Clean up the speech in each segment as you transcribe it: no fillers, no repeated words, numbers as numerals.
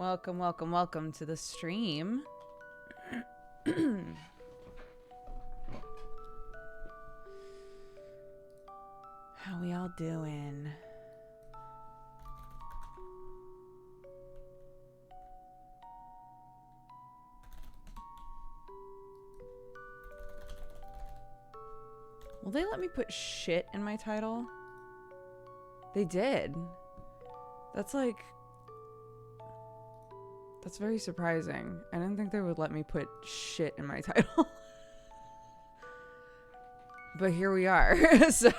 Welcome, welcome, welcome to the stream. How we all doing? Will they let me put shit in my title? They did. That's very surprising. I didn't think they would let me put shit in my title. But here we are. So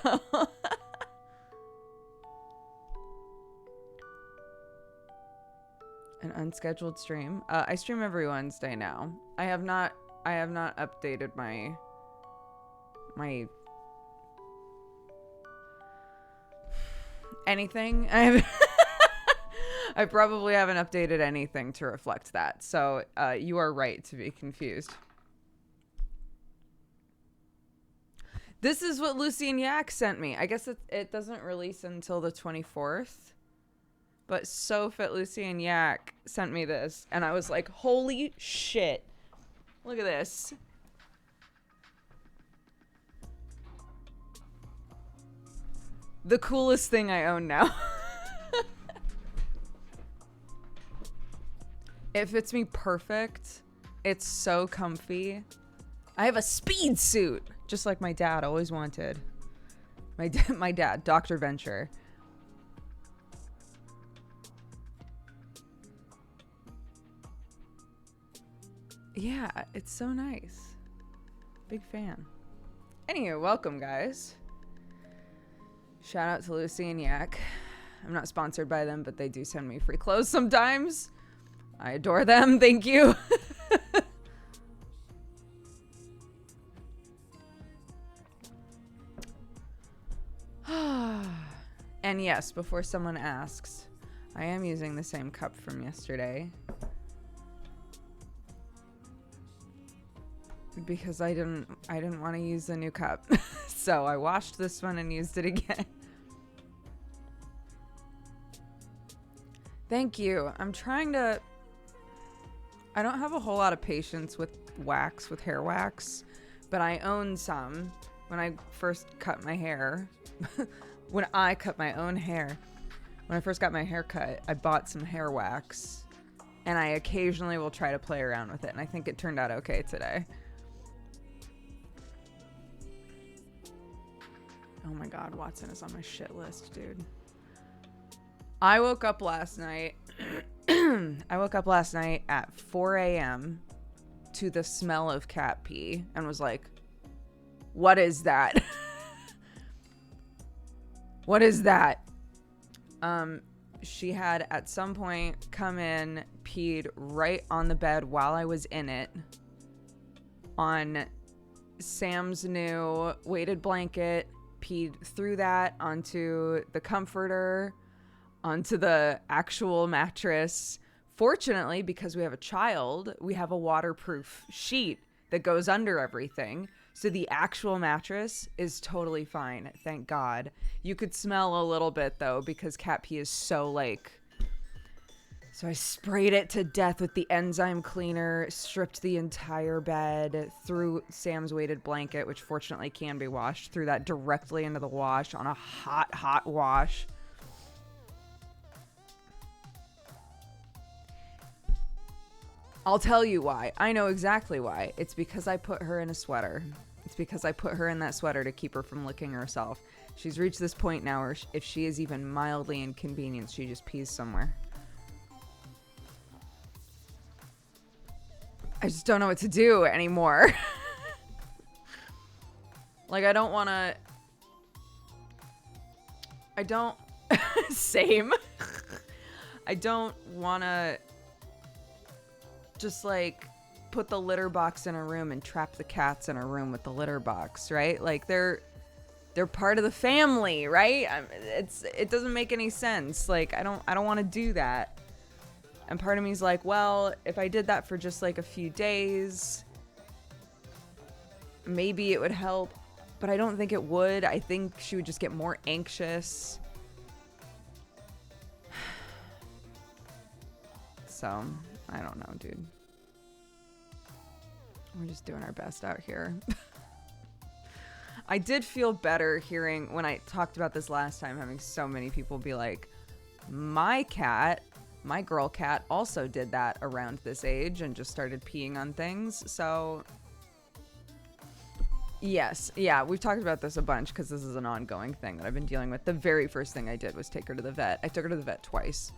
an unscheduled stream. I stream every Wednesday now. I have not updated my anything. I probably haven't updated anything to reflect that. So you are right to be confused. This is what Lucy and Yak sent me. I guess it doesn't release until the 24th. But SoFit Lucy and Yak sent me this. And I was like, holy shit. Look at this. The coolest thing I own now. It fits me perfect. It's so comfy. I have a speed suit, just like my dad always wanted. My dad, Dr. Venture. Yeah, it's so nice. Big fan. Anyway, welcome, guys. Shout out to Lucy and Yak. I'm not sponsored by them, but they do send me free clothes sometimes. I adore them. Thank you. And yes, before someone asks, I am using the same cup from yesterday. Because I didn't want to use the new cup. So I washed this one and used it again. Thank you. I don't have a whole lot of patience with hair wax, but I own some. When I first cut my hair, when I cut my own hair, when I first got my hair cut, I bought some hair wax, and I occasionally will try to play around with it, and I think it turned out okay today. Oh my god, Watson is on my shit list, dude. I woke up last night at 4 a.m. to the smell of cat pee and was like, what is that? What is that? She had at some point come in, peed right on the bed while I was in it, on Sam's new weighted blanket, peed through that onto the comforter, onto the actual mattress. Fortunately, because we have a child, we have a waterproof sheet that goes under everything. So the actual mattress is totally fine. Thank God. You could smell a little bit though, because cat pee is so so I sprayed it to death with the enzyme cleaner, stripped the entire bed, threw Sam's weighted blanket, which fortunately can be washed, threw that directly into the wash on a hot wash. I'll tell you why. I know exactly why. It's because I put her in a sweater. It's because I put her in that sweater to keep her from licking herself. She's reached this point now where if she is even mildly inconvenienced, she just pees somewhere. I just don't know what to do anymore. Like, I don't want to... Same. I don't want to just, like, put the litter box in a room and trap the cats in a room with the litter box, right? Like, they're part of the family, right? It doesn't make any sense. Like, I don't want to do that. And part of me is like, well, if I did that for just like a few days, maybe it would help, but I don't think it would. I think she would just get more anxious. So, I don't know, dude. We're just doing our best out here. I did feel better hearing when I talked about this last time, having so many people be like, my cat, my girl cat, also did that around this age and just started peeing on things. So, yes. Yeah, we've talked about this a bunch because this is an ongoing thing that I've been dealing with. The very first thing I did was take her to the vet. I took her to the vet twice.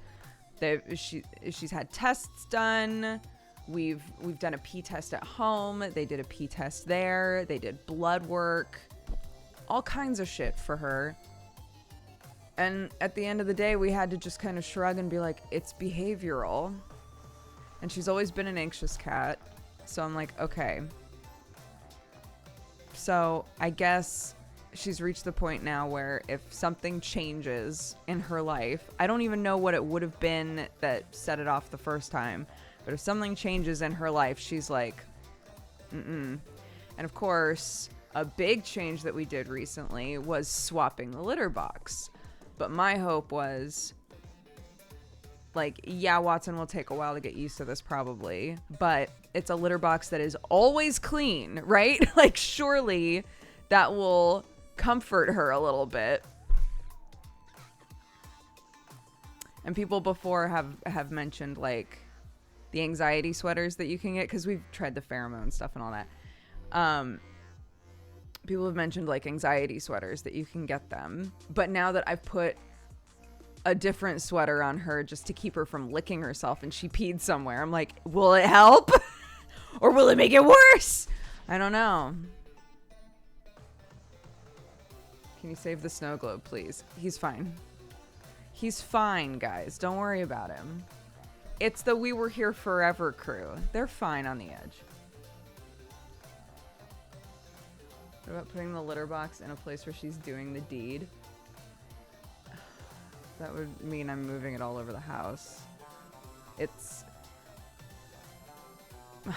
She's had tests done. We've done a pee test at home. They did a pee test there. They did blood work. All kinds of shit for her. And at the end of the day, we had to just kind of shrug and be like, it's behavioral. And she's always been an anxious cat. So I'm like, okay. So I guess she's reached the point now where if something changes in her life, I don't even know what it would have been that set it off the first time. But if something changes in her life, she's like, mm-mm. And of course, a big change that we did recently was swapping the litter box. But my hope was, like, yeah, Watson will take a while to get used to this probably, but it's a litter box that is always clean, right? Like, surely that will comfort her a little bit. And people before have mentioned, like, the anxiety sweaters that you can get, because we've tried the pheromone stuff and all that. People have mentioned, like, anxiety sweaters that you can get them. But now that I've put a different sweater on her just to keep her from licking herself and she peed somewhere, I'm like, will it help? Or will it make it worse? I don't know. Can you save the snow globe, please? He's fine. He's fine, guys. Don't worry about him. It's the We Were Here Forever crew. They're fine on the edge. What about putting the litter box in a place where she's doing the deed? That would mean I'm moving it all over the house.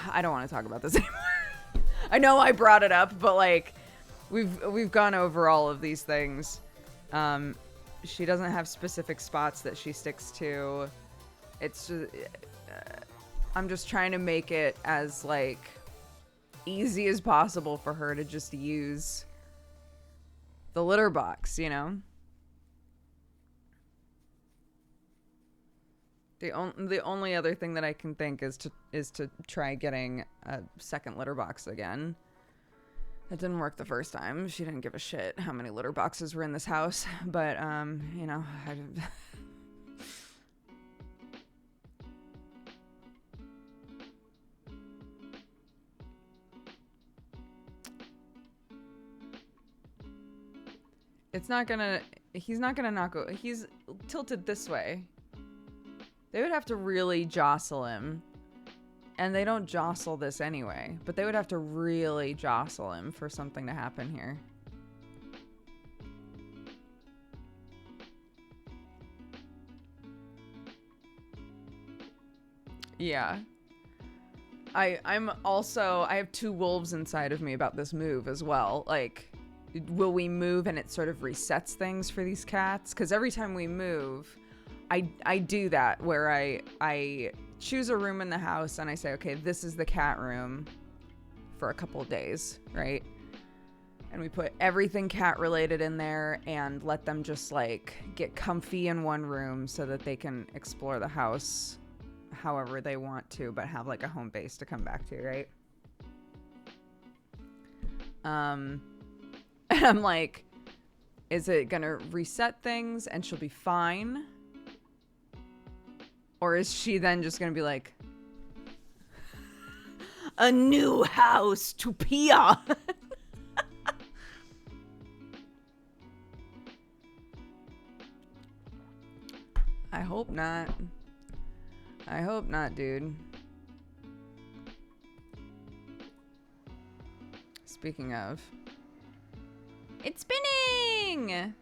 I don't want to talk about this anymore. I know I brought it up, but like we've gone over all of these things. She doesn't have specific spots that she sticks to. It's just, I'm just trying to make it as like easy as possible for her to just use the litter box, you know? The only other thing that I can think is to try getting a second litter box again. That didn't work the first time. She didn't give a shit how many litter boxes were in this house, but you know, he's not gonna knock over. He's tilted this way. They would have to really jostle him. And they don't jostle this anyway. But they would have to really jostle him for something to happen here. Yeah. I have two wolves inside of me about this move as well. Like, will we move and it sort of resets things for these cats? Because every time we move, I do that where I choose a room in the house and I say, okay, this is the cat room for a couple of days, right? And we put everything cat related in there and let them just like get comfy in one room so that they can explore the house however they want to, but have like a home base to come back to, right? And I'm like, is it gonna reset things and she'll be fine? Or is she then just gonna be like, a new house to pee on? I hope not. I hope not, dude. Speaking of, it's spinning!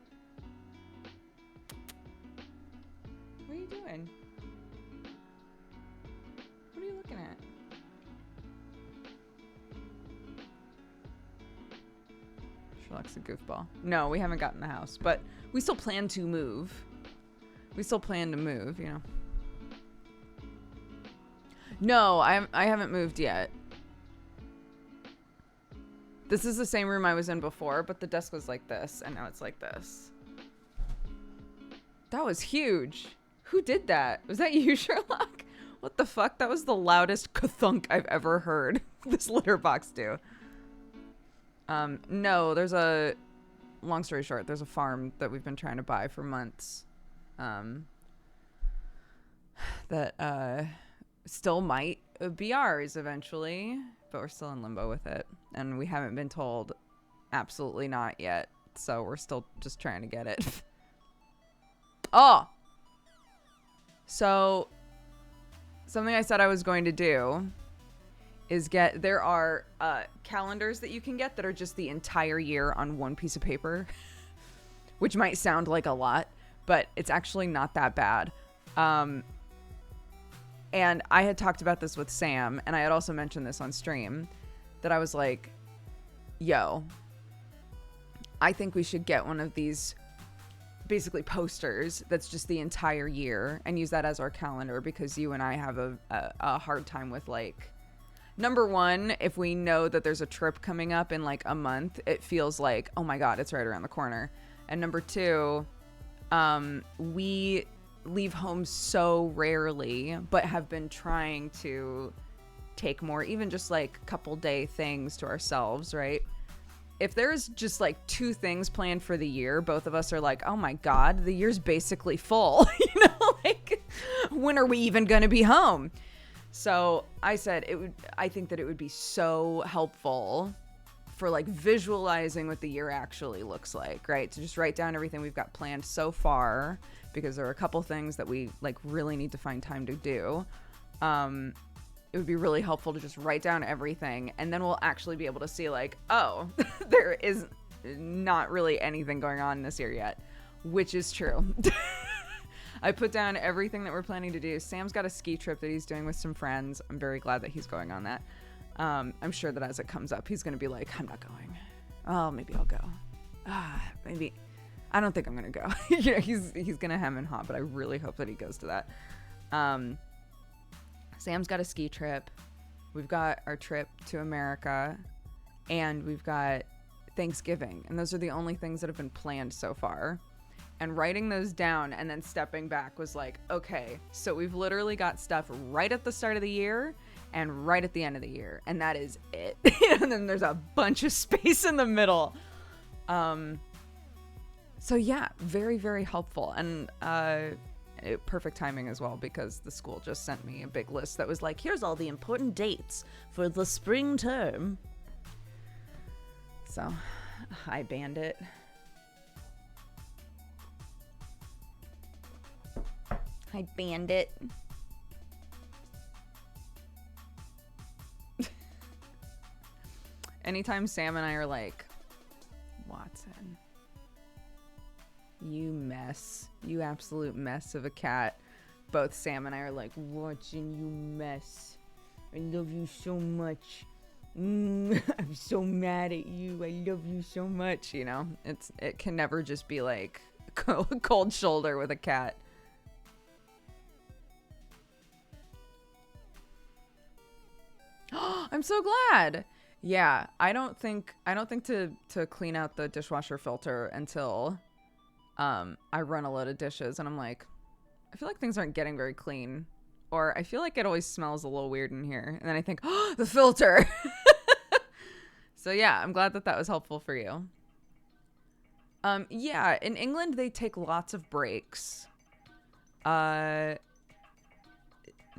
What are you doing? What are you looking at? Sherlock's a goofball. No, we haven't gotten the house, but we still plan to move. We still plan to move, you know. No, I haven't moved yet. This is the same room I was in before, but the desk was like this, and now it's like this. That was huge. Who did that? Was that you, Sherlock? What the fuck? That was the loudest ka-thunk I've ever heard this litter box do. No, there's a... Long story short, there's a farm that we've been trying to buy for months. That still might be ours eventually, but we're still in limbo with it. And we haven't been told absolutely not yet. So we're still just trying to get it. Oh! So, something I said I was going to do is there are calendars that you can get that are just the entire year on one piece of paper, which might sound like a lot, but it's actually not that bad. And I had talked about this with Sam, and I had also mentioned this on stream, that I was like, yo, I think we should get one of these basically posters that's just the entire year and use that as our calendar, because you and I have a hard time with, like, number one, if we know that there's a trip coming up in like a month, it feels like, oh my God, it's right around the corner. And number two, we leave home so rarely, but have been trying to take more, even just like couple day things to ourselves, right? If there's just like 2 things planned for the year, both of us are like, oh my God, the year's basically full. You know, like, when are we even going to be home? So I said I think that it would be so helpful for like visualizing what the year actually looks like, right? To just write down everything we've got planned so far, because there are a couple things that we like really need to find time to do. It would be really helpful to just write down everything, and then we'll actually be able to see like, oh, there is not really anything going on this year yet, which is true. I put down everything that we're planning to do. Sam's got a ski trip that he's doing with some friends. I'm very glad that he's going on that. I'm sure that as it comes up, he's going to be like, I'm not going. Oh, maybe I'll go. Maybe. I don't think I'm going to go. You know, he's going to hem and haw, but I really hope that he goes to that. Sam's got a ski trip. We've got our trip to America, and we've got Thanksgiving. And those are the only things that have been planned so far. And writing those down and then stepping back was like, okay, so we've literally got stuff right at the start of the year and right at the end of the year. And that is it. And then there's a bunch of space in the middle. So yeah, very, very helpful. And perfect timing as well, because the school just sent me a big list that was like, here's all the important dates for the spring term. So, hi, Bandit. Hi, Bandit. Anytime Sam and I are like, Watson, you mess. You absolute mess of a cat. Both Sam and I are like, Watson, you mess. I love you so much. I'm so mad at you. I love you so much. You know, it can never just be like cold shoulder with a cat. I'm so glad. Yeah, I don't think to clean out the dishwasher filter until I run a load of dishes, and I'm like, I feel like things aren't getting very clean, or I feel like it always smells a little weird in here, and then I think, oh, the filter. So yeah, I'm glad that was helpful for you. Yeah, in England they take lots of breaks.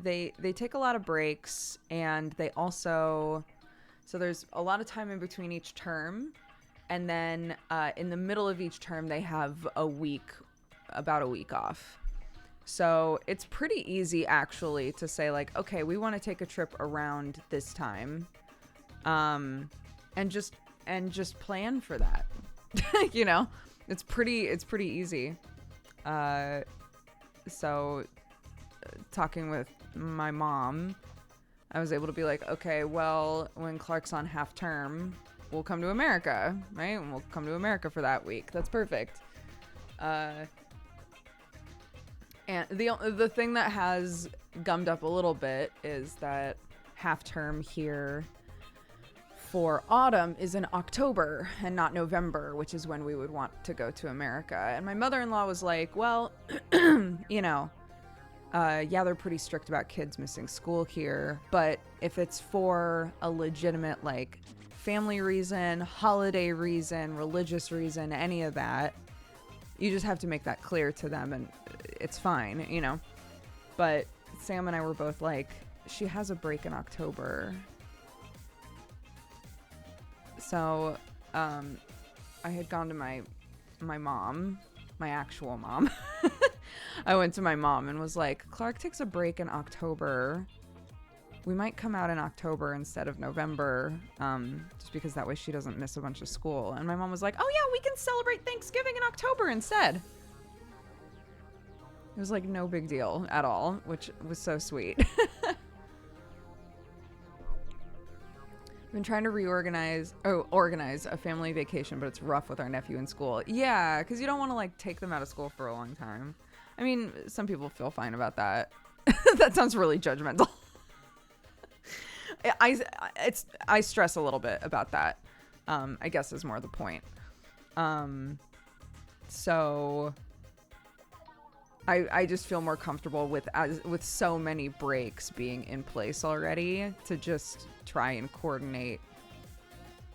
They take a lot of breaks, and they also, so there's a lot of time in between each term, and then in the middle of each term they have about a week off. So it's pretty easy actually to say like, okay, we want to take a trip around this time, and just plan for that. You know, it's pretty easy. So talking with my mom, I was able to be like, okay, well, when Clark's on half term, we'll come to America, right? And we'll come to America for that week. That's perfect. And the thing that has gummed up a little bit is that half term here for autumn is in October and not November, which is when we would want to go to America. And my mother-in-law was like, well, you know, yeah, they're pretty strict about kids missing school here, but if it's for a legitimate, like, family reason, holiday reason, religious reason, any of that, you just have to make that clear to them and it's fine, you know. But Sam and I were both like, she has a break in October. So I had gone to my mom, my actual mom. I went to my mom and was like, Clark takes a break in October. We might come out in October instead of November, just because that way she doesn't miss a bunch of school. And my mom was like, oh yeah, we can celebrate Thanksgiving in October instead. It was like no big deal at all, which was so sweet. Been trying to organize a family vacation, but it's rough with our nephew in school. Yeah, because you don't want to like take them out of school for a long time. I mean, some people feel fine about that. That sounds really judgmental. I stress a little bit about that. I guess is more the point. So I just feel more comfortable with so many breaks being in place already to just try and coordinate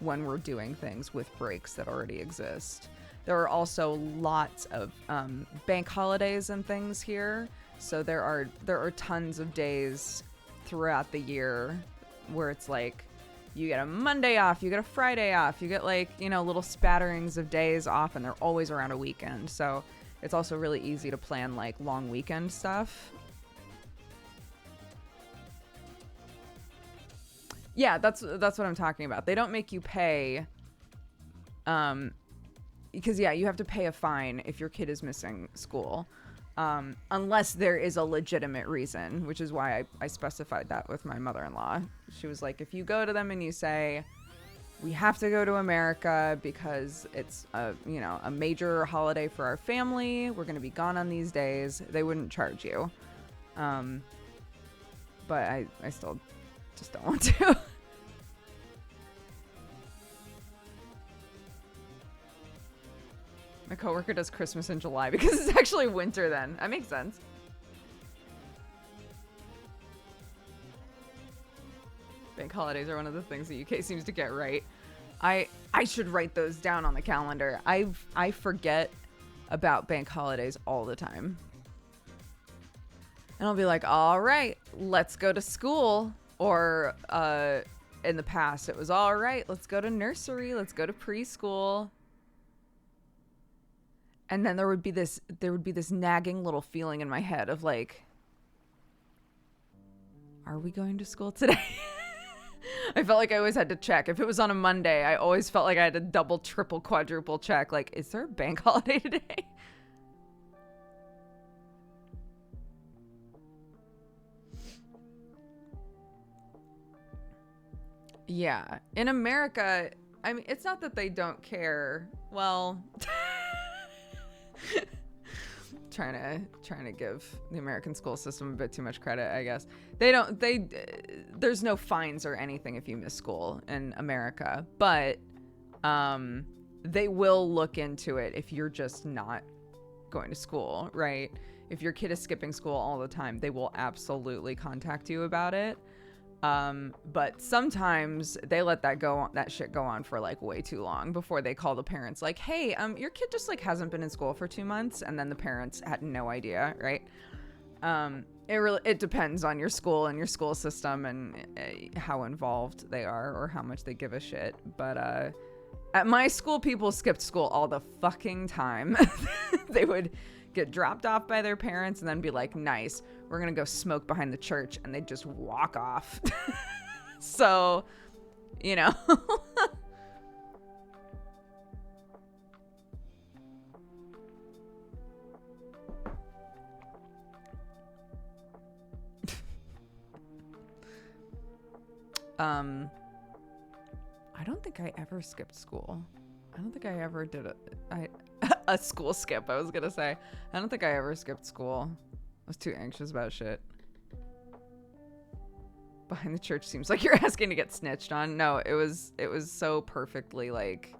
when we're doing things with breaks that already exist. There are also lots of bank holidays and things here, so there are tons of days throughout the year where it's like you get a Monday off, you get a Friday off, you get like, you know, little spatterings of days off, and they're always around a weekend. So it's also really easy to plan like long weekend stuff. Yeah, that's what I'm talking about. They don't make you pay, because yeah, you have to pay a fine if your kid is missing school, unless there is a legitimate reason, which is why I specified that with my mother-in-law. She was like, if you go to them and you say, we have to go to America because it's a major holiday for our family, we're going to be gone on these days, they wouldn't charge you. But I still just don't want to. My coworker does Christmas in July because it's actually winter then. That makes sense. Bank holidays are one of the things the UK seems to get right. I should write those down on the calendar. I forget about bank holidays all the time. And I'll be like, all right, let's go to school. Or in the past, it was all right, let's go to nursery, let's go to preschool. And then there would be this nagging little feeling in my head of like, are we going to school today? I felt like I always had to check. If it was on a Monday, I always felt like I had to double, triple, quadruple check. Like, is there a bank holiday today? Yeah. In America, I mean, it's not that they don't care. Well, trying to give the American school system a bit too much credit, I guess. There's no fines or anything if you miss school in America, but they will look into it if you're just not going to school, right? If your kid is skipping school all the time, they will absolutely contact you about it. But sometimes they let that shit go on for like way too long before they call the parents like, hey, your kid just like hasn't been in school for 2 months, and then the parents had no idea, right? It depends on your school and your school system and how involved they are or how much they give a shit. But at my school, people skipped school all the fucking time. They would get dropped off by their parents and then be like, nice, we're gonna go smoke behind the church, and they'd just walk off. So, you know. I don't think I ever skipped school. I don't think I ever did a school skip, I was gonna say. I don't think I ever skipped school. I was too anxious about shit. behind the church seems like you're asking to get snitched on. No, it was so perfectly like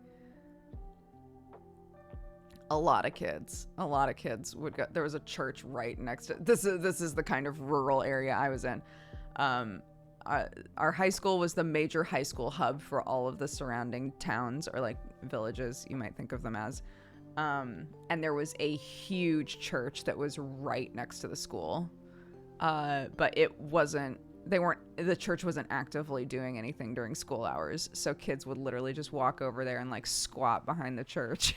a lot of kids would go. There was a church right next to this is the kind of rural area I was in. Our high school was the major high school hub for all of the surrounding towns, or like villages, you might think of them as. And there was a huge church that was right next to the school. But the church wasn't actively doing anything during school hours. So kids would literally just walk over there and like squat behind the church.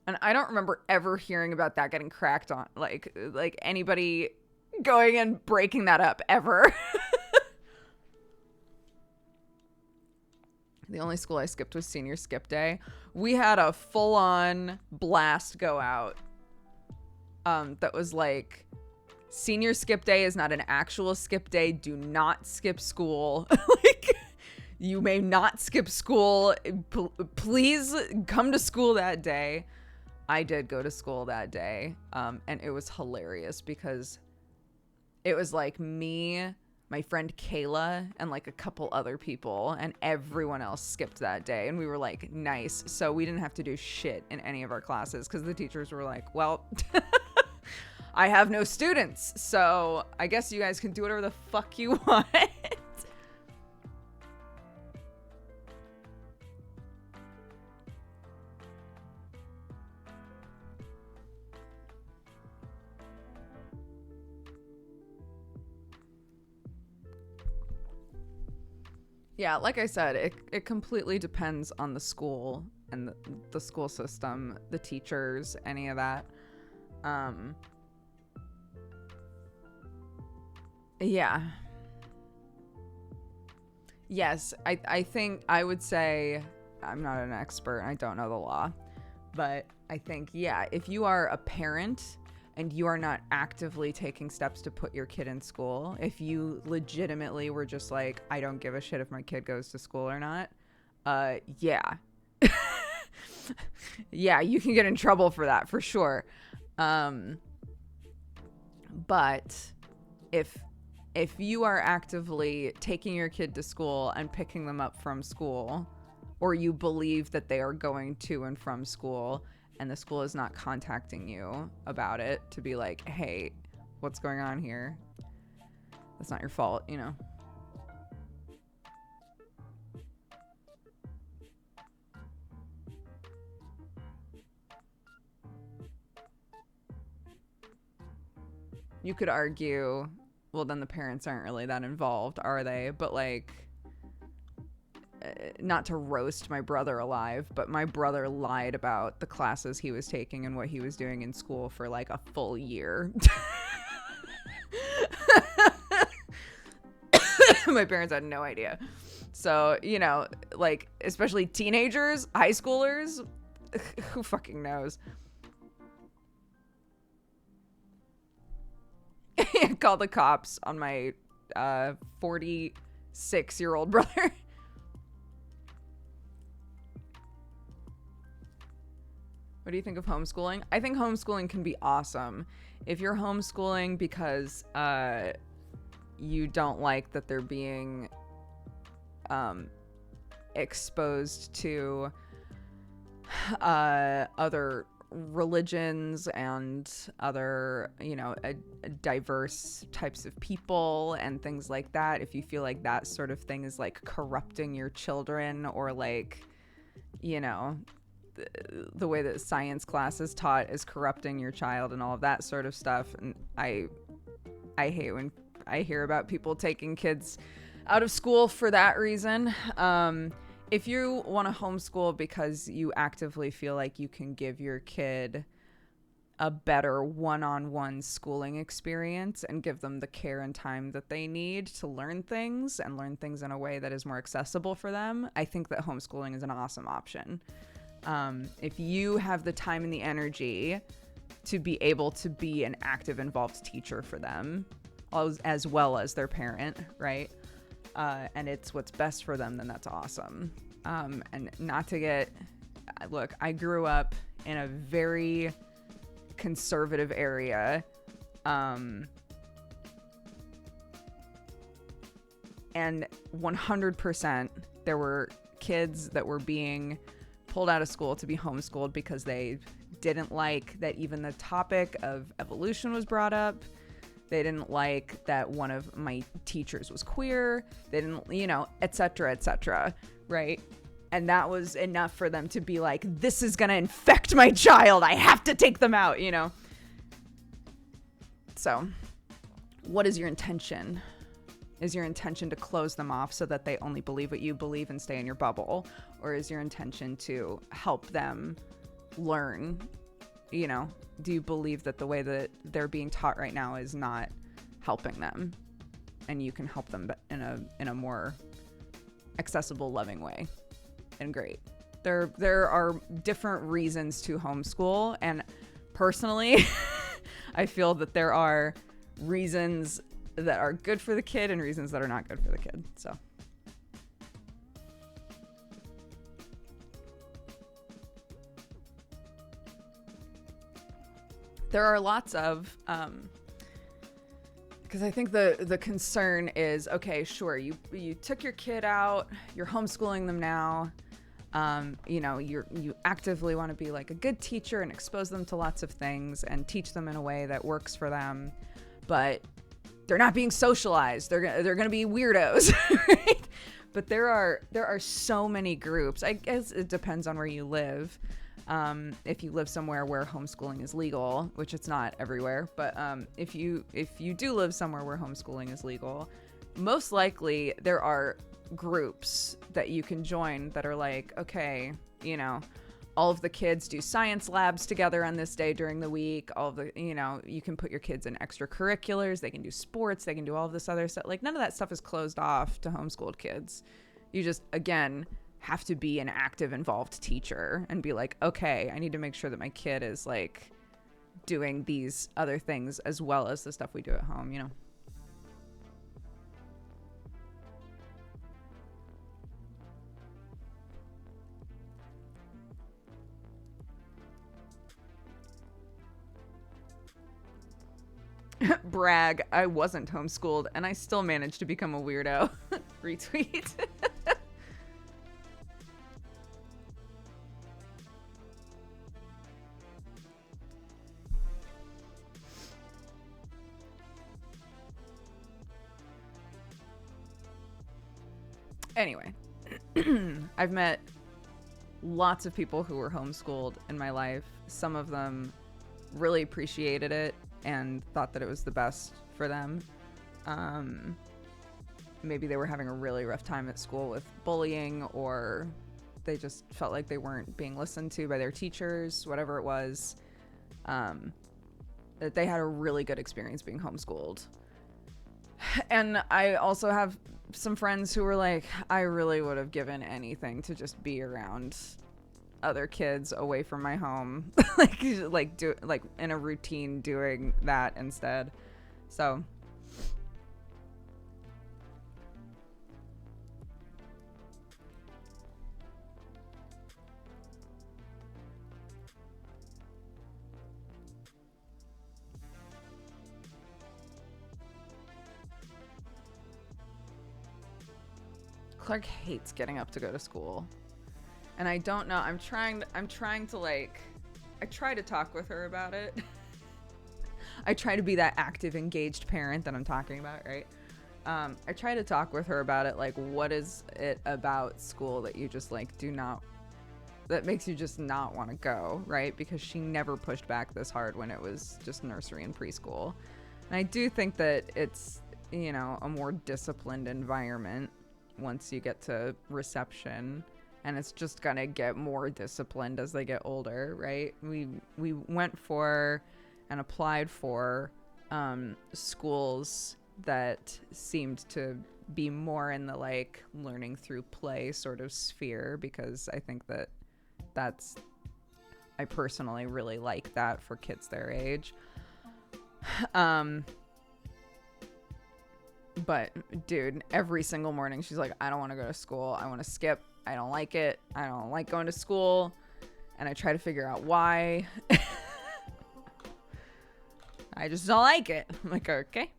And I don't remember ever hearing about that getting cracked on, like anybody going and breaking that up ever. The only school I skipped was senior skip day. We had a full-on blast go out. That was like, senior skip day is not an actual skip day. Do not skip school. Like, you may not skip school. Please come to school that day. I did go to school that day, and it was hilarious because it was like me, my friend Kayla, and like a couple other people, and everyone else skipped that day, and we were like, nice. So we didn't have to do shit in any of our classes because the teachers were like, well, I have no students, so I guess you guys can do whatever the fuck you want. Yeah, like I said, it completely depends on the school and the school system, the teachers, any of that. Yeah. Yes, I think I would say, I'm not an expert, I don't know the law, but I think, yeah, if you are a parent and you are not actively taking steps to put your kid in school, if you legitimately were just like, I don't give a shit if my kid goes to school or not, yeah. Yeah, you can get in trouble for that, for sure. But if you are actively taking your kid to school and picking them up from school, or you believe that they are going to and from school, and the school is not contacting you about it to be like, hey, what's going on here? That's not your fault, you know? You could argue, well, then the parents aren't really that involved, are they? But like, not to roast my brother alive, but my brother lied about the classes he was taking and what he was doing in school for like a full year. My parents had no idea. So, you know, like, especially teenagers, high schoolers, who fucking knows? Call the cops on my 46-year-old brother. What do you think of homeschooling? I think homeschooling can be awesome. If you're homeschooling because you don't like that they're being exposed to other religions and other, you know, diverse types of people and things like that, if you feel like that sort of thing is like corrupting your children, or like, you know, the way that science class is taught is corrupting your child and all of that sort of stuff. And I hate when I hear about people taking kids out of school for that reason. If you want to homeschool because you actively feel like you can give your kid a better one-on-one schooling experience and give them the care and time that they need to learn things and learn things in a way that is more accessible for them, I think that homeschooling is an awesome option. If you have the time and the energy to be able to be an active, involved teacher for them, as well as their parent, right? And it's what's best for them, then that's awesome. And not to get, look, I grew up in a very conservative area. And 100% there were kids that were being pulled out of school to be homeschooled because they didn't like that even the topic of evolution was brought up. They didn't like that one of my teachers was queer. They didn't, et cetera, right? And that was enough for them to be like, this is going to infect my child. I have to take them out, So what is your intention? Is your intention to close them off so that they only believe what you believe and stay in your bubble? Or is your intention to help them learn? Do you believe that the way that they're being taught right now is not helping them, and you can help them in a more accessible, loving way? And great. There are different reasons to homeschool, and personally, I feel that there are reasons that are good for the kid and reasons that are not good for the kid. So there are lots of because I think the concern is, okay, sure, you took your kid out, you're homeschooling them now, you actively want to be like a good teacher and expose them to lots of things and teach them in a way that works for them, but they're not being socialized. They're gonna be weirdos, right? But there are so many groups. I guess it depends on where you live. If you live somewhere where homeschooling is legal, which it's not everywhere, but if you do live somewhere where homeschooling is legal, most likely there are groups that you can join that are like, okay, all of the kids do science labs together on this day during the week. All of the, you can put your kids in extracurriculars. They can do sports. They can do all of this other stuff. Like, none of that stuff is closed off to homeschooled kids. You just, again, have to be an active, involved teacher and be like, okay, I need to make sure that my kid is like doing these other things as well as the stuff we do at home, Brag, I wasn't homeschooled and I still managed to become a weirdo. Retweet. Anyway, I've met lots of people who were homeschooled in my life. Some of them really appreciated it and thought that it was the best for them. Maybe they were having a really rough time at school with bullying, or they just felt like they weren't being listened to by their teachers, whatever it was. That they had a really good experience being homeschooled. And I also have some friends who were like, I really would have given anything to just be around other kids away from my home, like in a routine doing that instead. So Clark hates getting up to go to school. And I don't know, I'm trying to like, I try to talk with her about it. I try to be that active, engaged parent that I'm talking about, right? I try to talk with her about it, like, what is it about school that you just like that makes you just not want to go, right? Because she never pushed back this hard when it was just nursery and preschool. And I do think that it's, a more disciplined environment once you get to reception. And it's just gonna get more disciplined as they get older, right? We went for and applied for schools that seemed to be more in the like learning through play sort of sphere, because I think I personally really like that for kids their age. But dude, every single morning she's like, I don't want to go to school. I want to skip. I don't like it. I don't like going to school. And I try to figure out why. I just don't like it. I'm like, okay.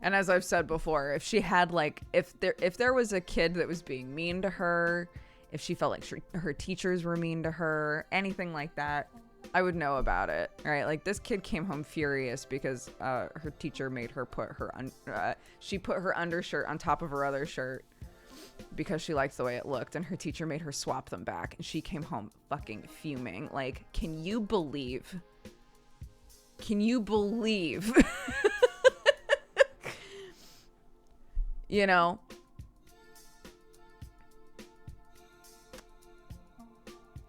And as I've said before, if she had like, if there was a kid that was being mean to her, if she felt like her teachers were mean to her, anything like that, I would know about it, right? Like this kid came home furious because her teacher made her put her she put her undershirt on top of her other shirt because she liked the way it looked, and her teacher made her swap them back, and she came home fucking fuming. Like, can you believe? You know?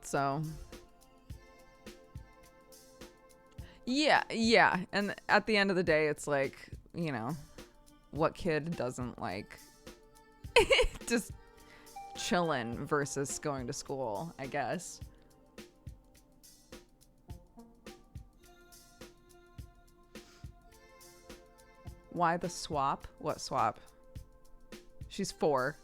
So yeah. And at the end of the day, it's like, you know, what kid doesn't like just chilling versus going to school, I guess. Why the swap? What swap? She's 4.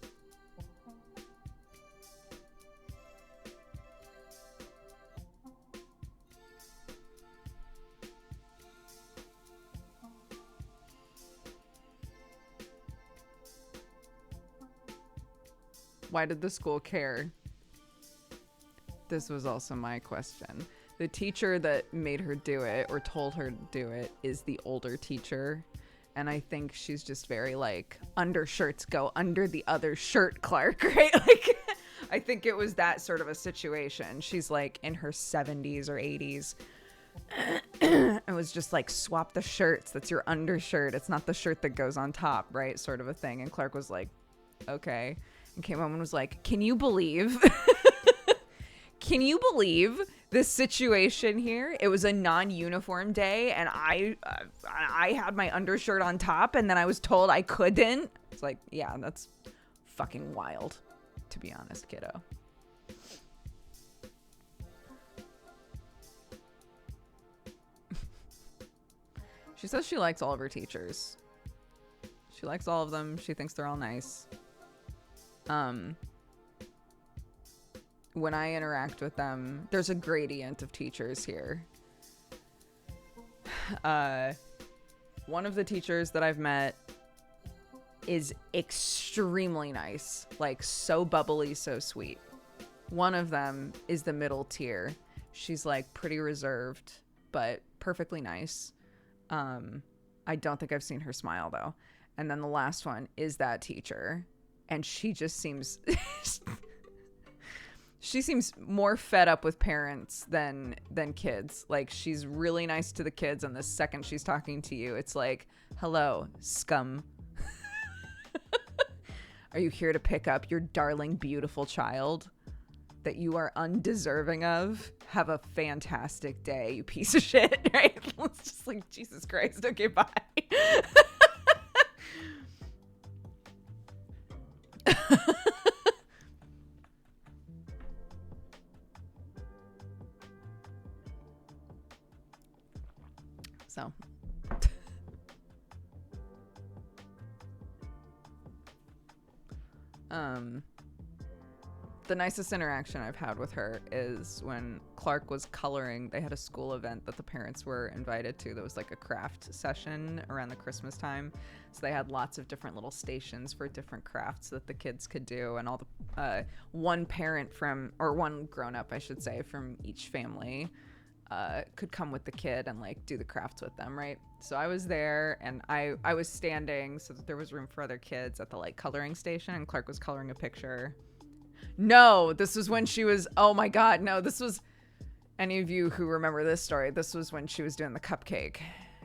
Why did the school care? This was also my question. The teacher that made her do it or told her to do it is the older teacher. And I think she's just very like, undershirts go under the other shirt, Clark, right? Like, I think it was that sort of a situation. She's like in her 70s or 80s. It was just like, swap the shirts. That's your undershirt. It's not the shirt that goes on top, right? Sort of a thing. And Clark was like, okay. And came home and was like, can you believe this situation here? It was a non-uniform day, and I had my undershirt on top, and then I was told I couldn't. It's like, yeah, that's fucking wild, to be honest, kiddo. She says she likes all of her teachers. She likes all of them. She thinks they're all nice. When I interact with them, there's a gradient of teachers here. One of the teachers that I've met is extremely nice, like so bubbly, so sweet. One of them is the middle tier. She's like pretty reserved, but perfectly nice. I don't think I've seen her smile though. And then the last one is that teacher. And she just seems she seems more fed up with parents than kids. Like, she's really nice to the kids, and the second she's talking to you, it's like, hello, scum. Are you here to pick up your darling, beautiful child that you are undeserving of? Have a fantastic day, you piece of shit, right? It's just like, Jesus Christ, okay, bye. So the nicest interaction I've had with her is when Clark was coloring. They had a school event that the parents were invited to. There was like a craft session around the Christmas time. So they had lots of different little stations for different crafts that the kids could do. And all the, one parent from, or one grown up, I should say, from each family could come with the kid and like do the crafts with them, right? So I was there, and I was standing so that there was room for other kids at the like coloring station, and Clark was coloring a picture. No, this was when she was, oh my God, no, this was, any of you who remember this story, this was when she was doing the cupcake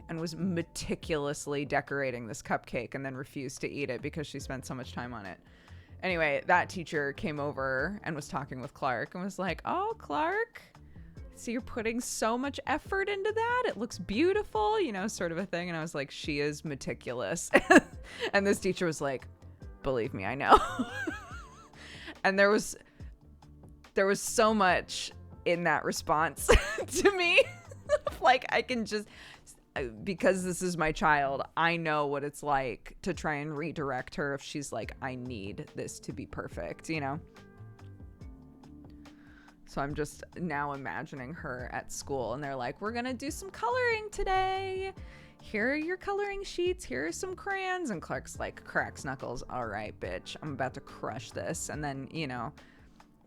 and was meticulously decorating this cupcake and then refused to eat it because she spent so much time on it. Anyway, that teacher came over and was talking with Clark and was like, oh, Clark, so you're putting so much effort into that. It looks beautiful, you know, sort of a thing. And I was like, she is meticulous. And this teacher was like, believe me, I know. And there was so much in that response to me. Like, I can just, because this is my child, I know what it's like to try and redirect her if she's like, I need this to be perfect, you know? So I'm just now imagining her at school, and they're like, we're going to do some coloring today. here are your coloring sheets. Here are some crayons. And Clark's like, cracks knuckles. All right, bitch, I'm about to crush this. And then,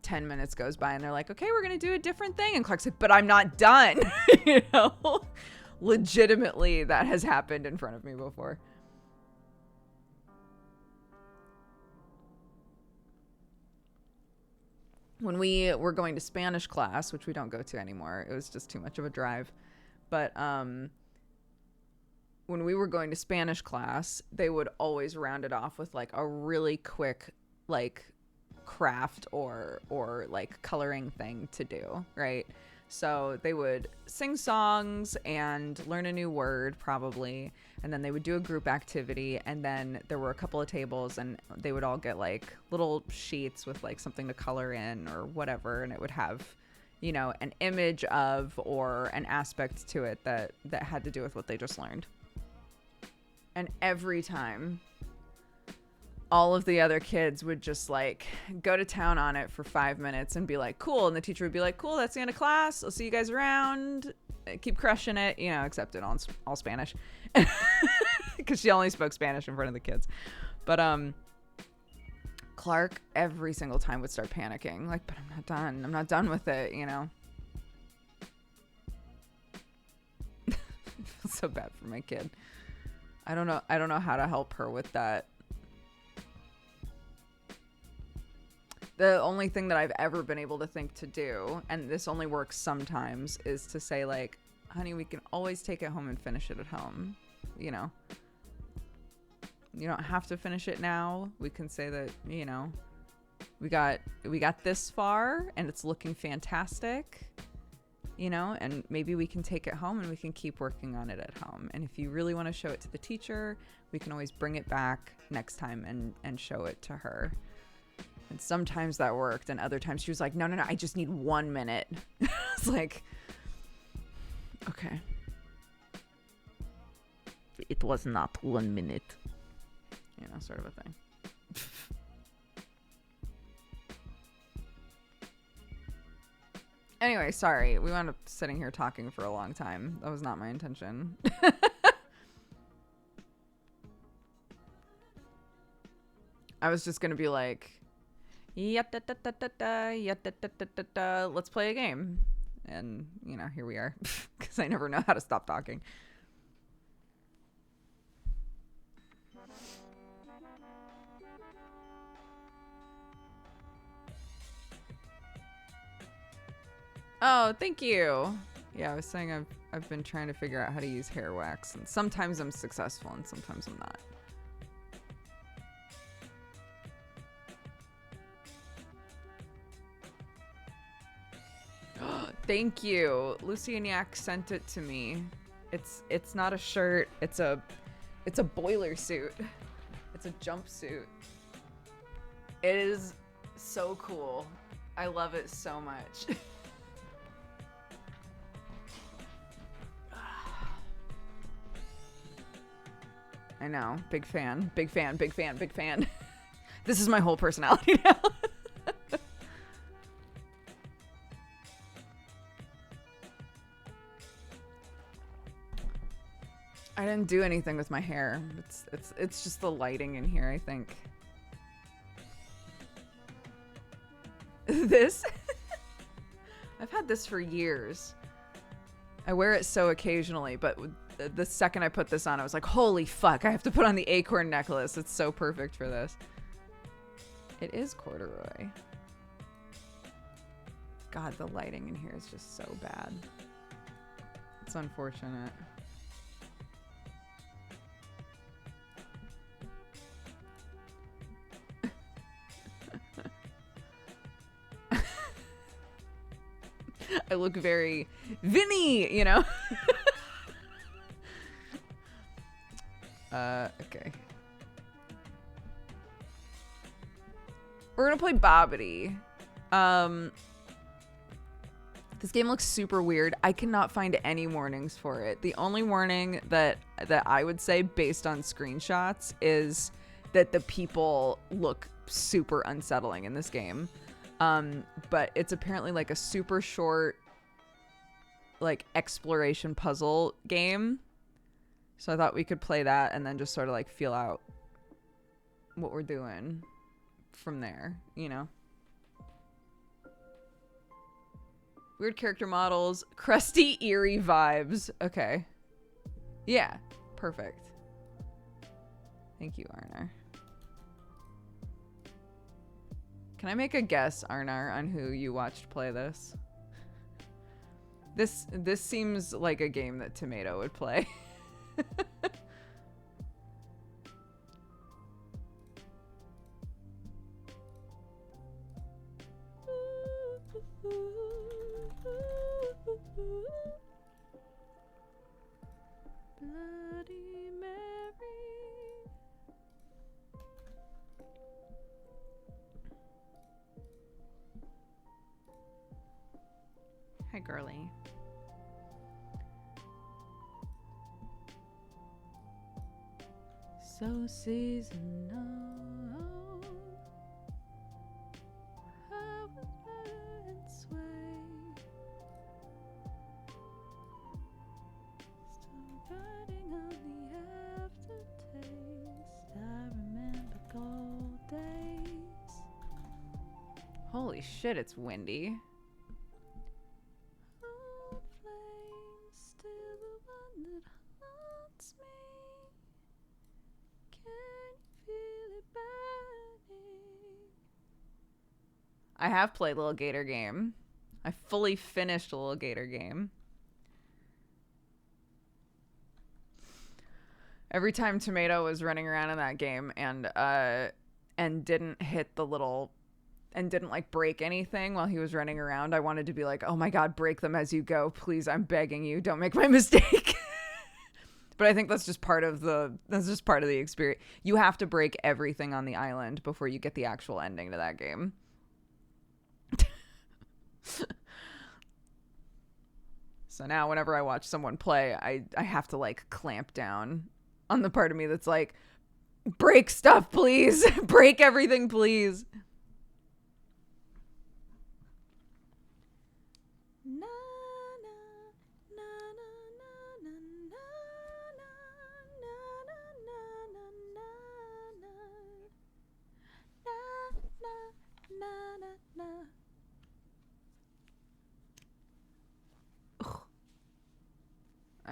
10 minutes goes by and they're like, okay, we're going to do a different thing. And Clark's like, but I'm not done. Legitimately, that has happened in front of me before. When we were going to Spanish class, which we don't go to anymore, it was just too much of a drive. But when we were going to Spanish class, they would always round it off with like a really quick like craft or like coloring thing to do, right? So they would sing songs and learn a new word probably, and then they would do a group activity, and then there were a couple of tables and they would all get like little sheets with like something to color in or whatever, and it would have an image of or an aspect to it that had to do with what they just learned. And every time all of the other kids would just like go to town on it for 5 minutes and be like, cool. And the teacher would be like, cool, that's the end of class. I'll see you guys around. Keep crushing it, except in all Spanish. Because she only spoke Spanish in front of the kids. But Clark every single time would start panicking. Like, but I'm not done. I'm not done with it, I feel so bad for my kid. I don't know how to help her with that. The only thing that I've ever been able to think to do, and this only works sometimes, is to say like, honey, we can always take it home and finish it at home. You don't have to finish it now. We can say that, we got this far and it's looking fantastic, and maybe we can take it home and we can keep working on it at home. And if you really want to show it to the teacher, we can always bring it back next time and show it to her. And sometimes that worked, and other times she was like, no, I just need 1 minute. It's like, okay. It was not 1 minute. Sort of a thing. Anyway, sorry. We wound up sitting here talking for a long time. That was not my intention. I was just going to be like, let's play a game. And, here we are. Because I never know how to stop talking. Oh, thank you. Yeah, I was saying I've been trying to figure out how to use hair wax, and sometimes I'm successful and sometimes I'm not. Thank you. Lucianiac sent it to me. It's not a shirt. It's a boiler suit. It's a jumpsuit. It is so cool. I love it so much. I know. Big fan. Big fan. Big fan. Big fan. This is my whole personality now. I didn't do anything with my hair. It's just the lighting in here, I think. This? I've had this for years. I wear it so occasionally, but the second I put this on, I was like, holy fuck, I have to put on the acorn necklace. It's so perfect for this. It is corduroy. God, the lighting in here is just so bad. It's unfortunate. I look very Vinny, you know? Okay. We're gonna play babbdi. This game looks super weird. I cannot find any warnings for it. The only warning that I would say based on screenshots is that the people look super unsettling in this game. But it's apparently like a super short like exploration puzzle game. So I thought we could play that and then just sort of like feel out what we're doing from there, you know? Weird character models, crusty, eerie vibes. Okay. Yeah, perfect. Thank you, Arnar. Can I make a guess, Arnar, on who you watched play this? This seems like a game that Tomato would play. Bloody Mary. Hi, girly. So seasonal. However and sway. Still riding on the aftertaste. I remember cold days. Holy shit, it's windy. Old flame, still the one that haunts me. Can you feel it burning? I have played Little Gator Game. I fully finished Little Gator Game. Every time Tomato was running around in that game and didn't hit the little and didn't like break anything while he was running around, I wanted to be like, oh my god, break them as you go, please, I'm begging you, don't make my mistake. But I think that's just part of the experience. You have to break everything on the island before you get the actual ending to that game. So now whenever I watch someone play, I have to like clamp down on the part of me that's like, break stuff, please. Break everything, please.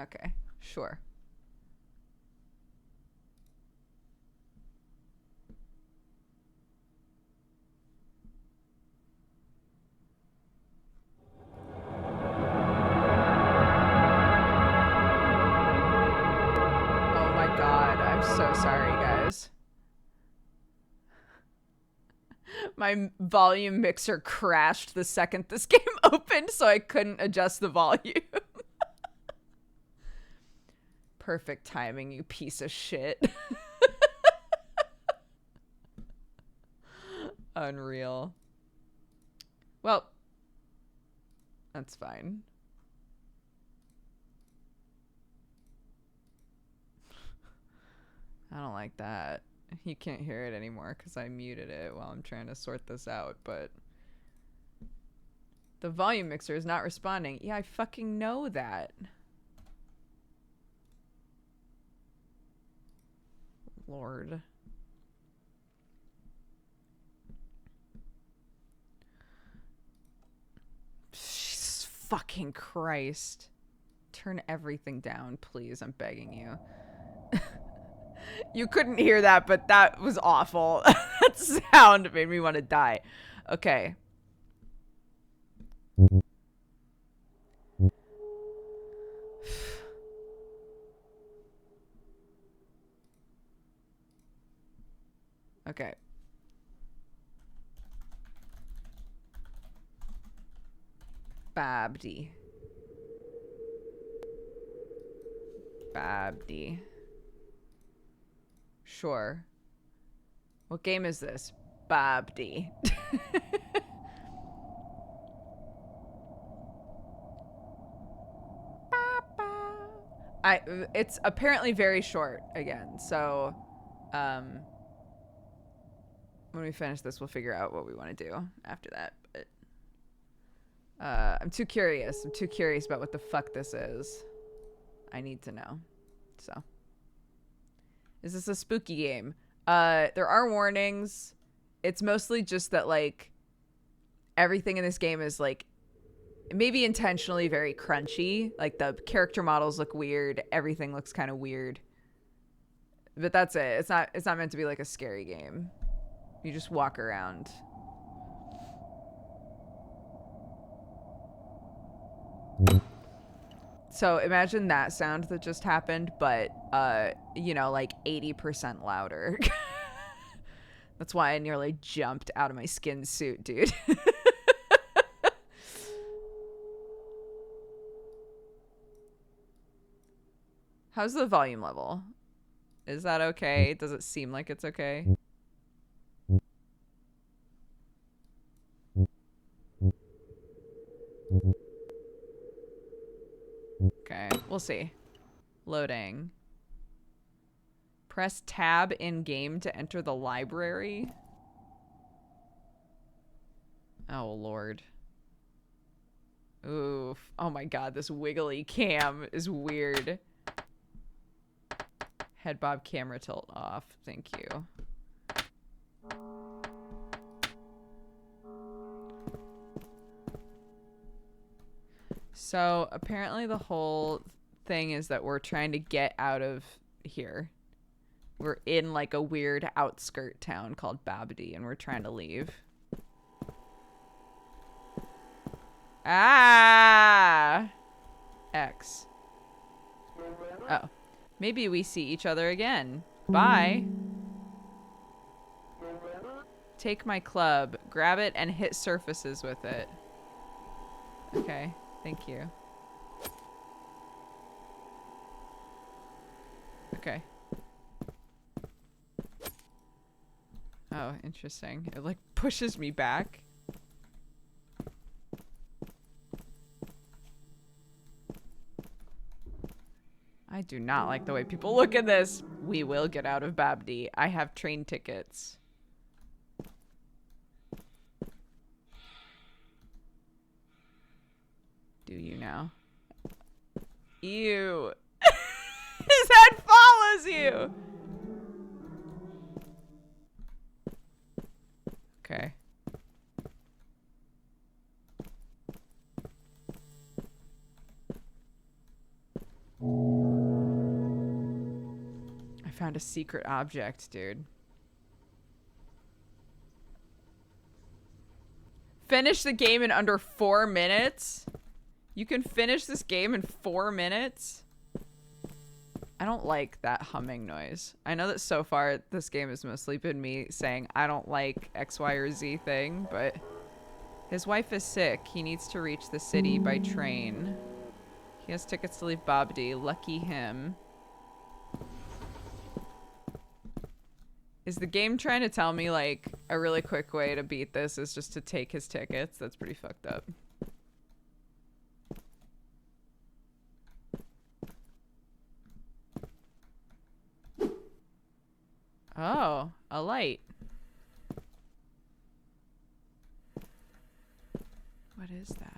Okay, sure. Oh my god, I'm so sorry, guys. My volume mixer crashed the second this game opened, so I couldn't adjust the volume. Perfect timing, you piece of shit. Unreal. Well, that's fine. I don't like that. You can't hear it anymore because I muted it while I'm trying to sort this out, but the volume mixer is not responding. Yeah, I fucking know that. Lord. Jesus fucking Christ. Turn everything down, please. I'm begging you. You couldn't hear that, but that was awful. That sound made me want to die. Okay. Okay. Babbdi. Babbdi. Sure. What game is this? Babbdi. It's apparently very short again, so when we finish this, we'll figure out what we want to do after that. But I'm too curious. I'm too curious about what the fuck this is. I need to know. So Is this a spooky game? There are warnings. It's mostly just that, like, everything in this game is, like, maybe intentionally very crunchy. Like, the character models look weird. Everything looks kind of weird. But that's it. It's not meant to be, like, a scary game. You just walk around. So imagine that sound that just happened, but, you know, like 80% louder. That's why I nearly jumped out of my skin suit, dude. How's the volume level? Is that okay? Does it seem like it's okay? Okay, we'll see. Loading. Press tab in game to enter the library. Oh, Lord. Oof. Oh my god, this wiggly cam is weird. Head bob camera tilt off. Thank you. So apparently the whole thing is that we're trying to get out of here. We're in like a weird outskirt town called Babbdi, and we're trying to leave. Ah! X. Oh. Maybe we see each other again. Bye. Take my club. Grab it and hit surfaces with it. Okay. Thank you. Okay. Oh, interesting. It like pushes me back. I do not like the way people look at this. We will get out of Babbdi. I have train tickets. Do you now? Ew. His head follows you. Okay. I found a secret object, dude. Finish the game in under 4 minutes? You can finish this game in 4 minutes? I don't like that humming noise. I know that so far this game has mostly been me saying I don't like X, Y, or Z thing, but his wife is sick. He needs to reach the city by train. He has tickets to leave Babbdi. Lucky him. Is the game trying to tell me, like, a really quick way to beat this is just to take his tickets? That's pretty fucked up. Oh, a light. What is that?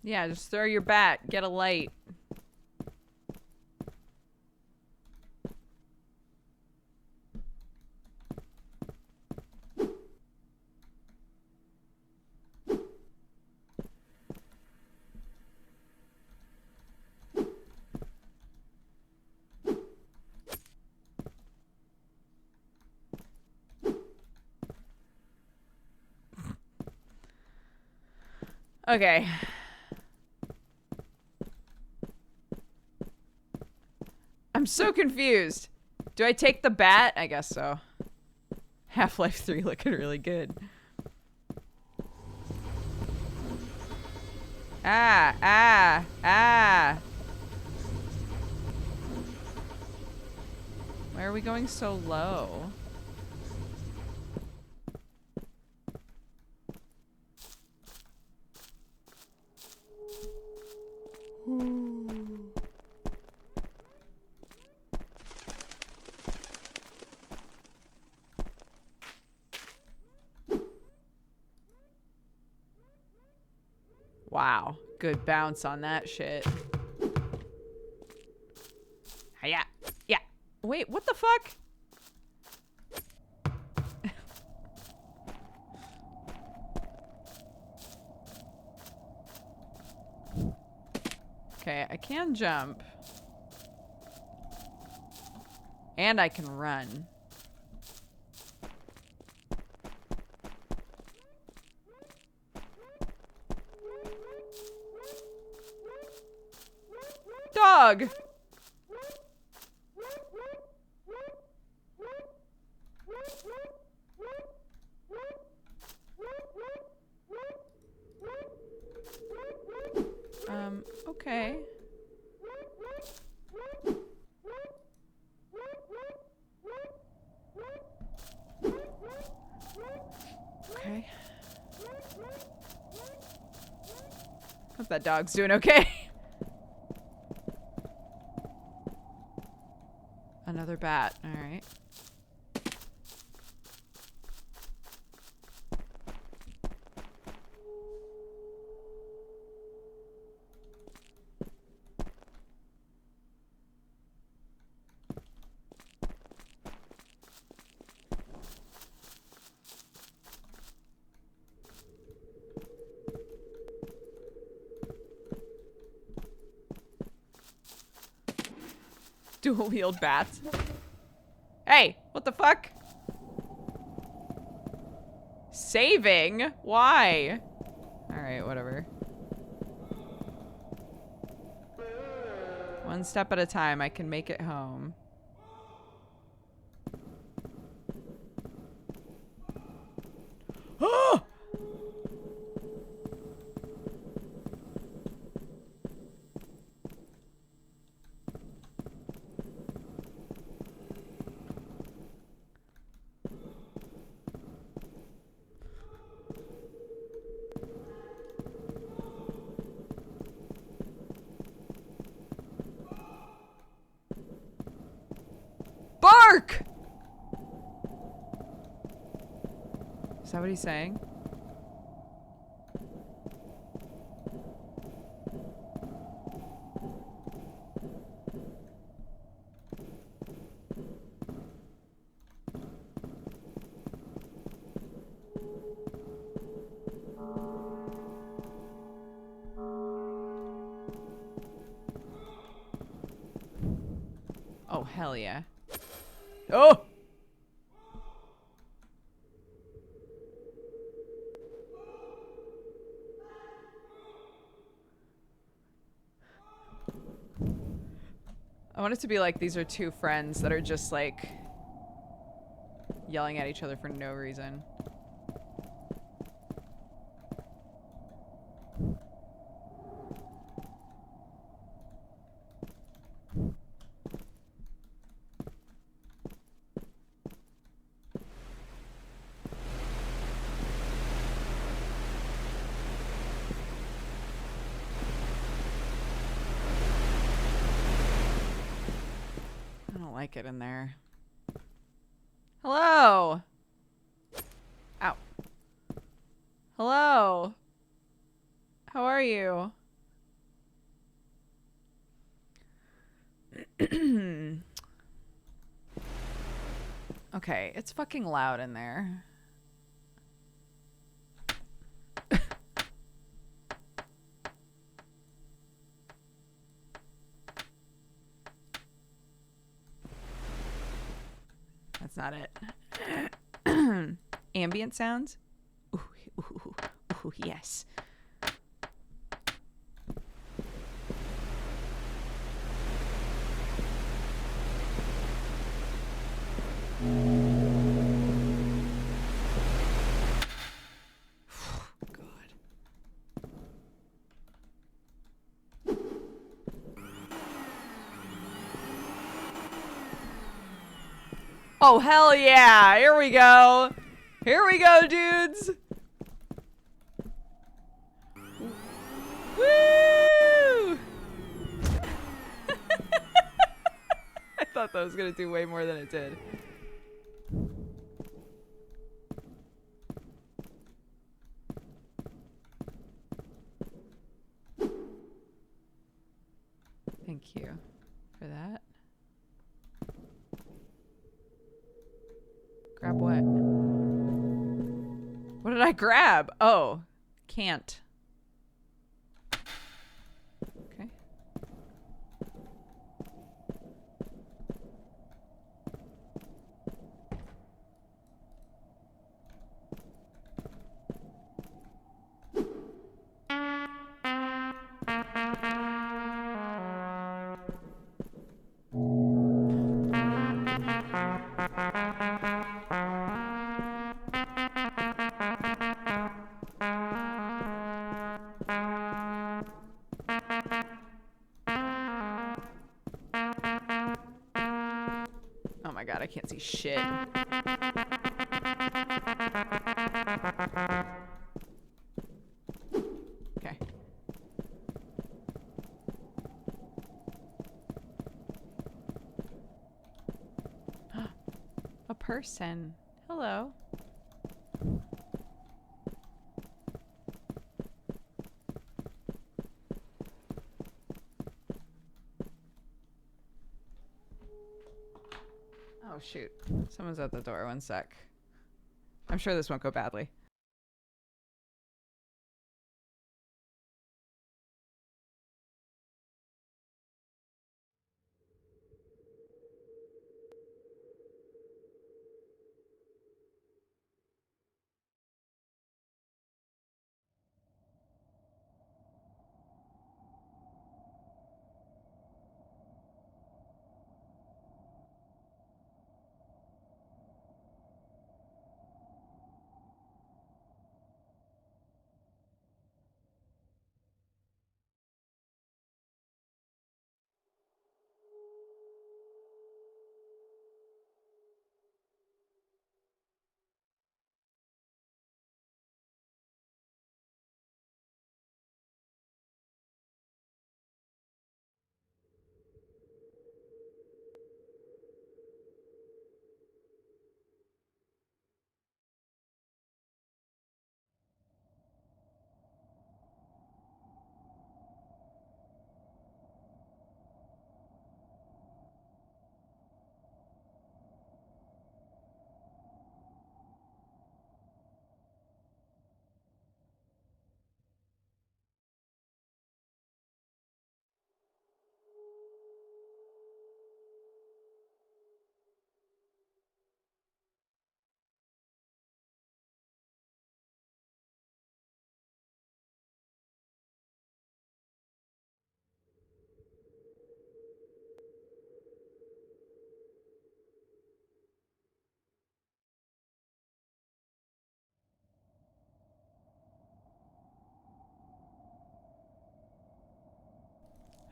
Yeah, just throw your bat. Get a light. Okay. I'm so confused. Do I take the bat? I guess so. Half-Life 3 looking really good. Ah, ah, ah. Why are we going so low? Wow, good bounce on that shit. Yeah, yeah. Wait, what the fuck? Okay, I can jump. And I can run. Dog! Okay. Okay. Hope that dog's doing okay. Another bat. All right. Dual-wield bats. Hey, what the fuck? Saving? Why? Alright, whatever. One step at a time, I can make it home. Oh! Bark! Is that what he's saying? Oh, hell yeah. Oh! I want it to be like these are two friends that are just like yelling at each other for no reason. Like it in there. Hello. Ow. Hello. How are you? Okay, it's fucking loud in there. That's not it. Ambient sounds? Ooh, ooh, ooh, yes. Oh, hell yeah. Here we go. Here we go, dudes. Woo! thought that was gonna do way more than it did. Thank you for that. Grab what? What did I grab? Oh, can't. Okay. Oh my god, I can't see shit. Okay. A person. Hello. Oh shoot. Someone's at the door. One sec. I'm sure this won't go badly.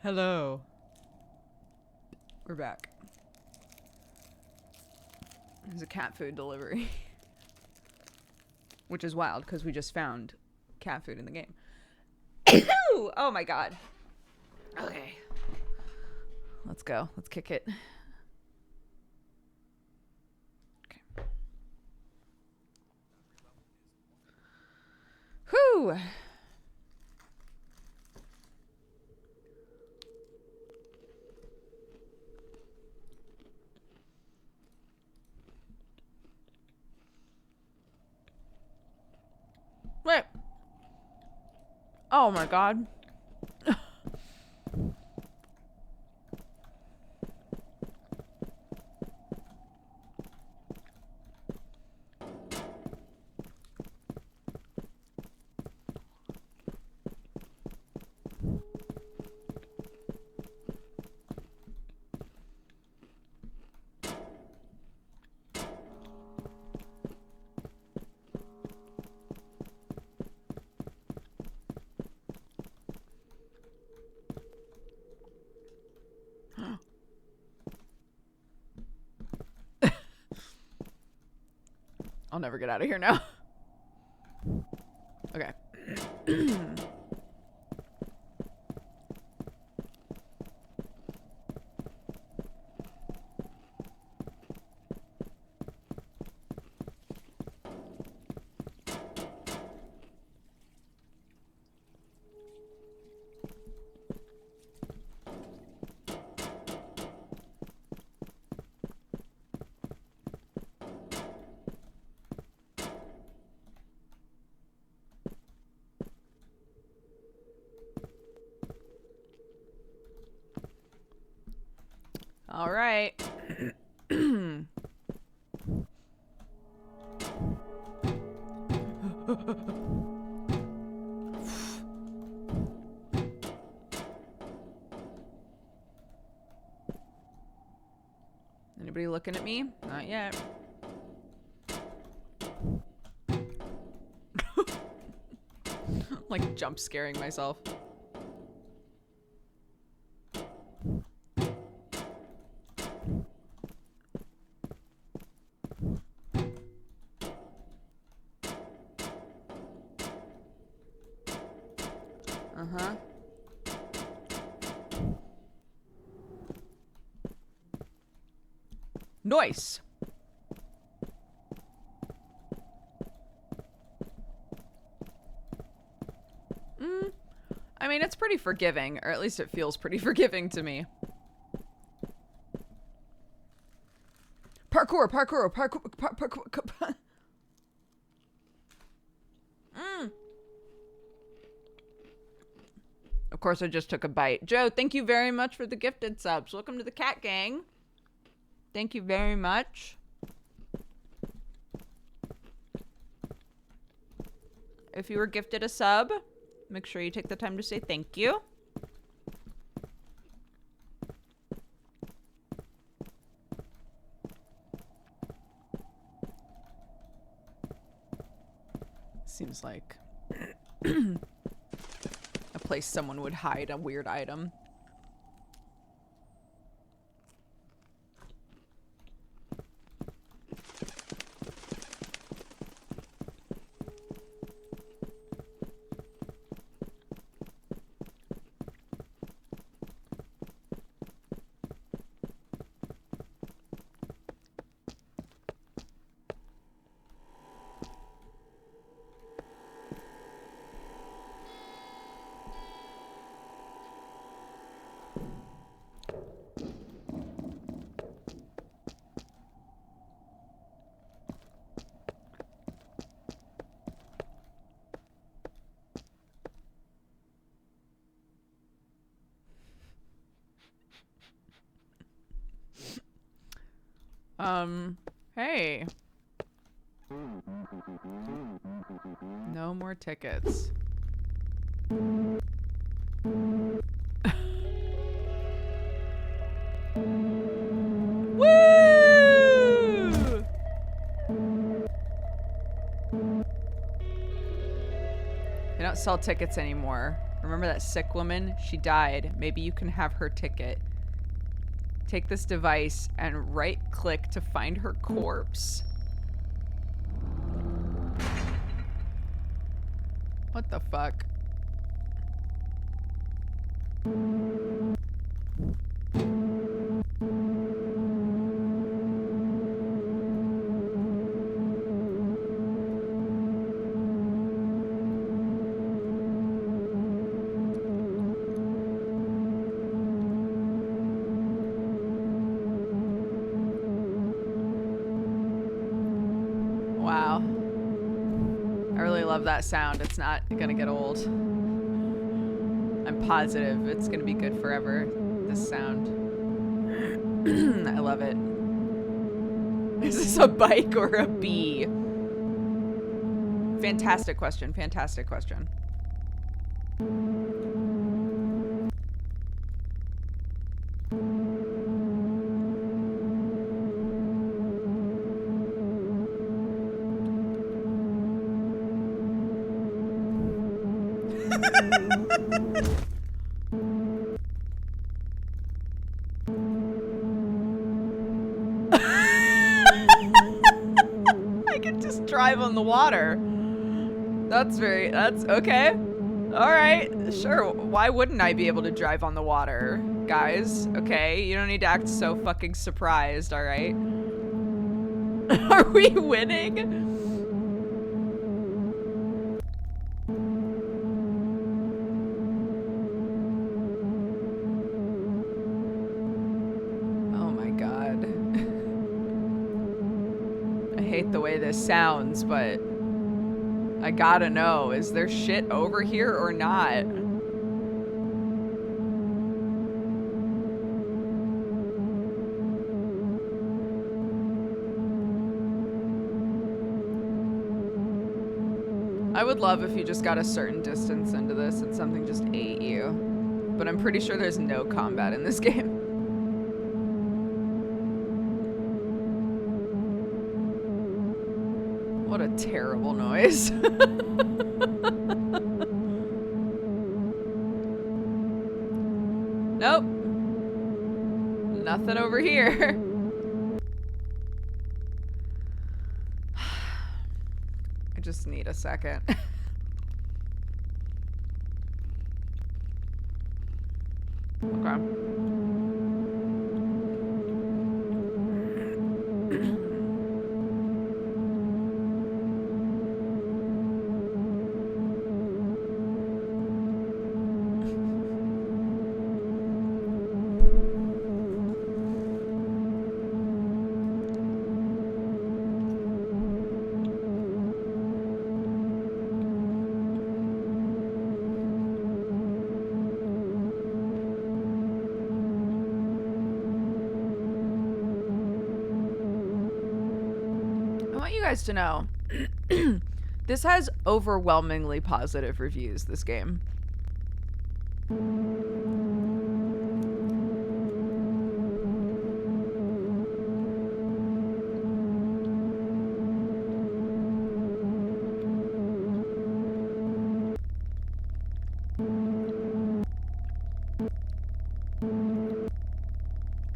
Hello. We're back. There's a cat food delivery. Which is wild because we just found cat food in the game. Oh my god. Okay. Let's go. Let's kick it. Okay. Whew. Wait. Oh my god. I'll never get out of here now. Okay. All right. Anybody looking at me? Not yet. Like jump scaring myself. Uh-huh. Nice. I mean, it's pretty forgiving, or at least it feels pretty forgiving to me. Parkour. Of course, I just took a bite. Joe, thank you very much for the gifted subs. Welcome to the cat gang. Thank you very much. If you were gifted a sub, make sure you take the time to say thank you. Seems like a place someone would hide a weird item. Hey. No more tickets. Woo! They don't sell tickets anymore. Remember that sick woman? She died. Maybe you can have her ticket. Take this device and right-click to find her corpse. What the fuck? Wow. I really love that sound. It's not gonna get old. I'm positive it's gonna be good forever, this sound. I love it. Is this a bike or a bee? Fantastic question, fantastic question. I could just drive on the water. That's okay. All right, sure. Why wouldn't I be able to drive on the water, guys? Okay, you don't need to act so fucking surprised, all right? Are we winning? The way this sounds, but I gotta know, is there shit over here or not? I would love if you just got a certain distance into this and something just ate you. But I'm pretty sure there's no combat in this game. What a terrible noise. Nope. Nothing over here. I just need a second. Okay. To know this has overwhelmingly positive reviews, this game.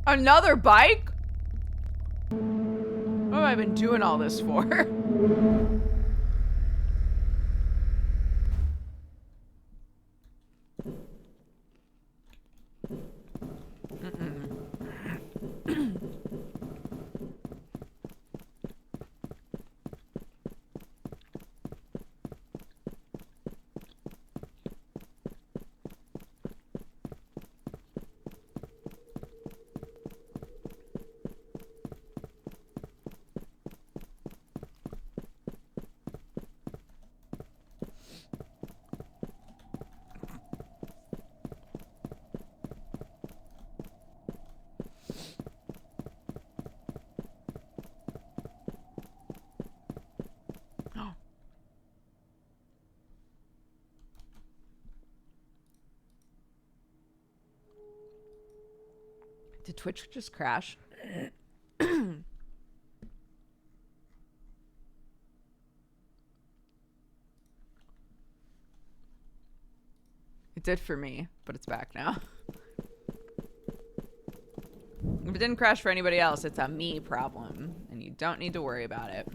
Another bike? What have I been doing all this for? Did Twitch just crash? It did for me, but it's back now. If it didn't crash for anybody else, it's a me problem, and you don't need to worry about it.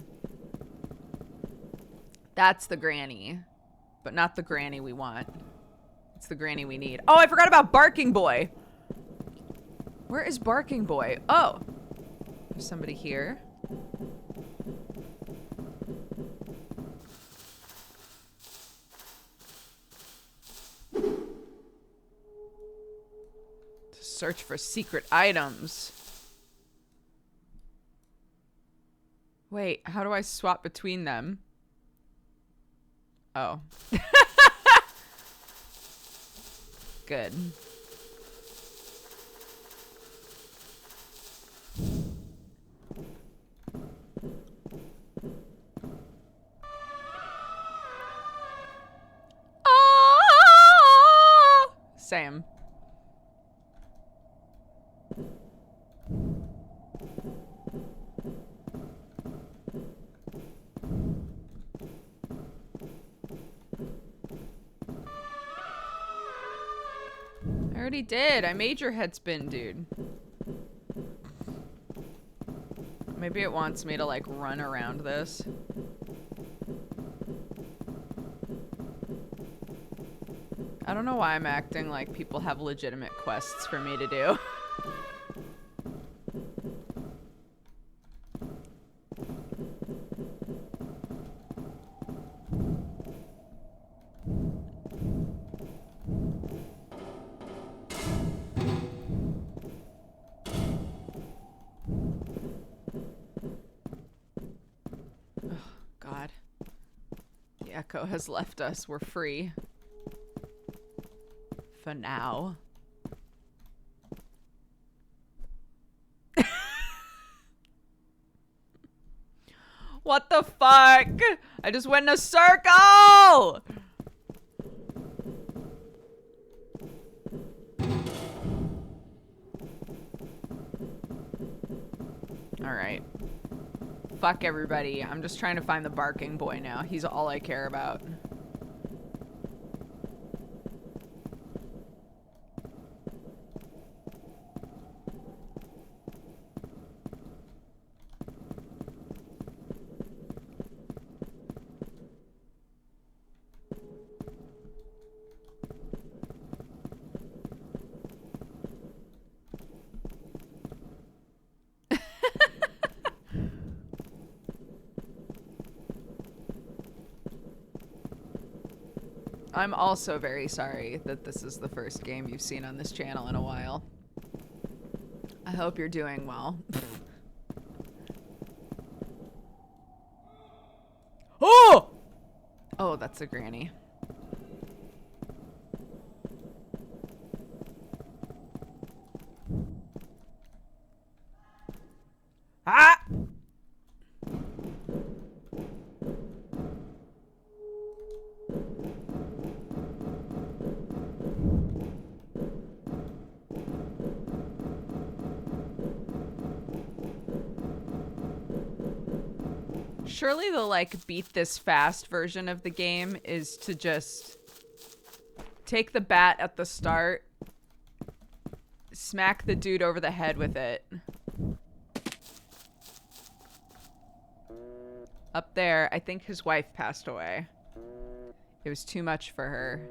That's the granny, but not the granny we want. It's the granny we need. Oh, I forgot about Barking Boy. Where is Barking Boy? Oh, there's somebody here. To search for secret items. Wait, how do I swap between them? Oh. Good. Same. I already did. I made your head spin, dude. Maybe it wants me to, like, run around this. I don't know why I'm acting like people have legitimate quests for me to do. Oh, God. The echo has left us. We're free. For now. What the fuck? I just went in a circle! Alright. Fuck everybody. I'm just trying to find the barking boy now. He's all I care about. I'm also very sorry that this is the first game you've seen on this channel in a while. I hope you're doing well. Oh! Oh, that's a granny. Ah! Surely the, like, beat this fast version of the game is to just take the bat at the start, smack the dude over the head with it. Up there, I think his wife passed away. It was too much for her.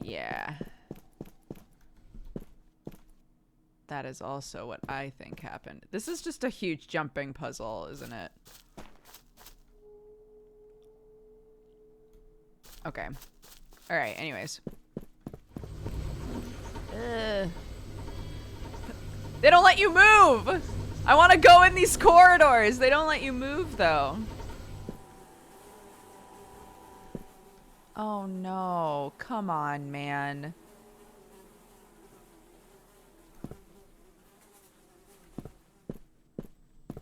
Yeah. That is also what I think happened. This is just a huge jumping puzzle, isn't it? Okay. Alright, anyways. They don't let you move! I want to go in these corridors! They don't let you move, though. Oh no. Come on, man.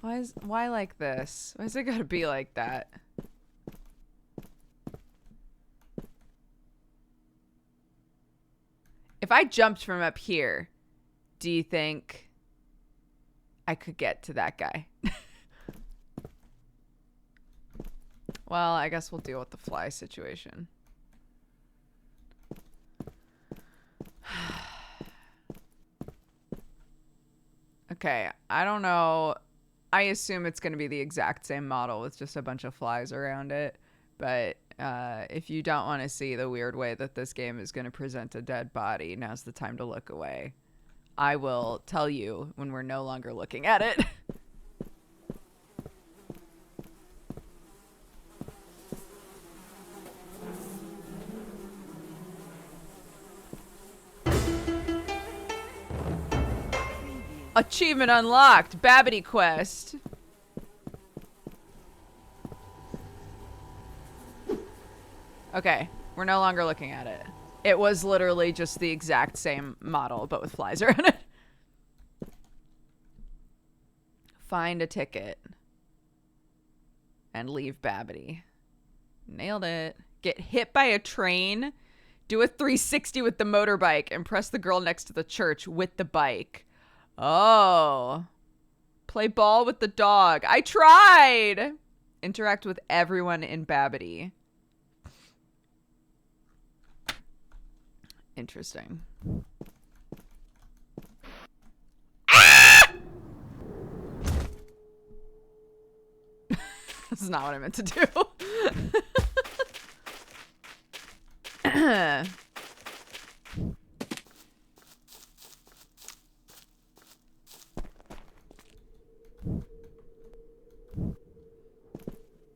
Why like this? Why's it gotta be like that? If I jumped from up here, do you think I could get to that guy? Well, I guess we'll deal with the fly situation. Okay, I don't know. I assume it's going to be the exact same model with just a bunch of flies around it. But if you don't want to see the weird way that this game is going to present a dead body, now's the time to look away. I will tell you when we're no longer looking at it. Achievement unlocked. Babbdi quest. Okay, we're no longer looking at it. It was literally just the exact same model, but with flies around it. Find a ticket. And leave Babbdi. Nailed it. Get hit by a train. Do a 360 with the motorbike. Impress the girl next to the church with the bike. Oh. Play ball with the dog. I tried! Interact with everyone in Babbdi. Interesting. Ah! This is not what I meant to do.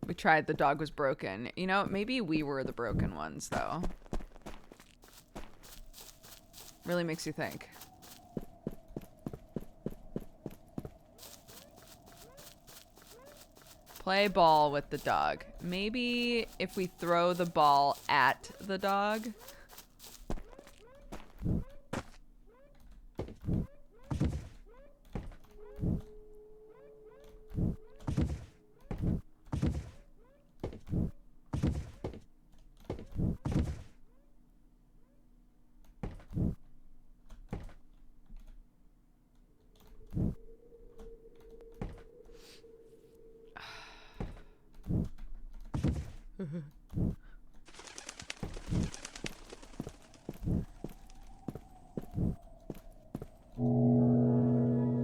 We tried. The dog was broken. You know, maybe we were the broken ones, though. Really makes you think. Play ball with the dog. Maybe if we throw the ball at the dog.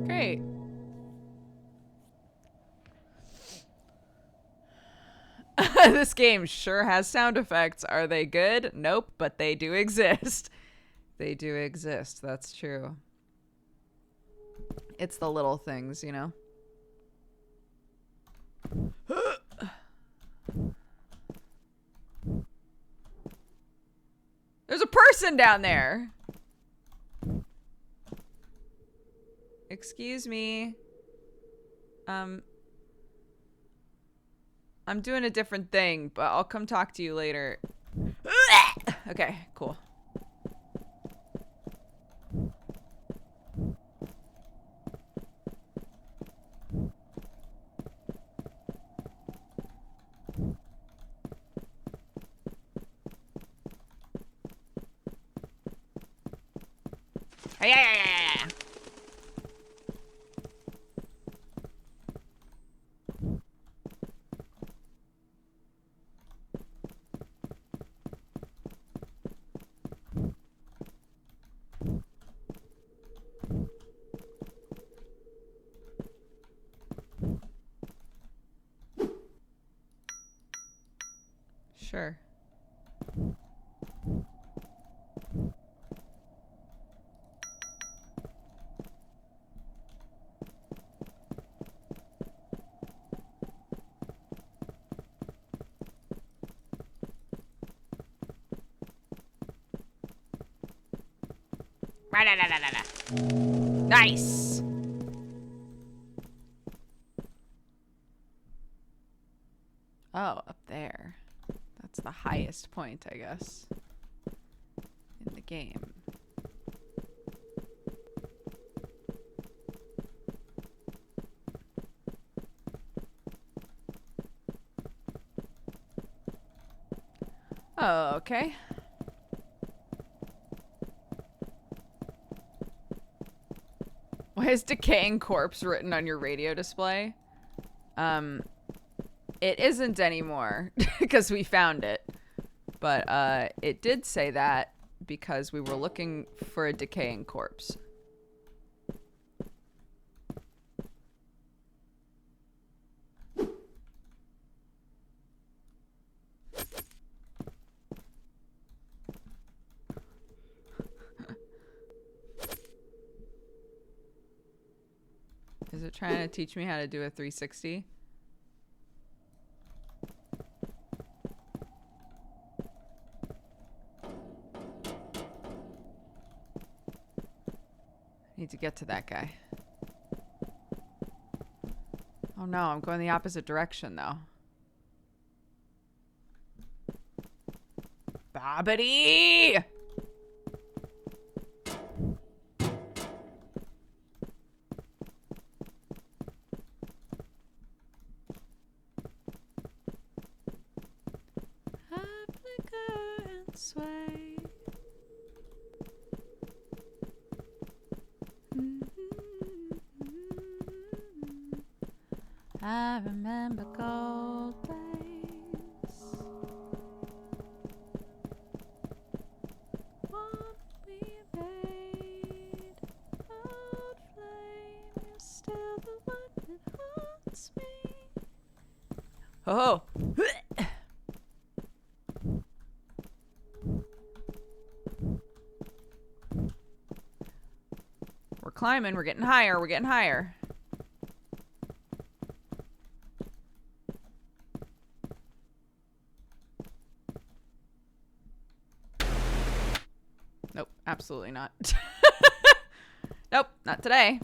Great. This game sure has sound effects. Are they good? Nope, but they do exist. They do exist. That's true. It's the little things, you know? There's a person down there. Excuse me. I'm doing a different thing, but I'll come talk to you later. Okay, cool. Yeah. Sure. Nice. Oh, up there. That's the highest point, I guess, in the game. Oh, okay. Why is decaying corpse written on your radio display? It isn't anymore because we found it. But it did say that because we were looking for a decaying corpse. Is it trying to teach me how to do a 360? Need to get to that guy. Oh no, I'm going the opposite direction though. Babbdi! Sway. I remember gold days. What we made, old flame is still the one that haunts me. Oh. We're climbing, we're getting higher, we're getting higher. Nope, absolutely not. Nope, not today.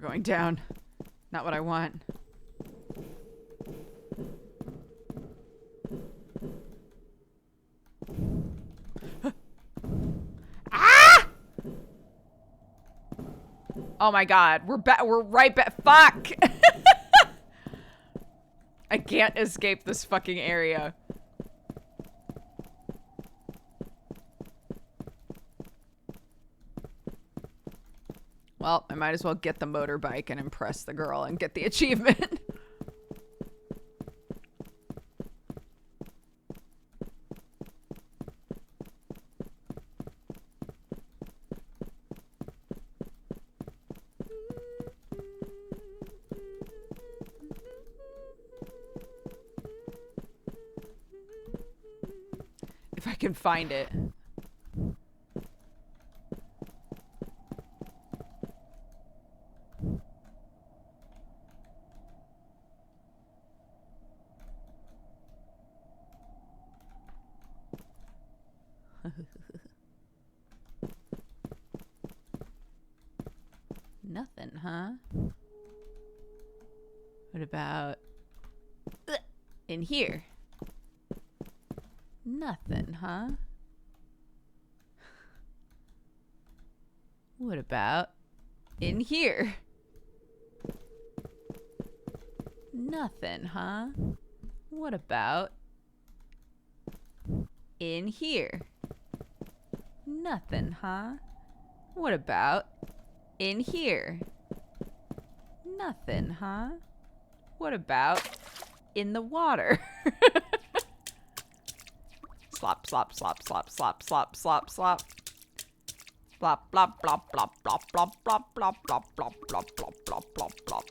we're going down. Not what I want. Ah! Oh my god, we're right back. Fuck! I can't escape this fucking area. Well, I might as well get the motorbike and impress the girl and get the achievement. If I can find it. Nothing, huh? What about in here? Nothing, huh? What about in here? Nothing, huh? What about in here? Nothing, huh? What about in here? Nothing, huh? What about in the water? Slop, slop, slop, slop, slop, slop, slop, slop. Blop, blop, blop, blop, blop, blop, blop, blop, blop, blop, blop, blop, blop, blop, blop.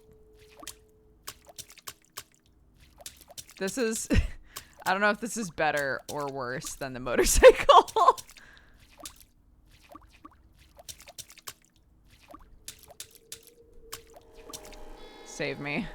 This is... I don't know if this is better or worse than the motorcycle. Save me.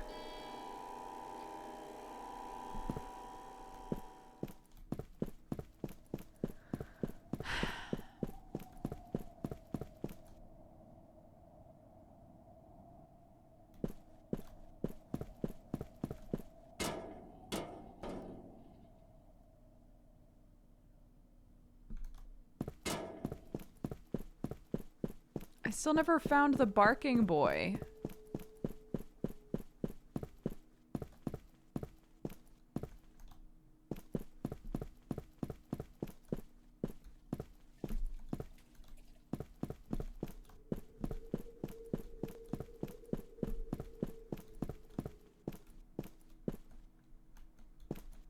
I still never found the barking boy.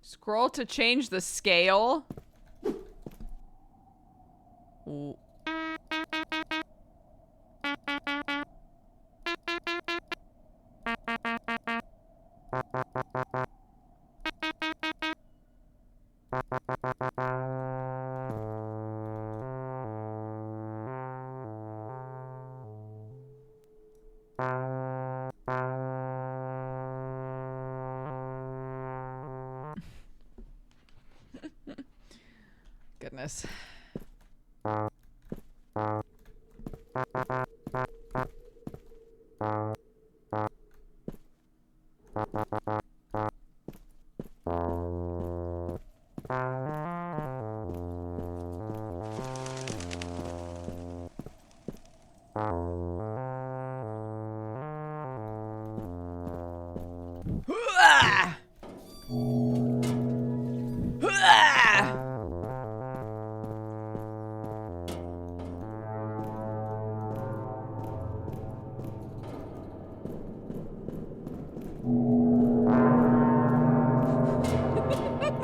Scroll to change the scale. Ooh. Goodness.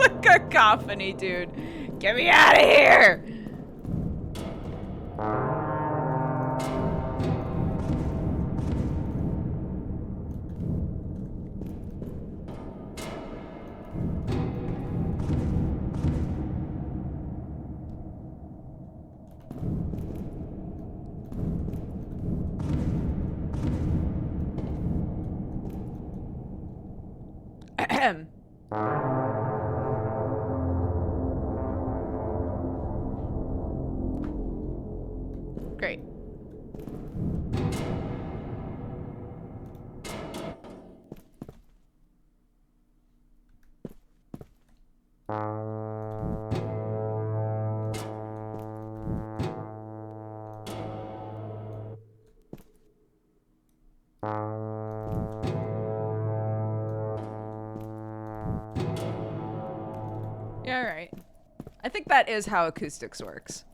The cacophony, dude. Get me out of here! Ahem. Great. I think that is how acoustics works.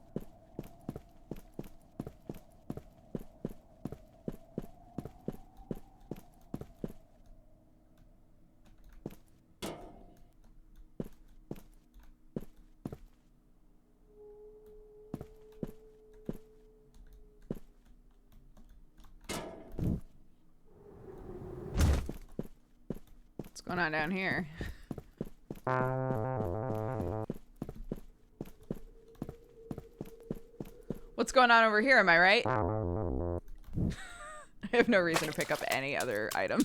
What's going on down here? What's going on over here, am I right? I have no reason to pick up any other item.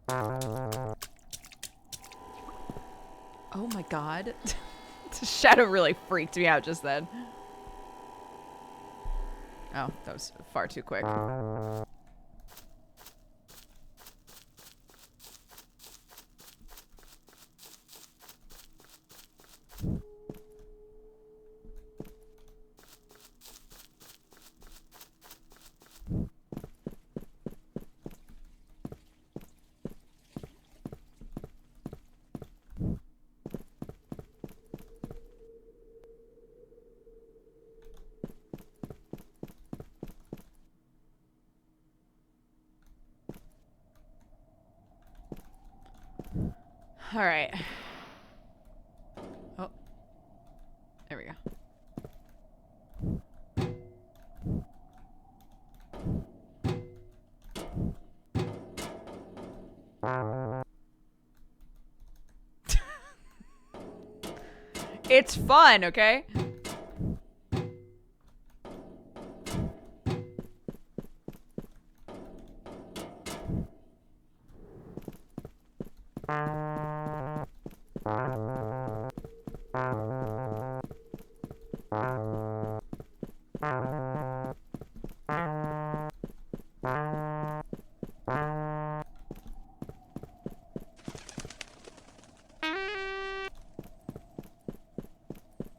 Oh my god. The shadow really freaked me out just then. Oh, that was far too quick. All right. Oh, there we go. It's fun, okay?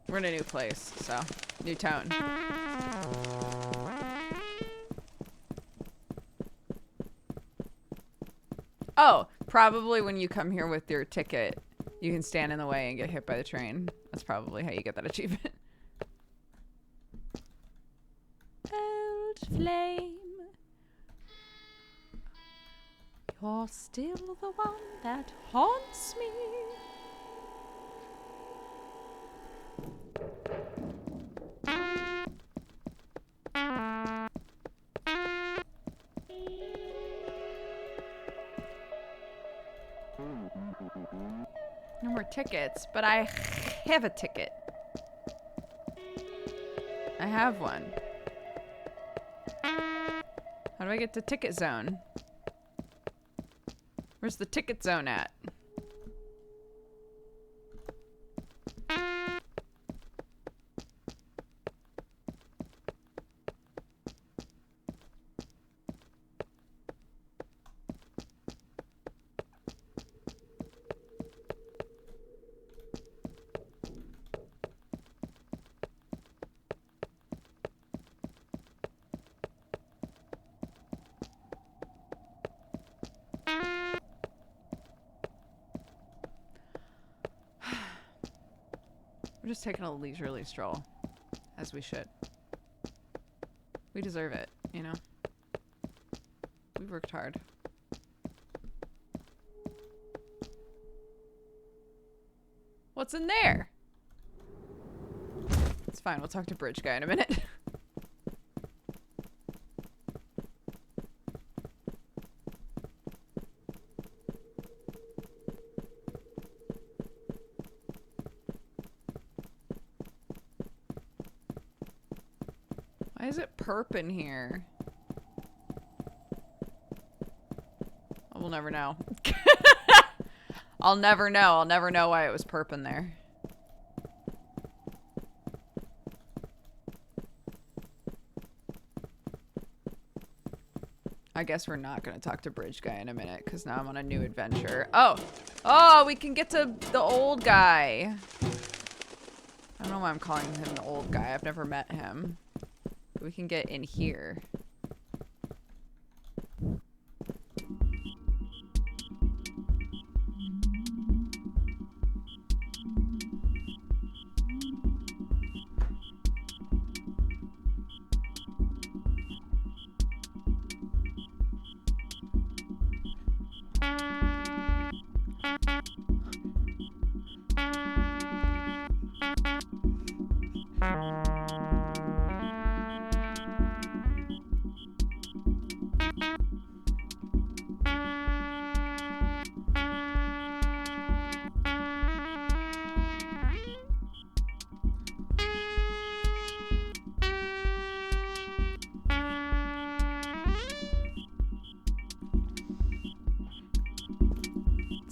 We're in a new place, so new tone. Oh, probably when you come here with your ticket, you can stand in the way and get hit by the train. That's probably how you get that achievement. Old flame, you're still the one that haunts me. No more tickets, but I have a ticket. I have one. How do I get to ticket zone? Where's the ticket zone at? We're just taking a leisurely stroll, as we should. We deserve it, you know? We worked hard. What's in there? It's fine, we'll talk to Bridge Guy in a minute. Why is it perp in here? Oh, we'll never know. I'll never know. I'll never know why it was perp in there. I guess we're not going to talk to Bridge Guy in a minute because now I'm on a new adventure. Oh! Oh, we can get to the old guy. I don't know why I'm calling him the old guy. I've never met him. We can get in here.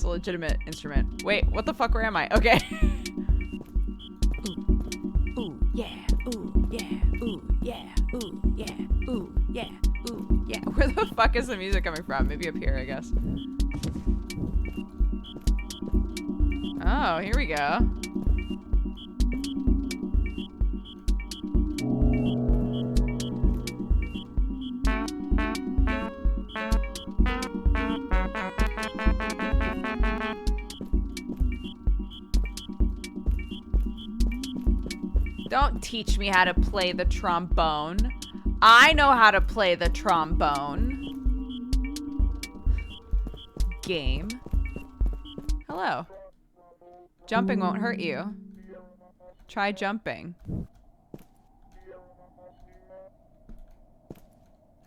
a legitimate instrument. Wait, what the fuck? Where am I? Okay. Ooh, yeah. Ooh, yeah. Ooh, yeah. Ooh, yeah. Ooh, yeah. Ooh, yeah. Where the fuck is the music coming from? Maybe up here, I guess. Oh, here we go. Don't teach me how to play the trombone. I know how to play the trombone. Game. Hello. Jumping won't hurt you. Try jumping.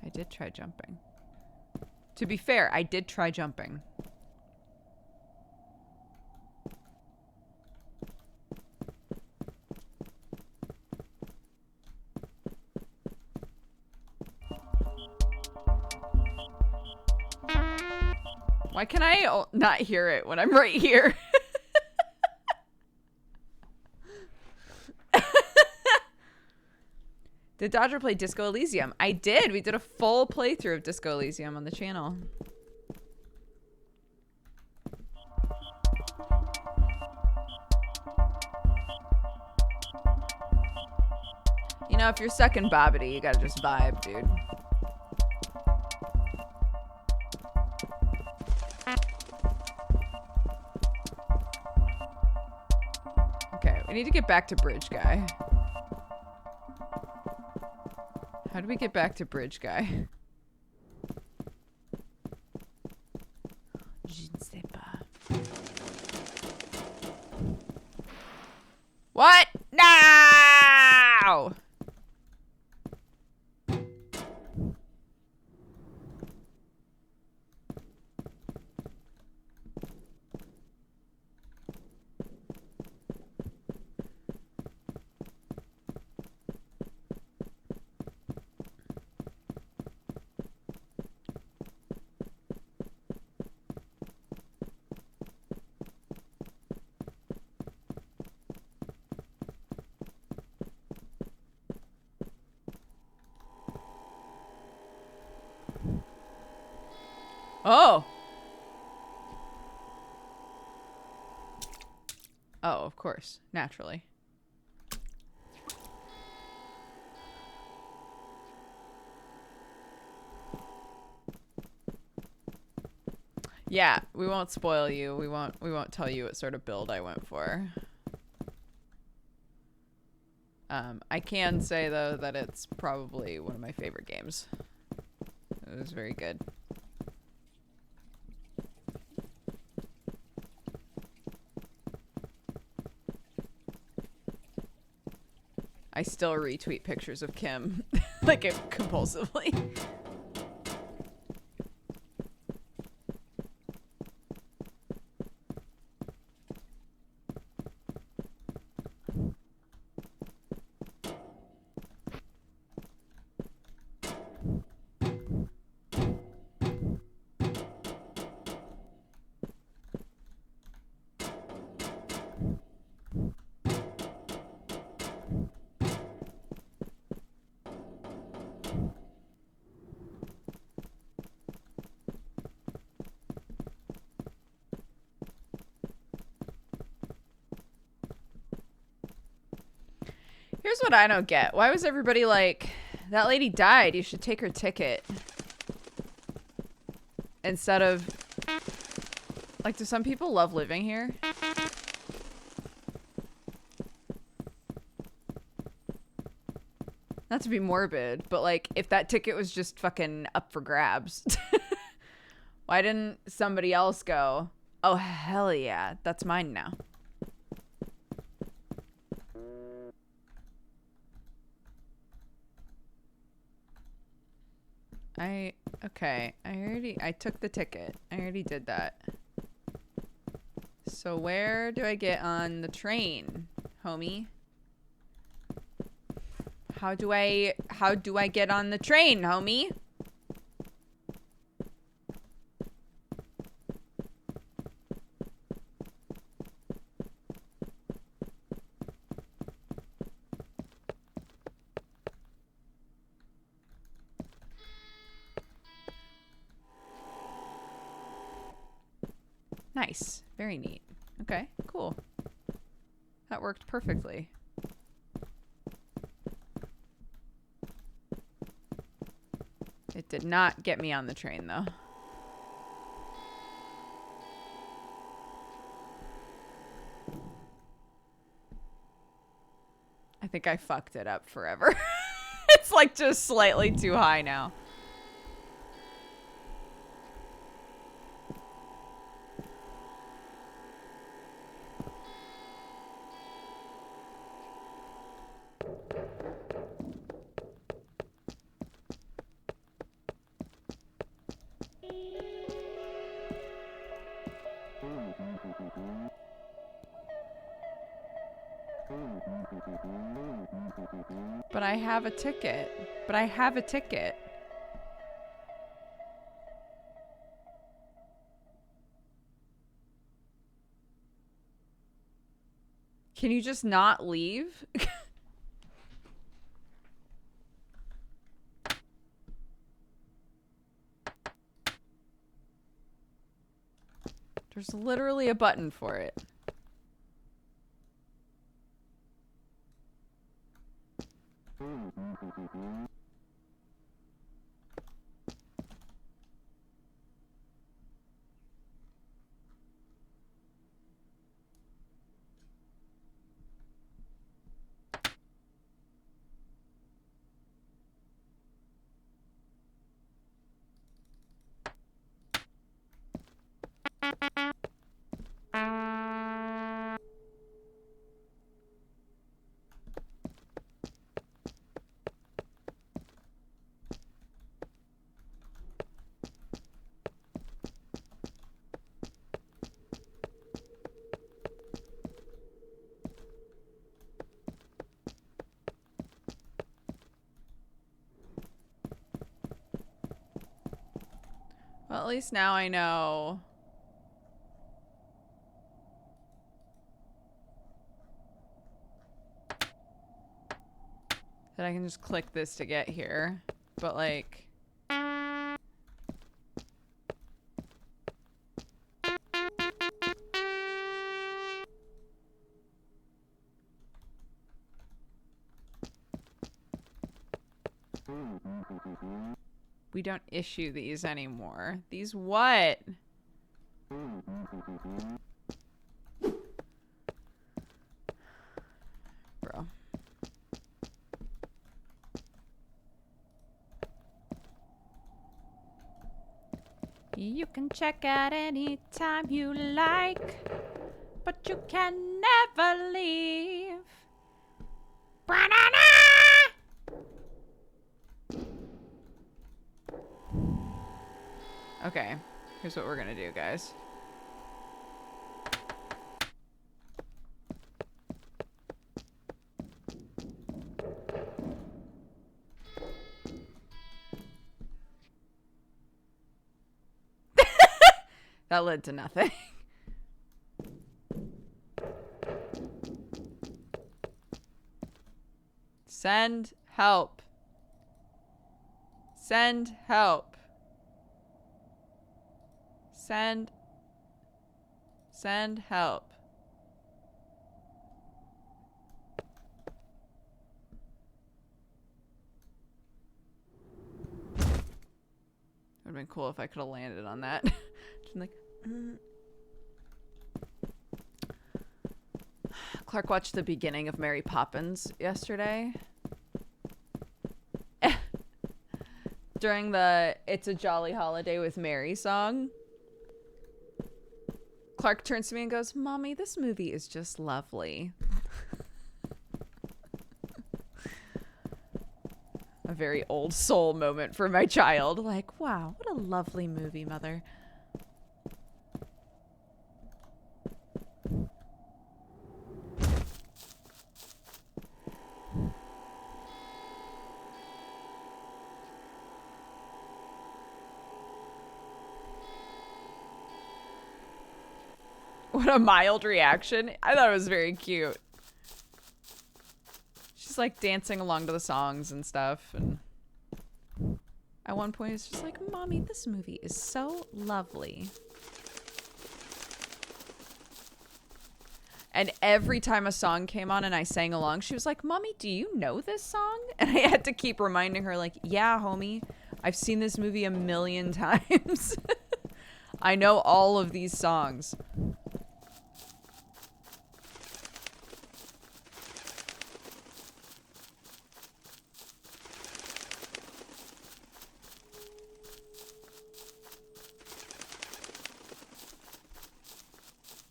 I did try jumping. To be fair, I did try jumping. Why can I not hear it when I'm right here? Did Dodger play Disco Elysium? I did. We did a full playthrough of Disco Elysium on the channel. You know, if you're stuck in babbdi, you gotta just vibe, dude. Okay, we need to get back to Bridge Guy. How do we get back to Bridge Guy? Je ne sais pas. What? No! Oh. Oh, of course. Naturally. Yeah, we won't spoil you. We won't tell you what sort of build I went for. I can say though that it's probably one of my favorite games. It was very good. I still retweet pictures of Kim, like compulsively. Here's what I don't get. Why was everybody like, that lady died, you should take her ticket? Instead of, like, do some people love living here? Not to be morbid, but like, if that ticket was just fucking up for grabs, why didn't somebody else go, oh hell yeah, that's mine now? Okay, I took the ticket. I already did that. So where do I get on the train, homie? How do I get on the train, homie? Nice. Very neat. Okay, cool. That worked perfectly. It did not get me on the train, though. I think I fucked it up forever. It's like just slightly too high now. But I have a ticket. But I have a ticket. Can you just not leave? There's literally a button for it. Well, at least now I know. That I can just click this to get here. But like... We don't issue these anymore. These what? Bro. You can check out any time you like, but you can never leave. Banana! Okay, here's what we're gonna do, guys. That led to nothing. Send help. Send help. Send help. Would have been cool if I could have landed on that. Just like, Clark watched the beginning of Mary Poppins yesterday. During the It's a Jolly Holiday with Mary song. Clark turns to me and goes, "Mommy, this movie is just lovely." A very old soul moment for my child. Like, wow, what a lovely movie, Mother. What a mild reaction. I thought it was very cute. She's like dancing along to the songs and stuff. And at one point it's just like, "Mommy, this movie is so lovely." And every time a song came on and I sang along, she was like, Mommy, do you know this song? And I had to keep reminding her, like, yeah, homie, I've seen this movie a million times. I know all of these songs.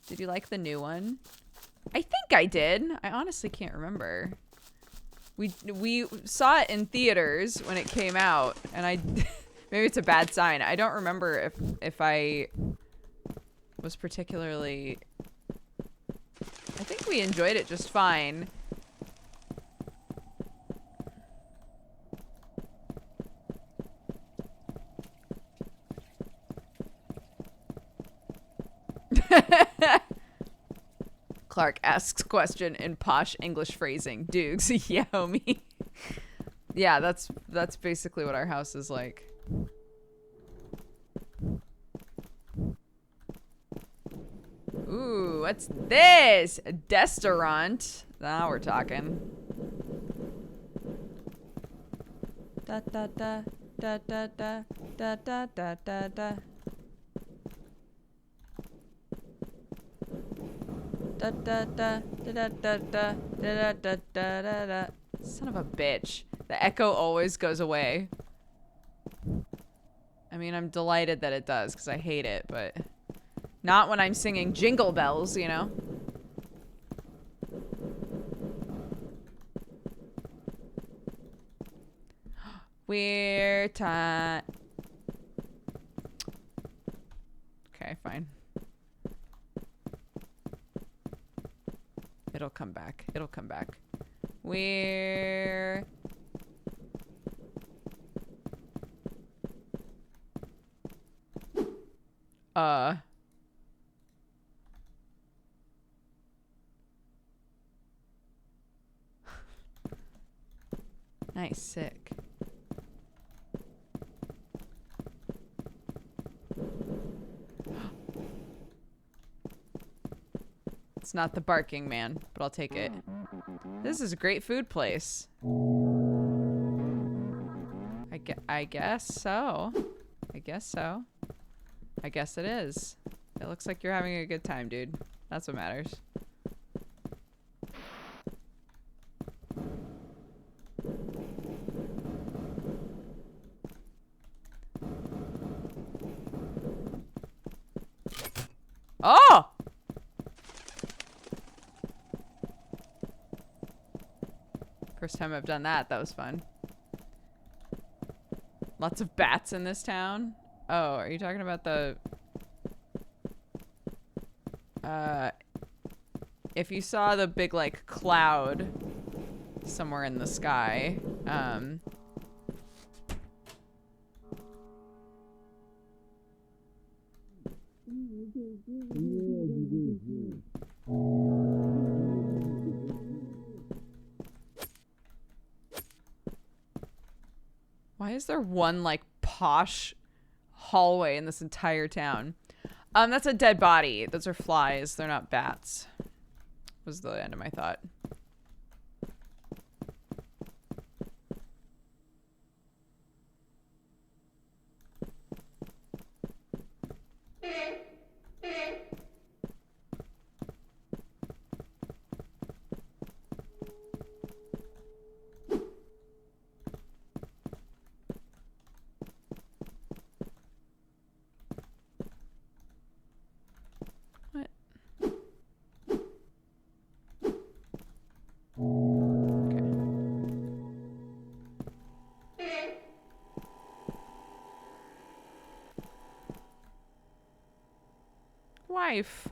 Did you like the new one? I think I did. I honestly can't remember. We saw it in theaters when it came out, and maybe it's a bad sign. I don't remember if I was particularly. I think we enjoyed it just fine. Clark asks question in posh English phrasing. Dukes, yeah, homie. Yeah, that's basically what our house is like. Ooh, what's this? A restaurant. Now we're talking. Da da da da da da da da da da da. Da da da da da da da da da da da da. Son of a bitch. The echo always goes away. I mean, I'm delighted that it does, because I hate it, but not when I'm singing Jingle Bells, you know? We're time. Okay, fine. It'll come back. It'll come back. We're... Nice, sick. It's not the barking man, but I'll take it. This is a great food place. I guess so. I guess so. I guess it is. It looks like you're having a good time, dude. That's what matters. Oh! First time I've done that. That was fun. Lots of bats in this town. Oh, are you talking about the... if you saw the big, like, cloud somewhere in the sky, why is there one, like, posh hallway in this entire town? That's a dead body. Those are flies. They're not bats. Was the end of my thought. Wife.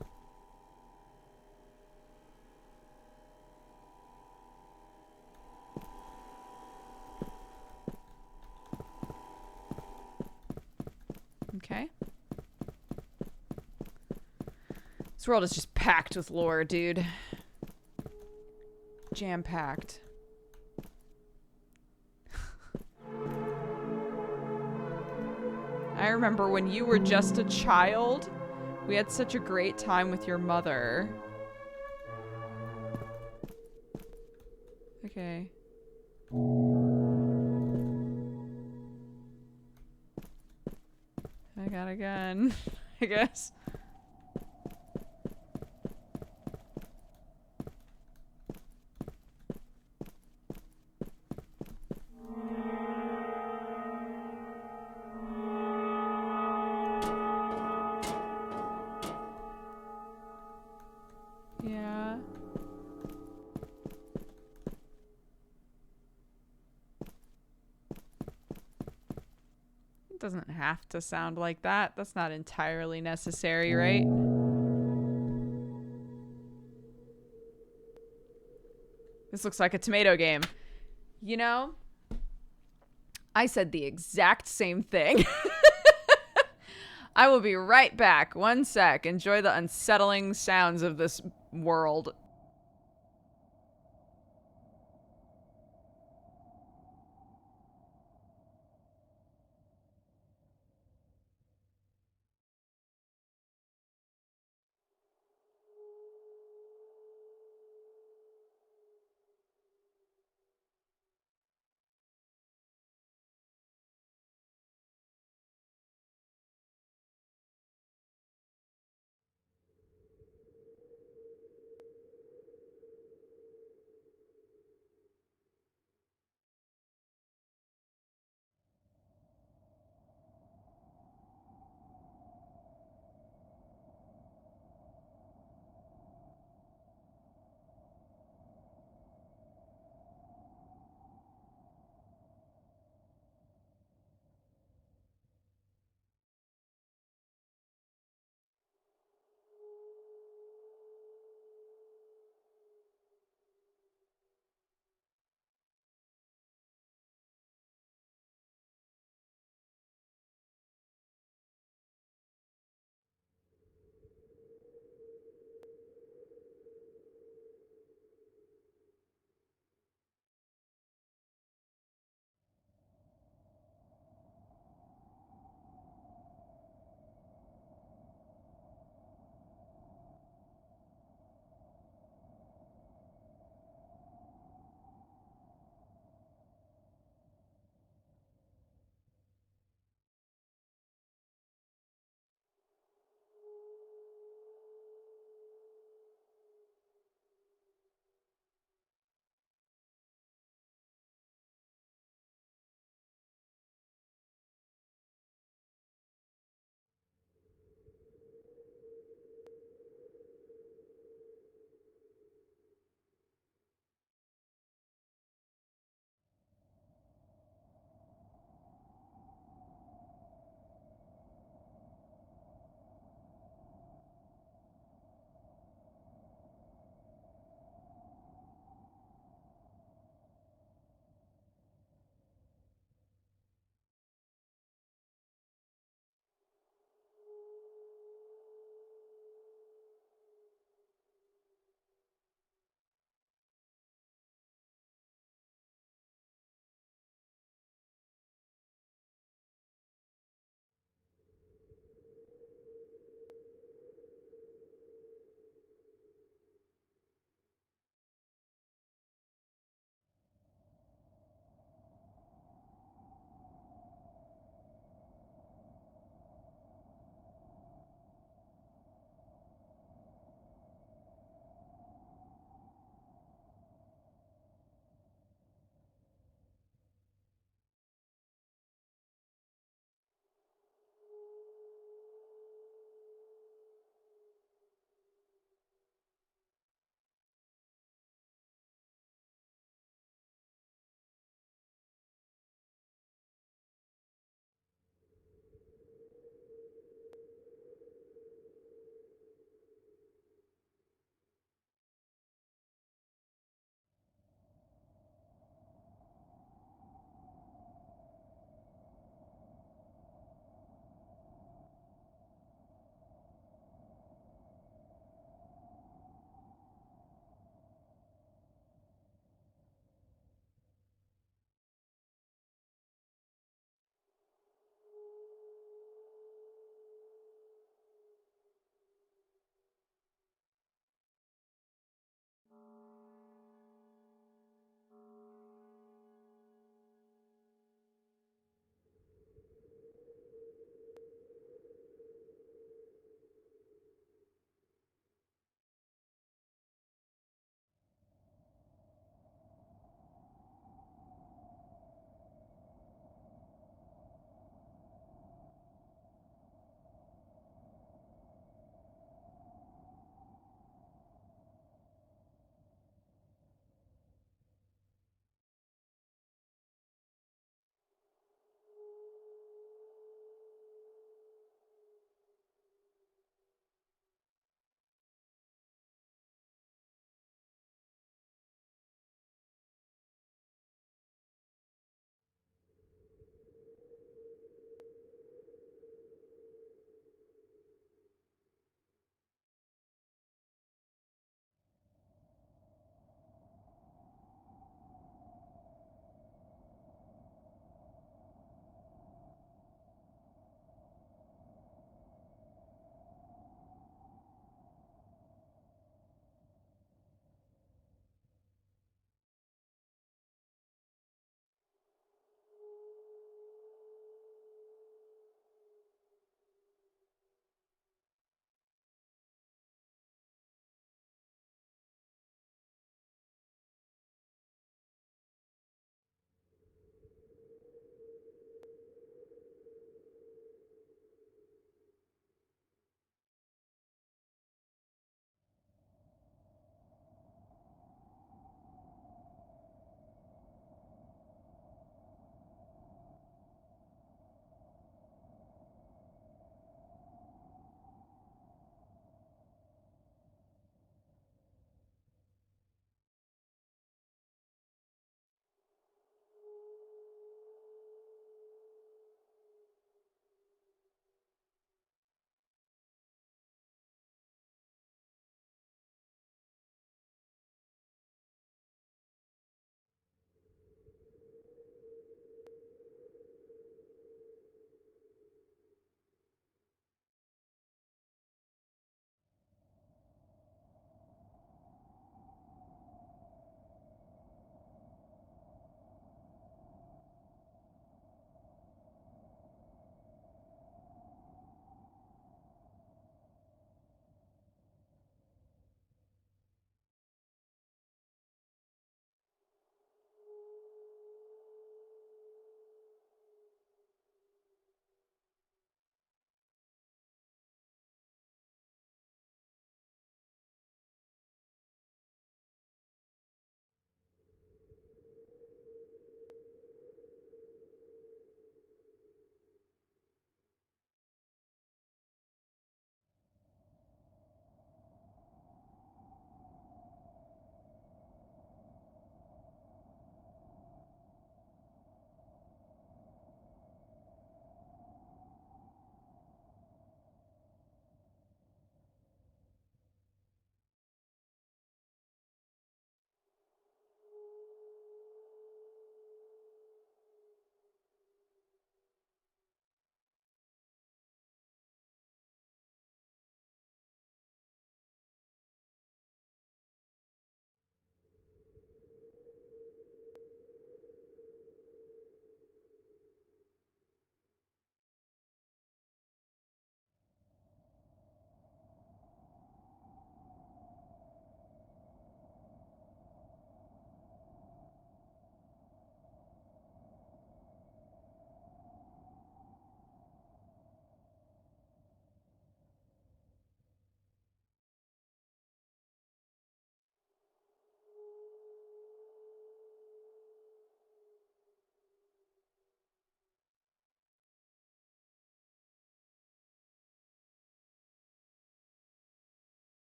Okay. This world is just packed with lore, dude. Jam-packed. I remember when you were just a child. We had such a great time with your mother. Okay. I got a gun, I guess. Yeah. It doesn't have to sound like that. That's not entirely necessary, right? This looks like a tomato game. You know, I said the exact same thing. I will be right back. 1 sec. Enjoy the unsettling sounds of this world.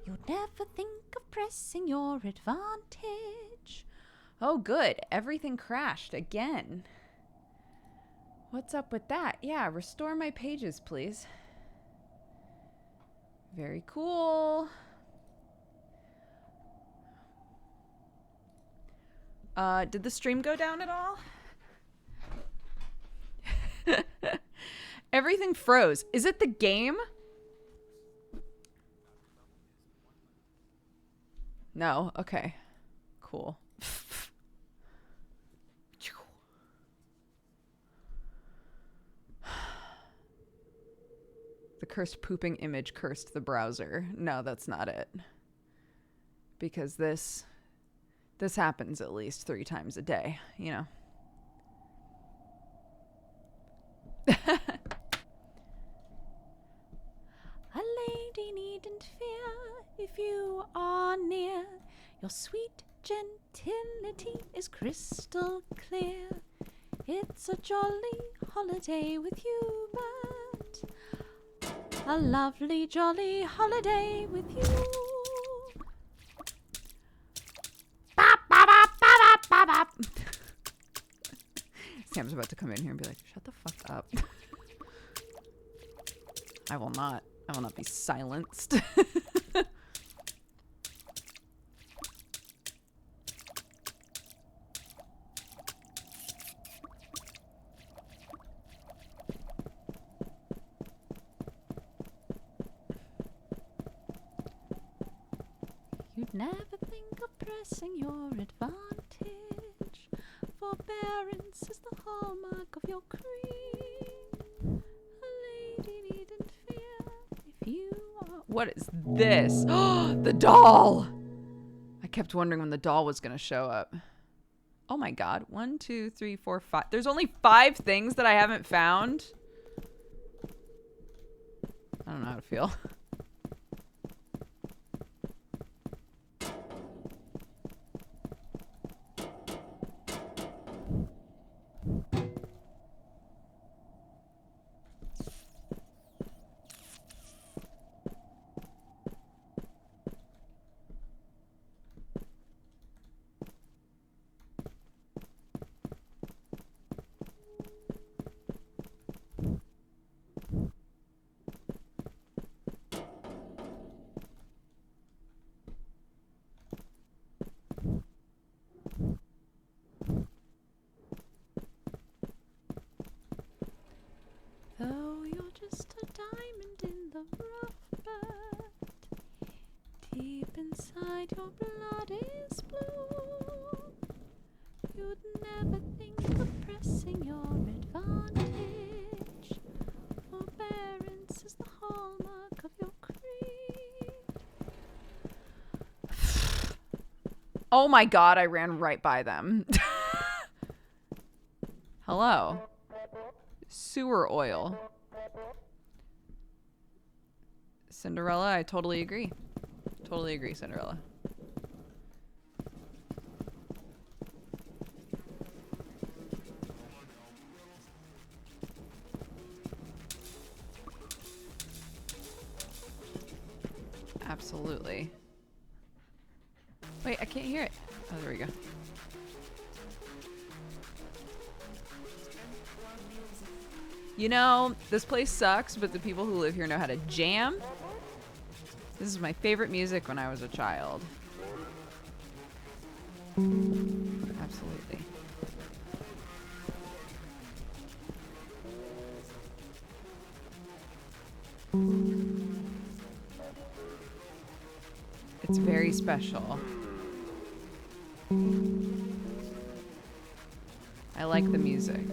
You'd never think of pressing your advantage. Oh, good. Everything crashed again. What's up with that? Yeah, restore my pages, please. Very cool. Did the stream go down at all? Everything froze. Is it the game? No. Okay. Cool. The cursed pooping image cursed the browser. No, that's not it. Because this happens at least 3 times a day, you know. A lady needn't fear if you are near. Your sweet gentility is crystal clear. It's a jolly holiday with you, but a lovely jolly holiday with you. Bop, bop, bop, bop, bop, bop. Sam's about to come in here and be like, shut the fuck up. I will not be silenced. You'd never think of pressing your advantage. Forbearance is the hallmark of your creed. A lady needn't fear if you are... What is this? The doll! I kept wondering when the doll was going to show up. Oh my god. 1, 2, 3, 4, 5. There's only 5 things that I haven't found. I don't know how to feel. Though you're just a diamond in the rough, but deep inside your blood is blue. You'd never think of pressing your advantage. Forbearance is the hallmark of your creed. Oh my god, I ran right by them. Hello. Sewer oil. Cinderella, I totally agree. Totally agree, Cinderella. Absolutely. Wait, I can't hear it. Oh, there we go. You know, this place sucks, but the people who live here know how to jam. This is my favorite music when I was a child. Absolutely. It's very special. I like the music.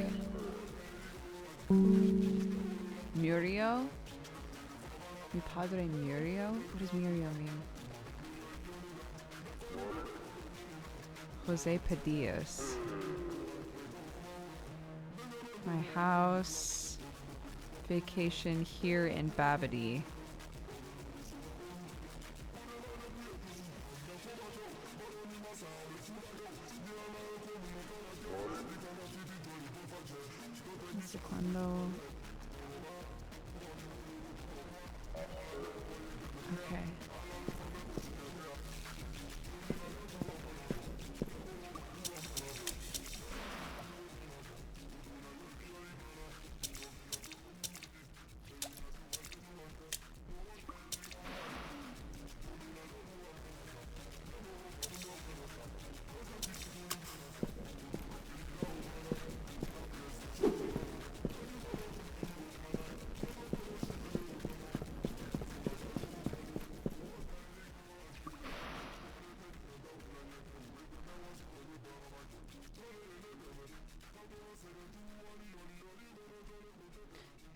Murio? Mi padre Murio? What does Murio mean? Jose Padillas. My house. Vacation here in Babbdi. Okay.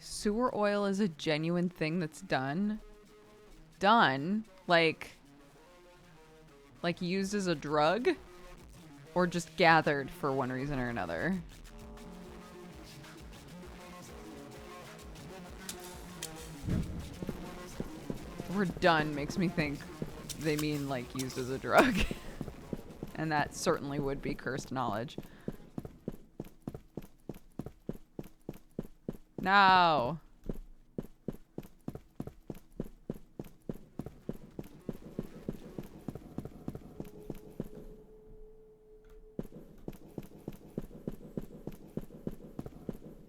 Sewer oil is a genuine thing that's done? Done? Like used as a drug? Or just gathered for one reason or another? The word done makes me think they mean like used as a drug. And that certainly would be cursed knowledge. No.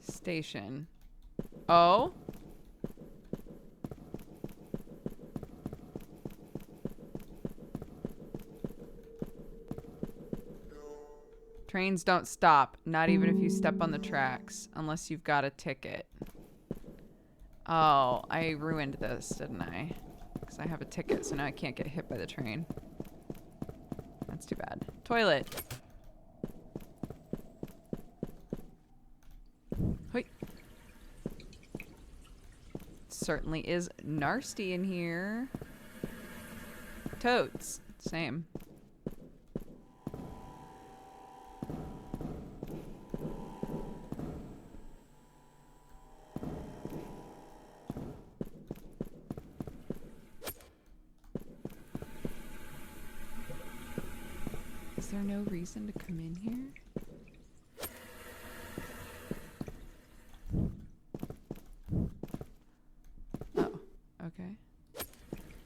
Station. Oh? Trains don't stop, not even if you step on the tracks, unless you've got a ticket. Oh, I ruined this, didn't I? Because I have a ticket, so now I can't get hit by the train. That's too bad. Toilet. Hoi. Certainly is nasty in here. Totes. Same. Is there no reason to come in here? Oh, okay.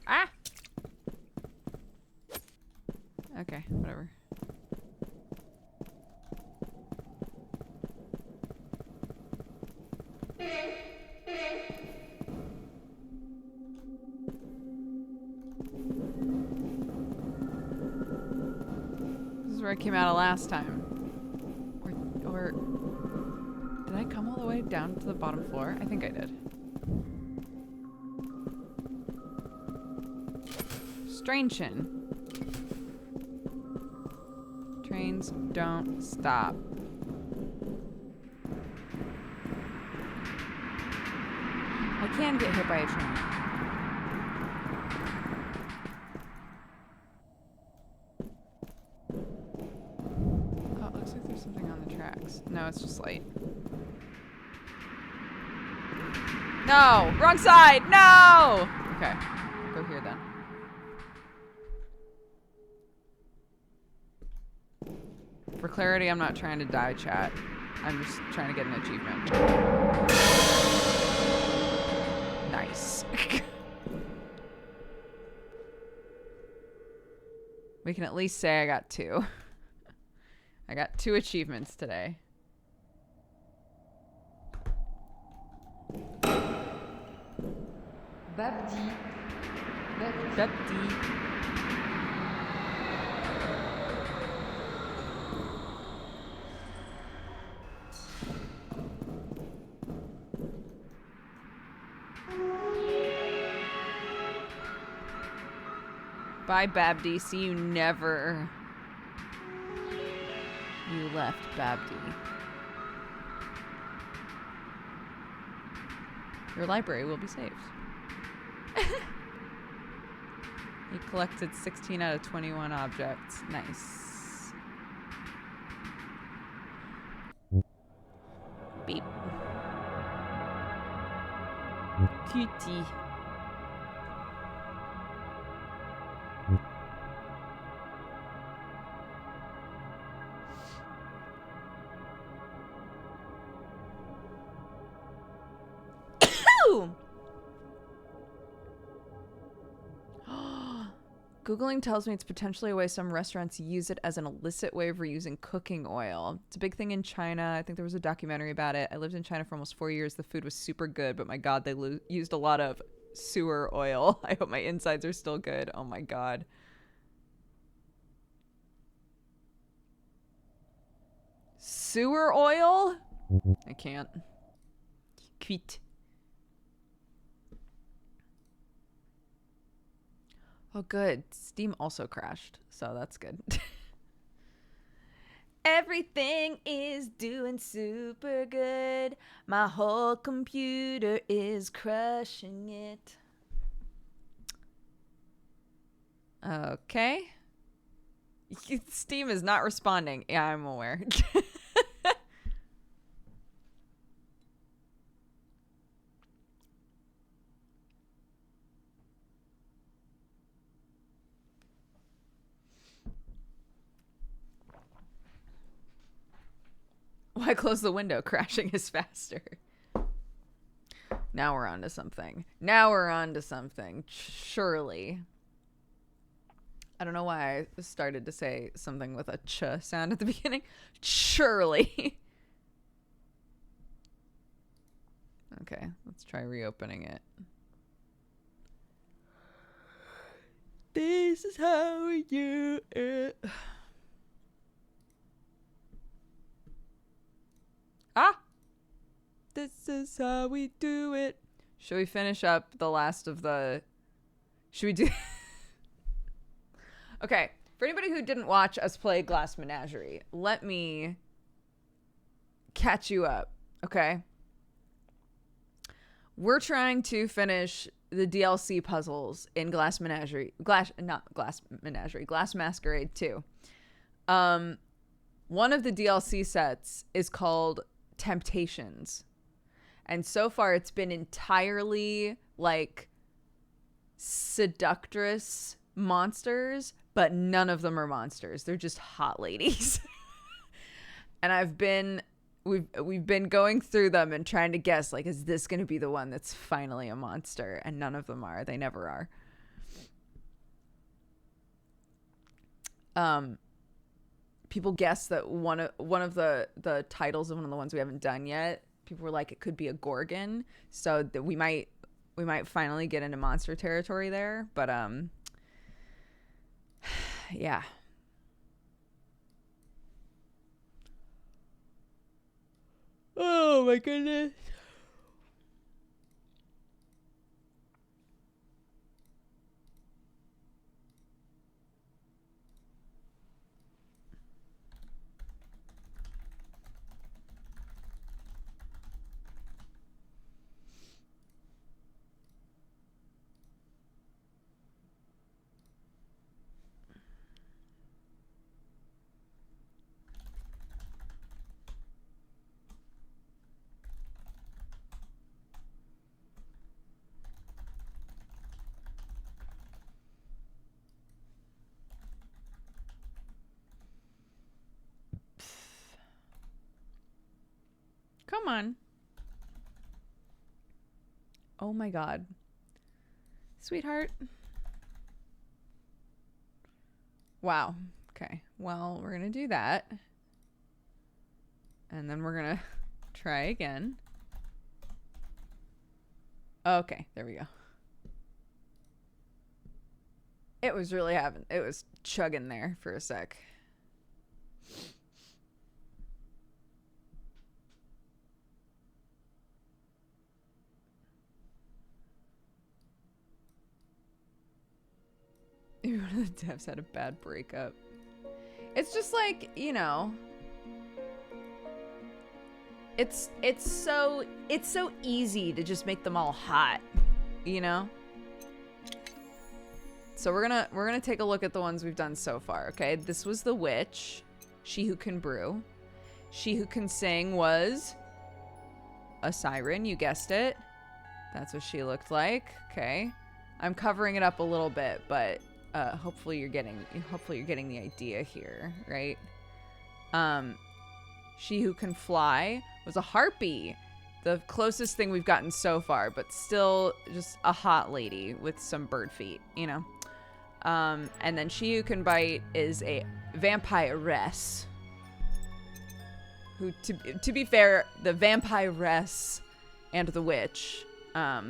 Ah! Okay, whatever. This is where I came out of last time. Or did I come all the way down to the bottom floor? I think I did. Strange-shin. Trains don't stop. I can get hit by a train. Oh, it looks like there's something on the tracks. No, it's just light. No! Wrong side! No! Okay. Go here then. For clarity, I'm not trying to die, chat. I'm just trying to get an achievement. Nice. We can at least say I got 2. I got 2 achievements today. Babbdi. Babbdi. Bye, Babbdi. See you never. You left, Babbdi. Your library will be saved. You collected 16 out of 21 objects. Nice. Beep. Tutti. Googling tells me it's potentially a way some restaurants use it as an illicit way of reusing cooking oil. It's a big thing in China. I think there was a documentary about it. I lived in China for almost 4 years. The food was super good, but my God, they used a lot of sewer oil. I hope my insides are still good. Oh my God. Sewer oil? I can't. Quit. Oh, good. Steam also crashed, so that's good. Everything is doing super good. My whole computer is crushing it. Okay. Steam is not responding. Yeah, I'm aware. Why close the window? Crashing is faster. Now we're on to something. Surely. I don't know why I started to say something with a ch sound at the beginning. Surely. Okay, let's try reopening it. This is how we do it. Ah! This is how we do it. Should we finish up the last of the... Should we do... Okay, for anybody who didn't watch us play Glass Menagerie, let me catch you up, okay? We're trying to finish the DLC puzzles in Glass Menagerie. Glass Masquerade 2. One of the DLC sets is called Temptations. And so far it's been entirely like seductress monsters, but none of them are monsters. They're just hot ladies. And we've been going through them and trying to guess, like, is this going to be the one that's finally a monster? And none of them are. They never are. People guess that one of the titles of one of the ones we haven't done yet, people were like, it could be a Gorgon, so that we might finally get into monster territory there. But yeah. Oh my goodness. Come on. Oh my God. Sweetheart. Wow. Okay. Well, we're going to do that. And then we're going to try again. Okay. There we go. It was chugging there for a sec. One of the devs had a bad breakup. It's just like, you know, it's so easy to just make them all hot, you know? So we're gonna take a look at the ones we've done so far, okay? This was the witch, She Who Can Brew. She Who Can Sing was a siren, you guessed it. That's what she looked like. Okay. I'm covering it up a little bit, but hopefully you're getting the idea here, right? She Who Can Fly was a harpy. The closest thing we've gotten so far, but still just a hot lady with some bird feet, you know? And then she who can bite is a vampiress. Who, to be fair, the vampiress and the witch, I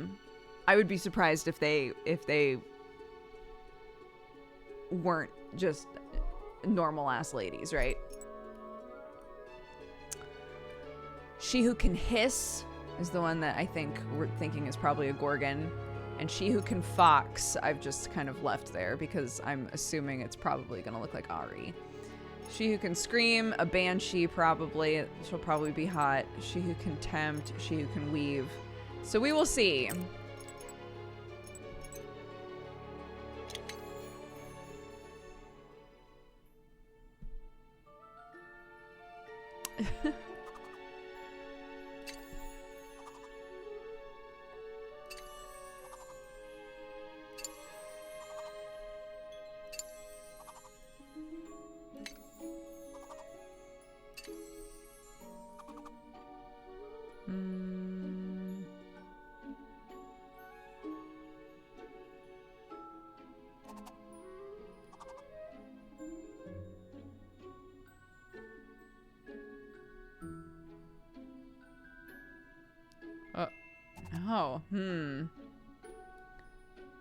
would be surprised if they weren't just normal ass ladies, right? She who can hiss is the one that I think we're thinking is probably a gorgon. And she who can fox, I've just kind of left there because I'm assuming it's probably going to look like Ari. She who can scream, a banshee probably. She'll probably be hot. She who can tempt, she who can weave. So we will see.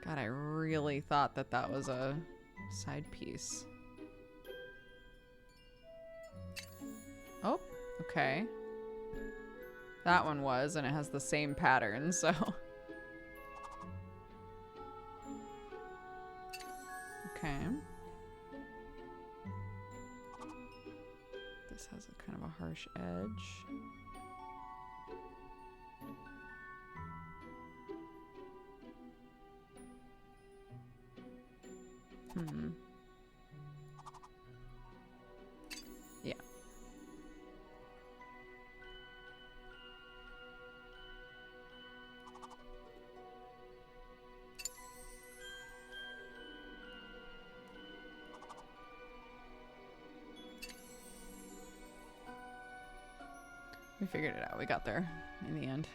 God, I really thought that that was a side piece. Oh, okay. That one was, and it has the same pattern, so. Okay. This has a kind of a harsh edge. Yeah. We figured it out. We got there in the end.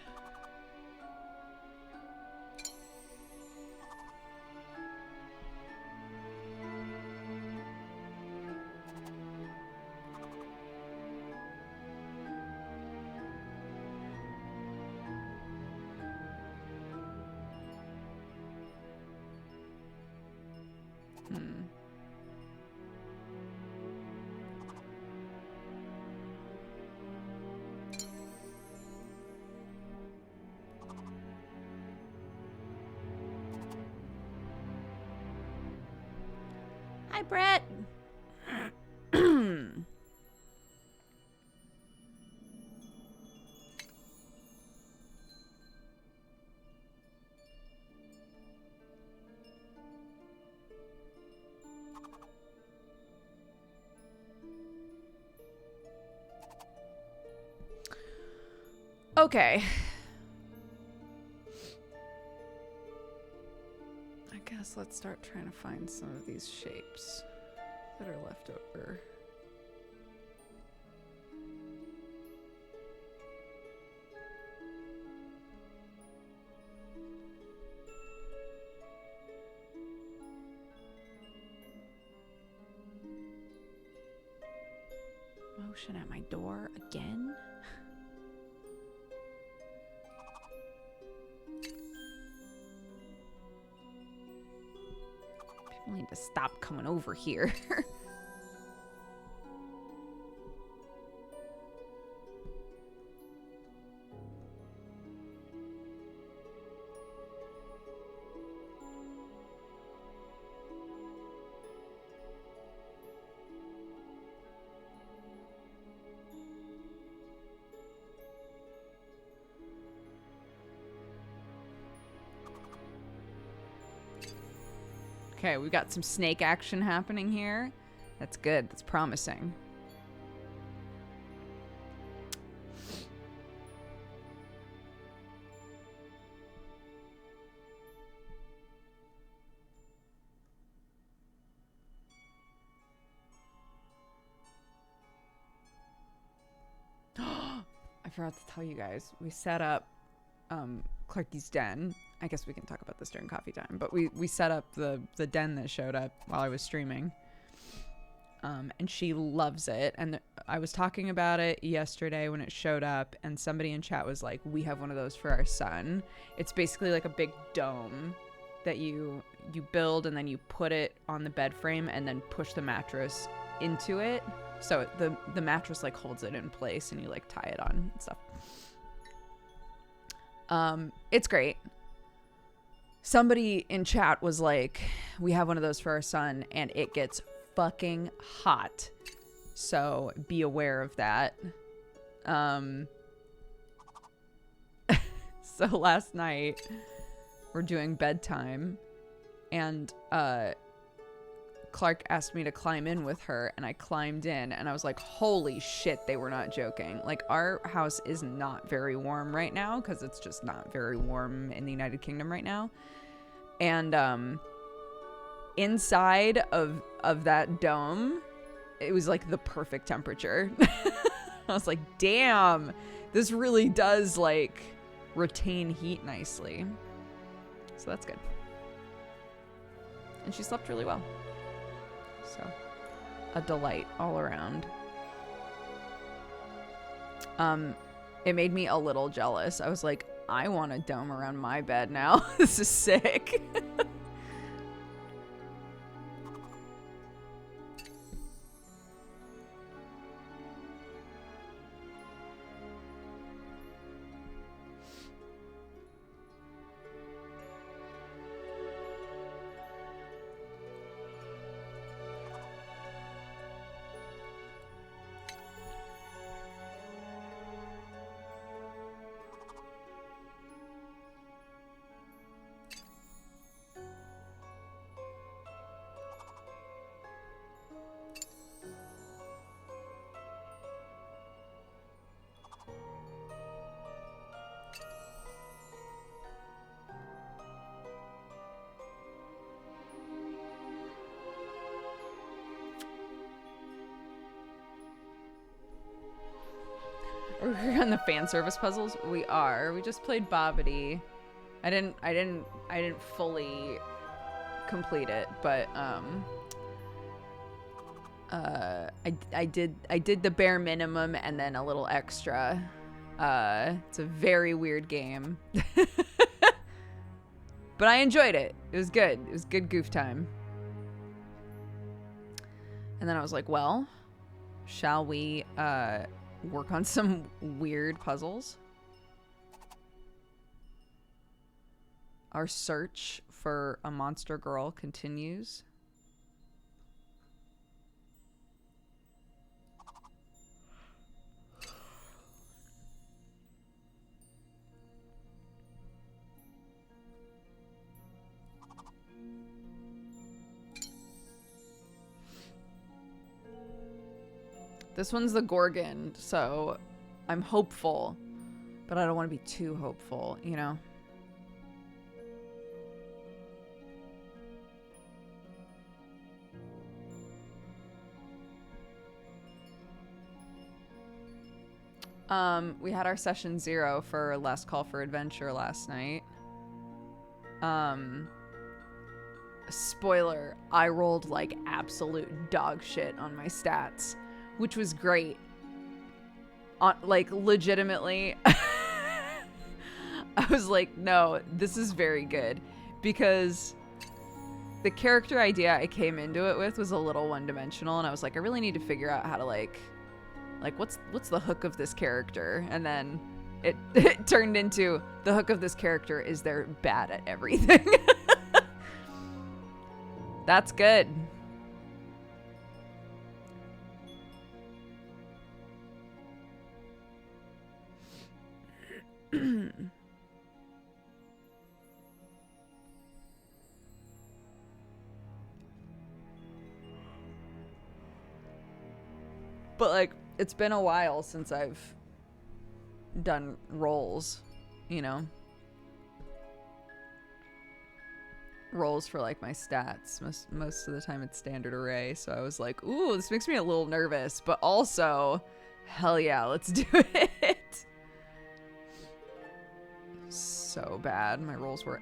Hi, Brett. Okay. I guess let's start trying to find some of these shapes that are left over. Motion at my door again? People need to stop coming over here. Okay, we've got some snake action happening here. That's good. That's promising. I forgot to tell you guys. We set up Clarky's den. I guess we can talk about this during coffee time, but we set up the den that showed up while I was streaming. And she loves it. And I was talking about it yesterday when it showed up, and somebody in chat was like, we have one of those for our son. It's basically like a big dome that you build, and then you put it on the bed frame and then push the mattress into it. So the mattress like holds it in place, and you like tie it on and stuff. It's great. Somebody in chat was like, we have one of those for our son, and it gets fucking hot. So be aware of that. So last night we're doing bedtime, and Clark asked me to climb in with her, and I climbed in, and I was like, holy shit, they were not joking. Like, our house is not very warm right now because it's just not very warm in the United Kingdom right now. And inside of that dome, it was like the perfect temperature. I was like, damn, this really does like retain heat nicely. So that's good. And she slept really well. So a delight all around. It made me a little jealous. I was like, I want a dome around my bed now. This is sick. We're on the fan service puzzles. We just played babbdi. I didn't fully complete it, but I did the bare minimum and then a little extra. It's a very weird game. But I enjoyed it. It was good. It was good goof time. And then I was like, well, shall we work on some weird puzzles? Our search for a monster girl continues. This one's the Gorgon, so I'm hopeful, but I don't want to be too hopeful, you know? We had our session 0 for Last Call for Adventure last night. Spoiler, I rolled like absolute dog shit on my stats, which was great. Like, legitimately, I was like, no, this is very good, because the character idea I came into it with was a little one-dimensional, and I was like, I really need to figure out how to like what's the hook of this character? And then it turned into, the hook of this character is they're bad at everything. That's good. But like, it's been a while since I've done rolls, you know? Rolls for like my stats. Most of the time it's standard array, so I was like, ooh, this makes me a little nervous, but also, hell yeah, let's do it. so bad. My rolls were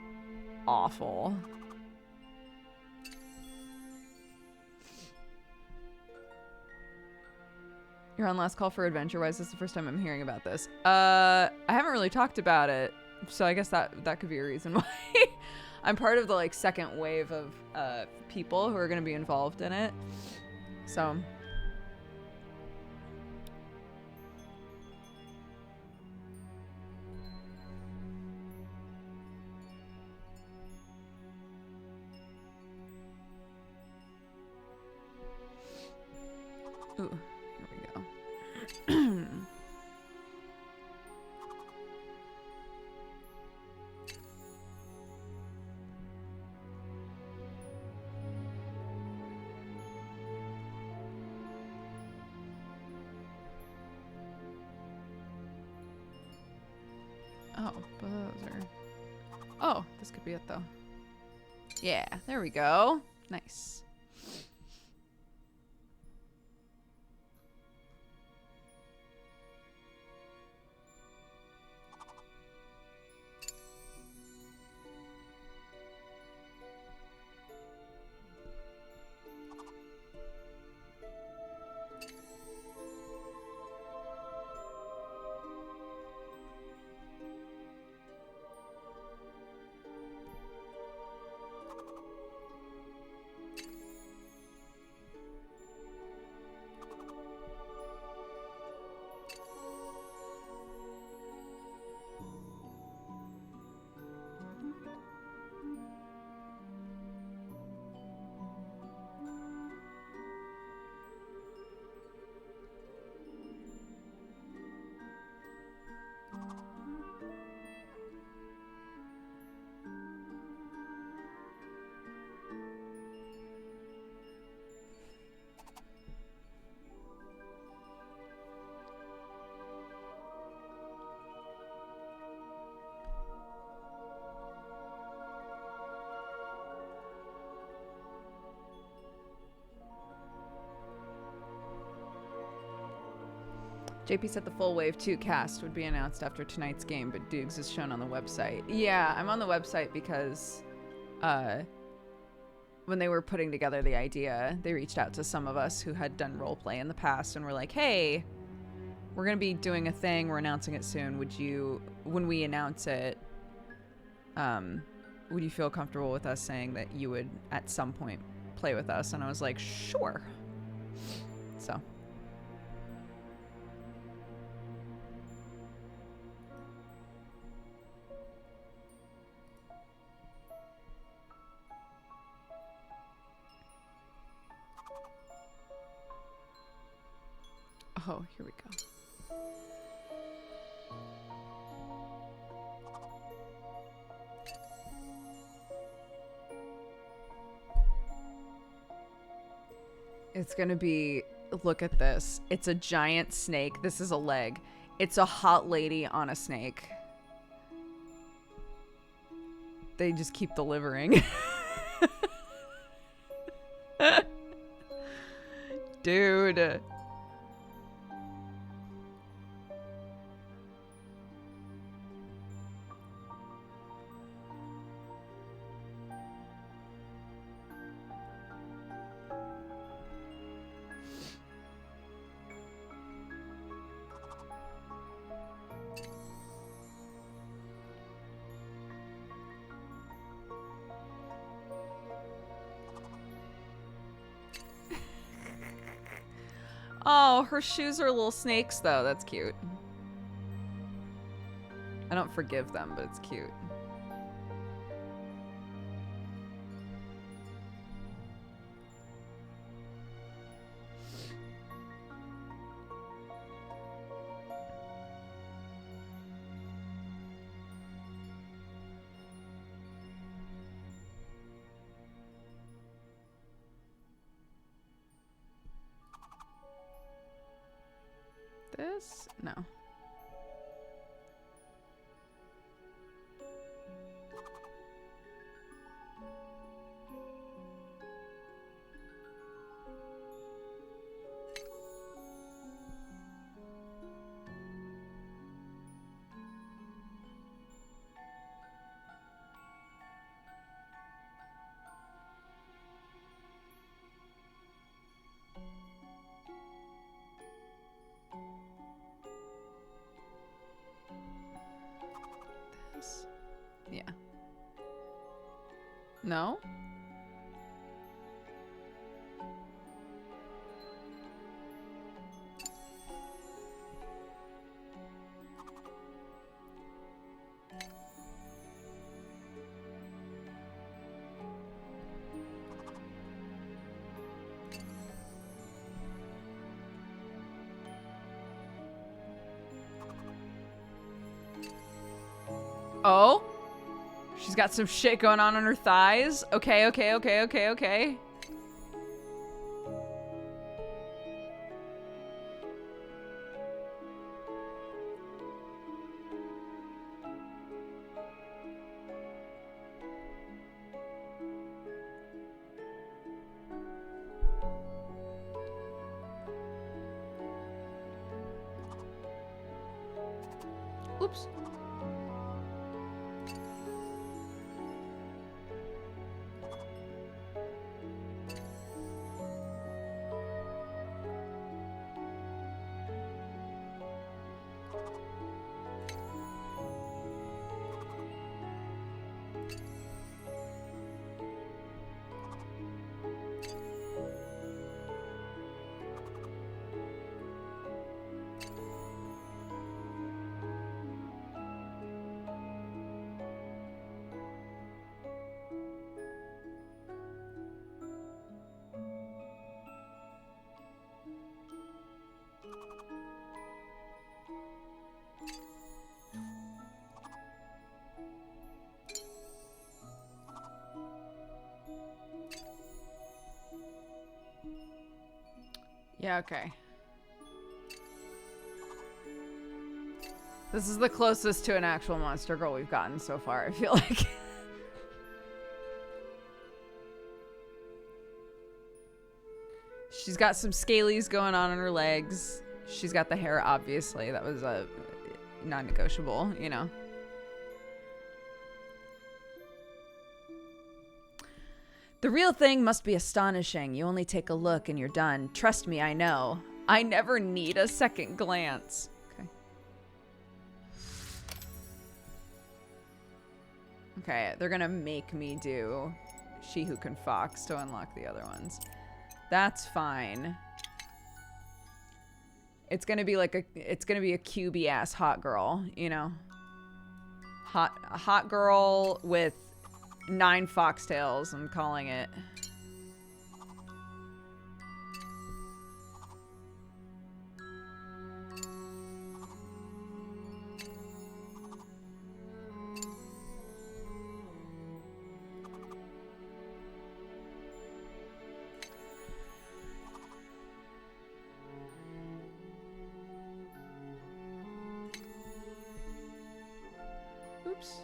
awful. You're on last call for adventure. Why is this the first time I'm hearing about this? I haven't really talked about it, so I guess that could be a reason why. I'm part of the like second wave of people who are going to be involved in it. So ooh, here we go. Oh, but those are... Oh, this could be it, though. Yeah, there we go. Nice. JP said the full Wave 2 cast would be announced after tonight's game, but Dukes is shown on the website. Yeah, I'm on the website because when they were putting together the idea, they reached out to some of us who had done roleplay in the past and were like, hey, we're going to be doing a thing. We're announcing it soon. Would you, when we announce it, would you feel comfortable with us saying that you would at some point play with us? And I was like, sure. So... Oh, here we go. It's gonna be, look at this. It's a giant snake. This is a leg. It's a hot lady on a snake. They just keep delivering. Dude. Oh, her shoes are little snakes, though. That's cute. I don't forgive them, but it's cute. This? No. No? Oh? She's got some shit going on her thighs. Okay, okay, okay, okay, okay. Oops. Yeah, okay. This is the closest to an actual monster girl we've gotten so far, I feel like. She's got some scalies going on in her legs. She's got the hair, obviously. That was a non-negotiable, you know. The real thing must be astonishing. You only take a look and you're done. Trust me, I know. I never need a second glance. Okay. Okay, they're gonna make me do She Who Can Fox to unlock the other ones. That's fine. It's gonna be like a QB ass hot girl, you know? A hot girl with 9 foxtails, I'm calling it. Oops.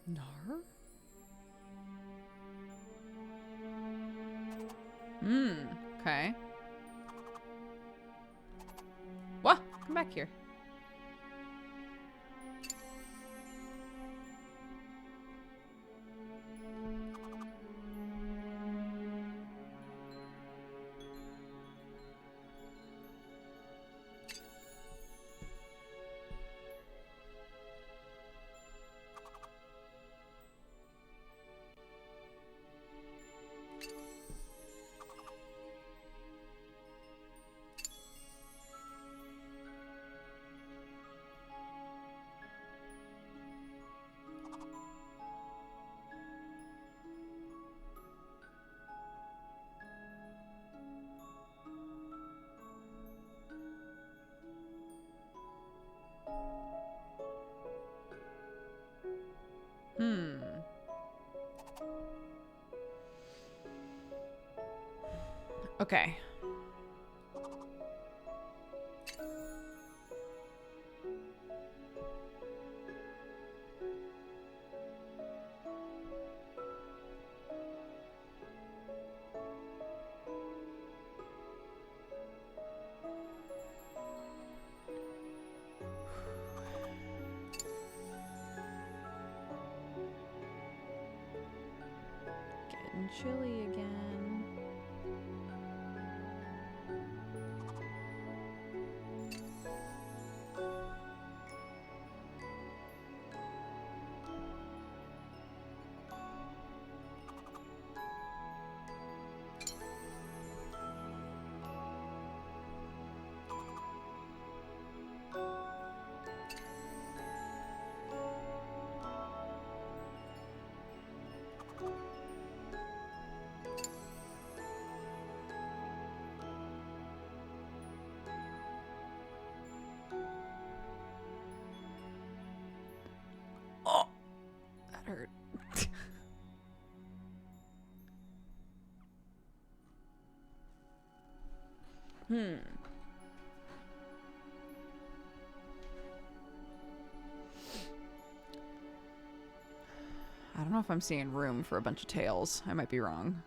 Nar? Okay. What? Come back here. Okay. getting chilly again. Hurt. I don't know if I'm seeing room for a bunch of tails. I might be wrong.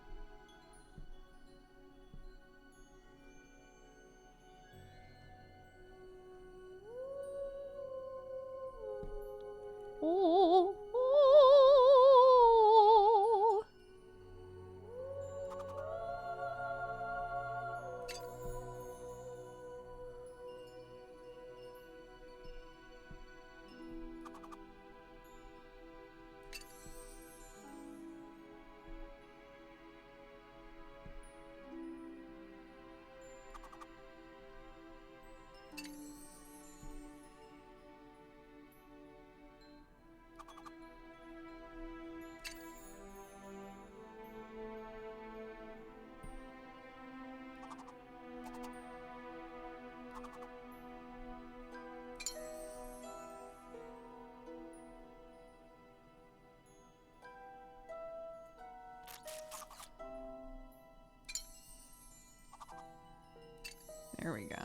Oh, oh. There we go.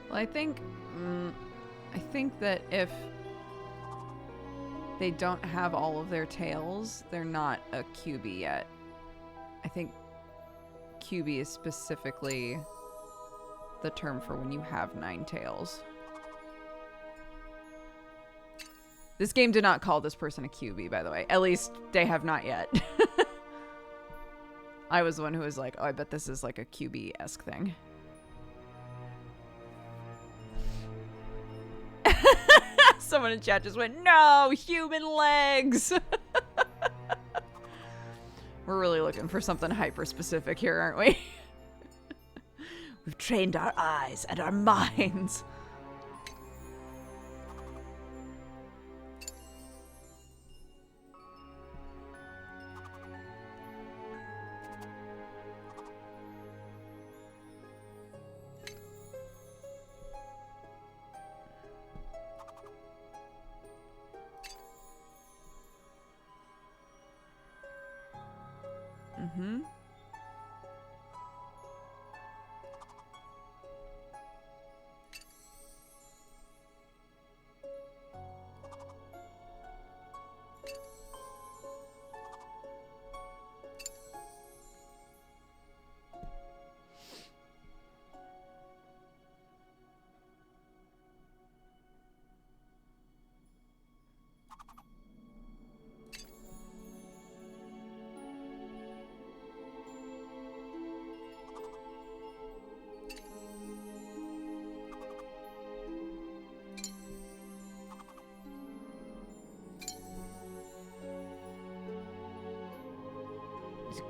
Well, I think that if they don't have all of their tails, they're not a QB yet. I think QB is specifically the term for when you have 9 tails. This game did not call this person a QB, by the way. At least they have not yet. I was the one who was like, oh, I bet this is like a QB-esque thing. Someone in chat just went, no, human legs. We're really looking for something hyper-specific here, aren't we? We've trained our eyes and our minds. Mm-hmm.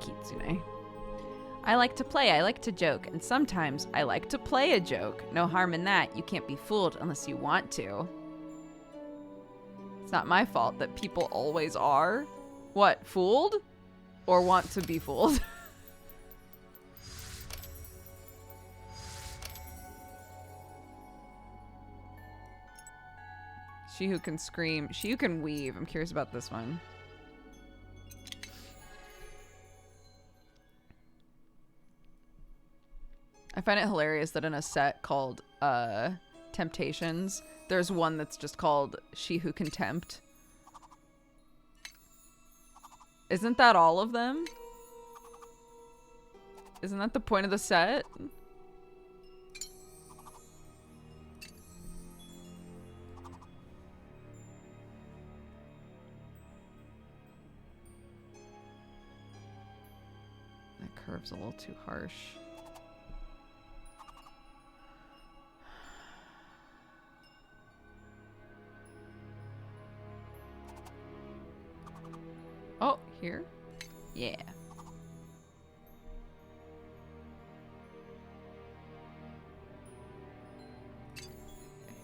Kitsune. I like to play, I like to joke, and sometimes I like to play a joke. No harm in that. You can't be fooled unless you want to. It's not my fault that people always are. What, fooled? Or want to be fooled? She who can scream. She who can weave. I'm curious about this one. I find it hilarious that in a set called Temptations, there's one that's just called She Who Can Tempt. Isn't that all of them? Isn't that the point of the set? That curve's a little too harsh. Oh, here? Yeah.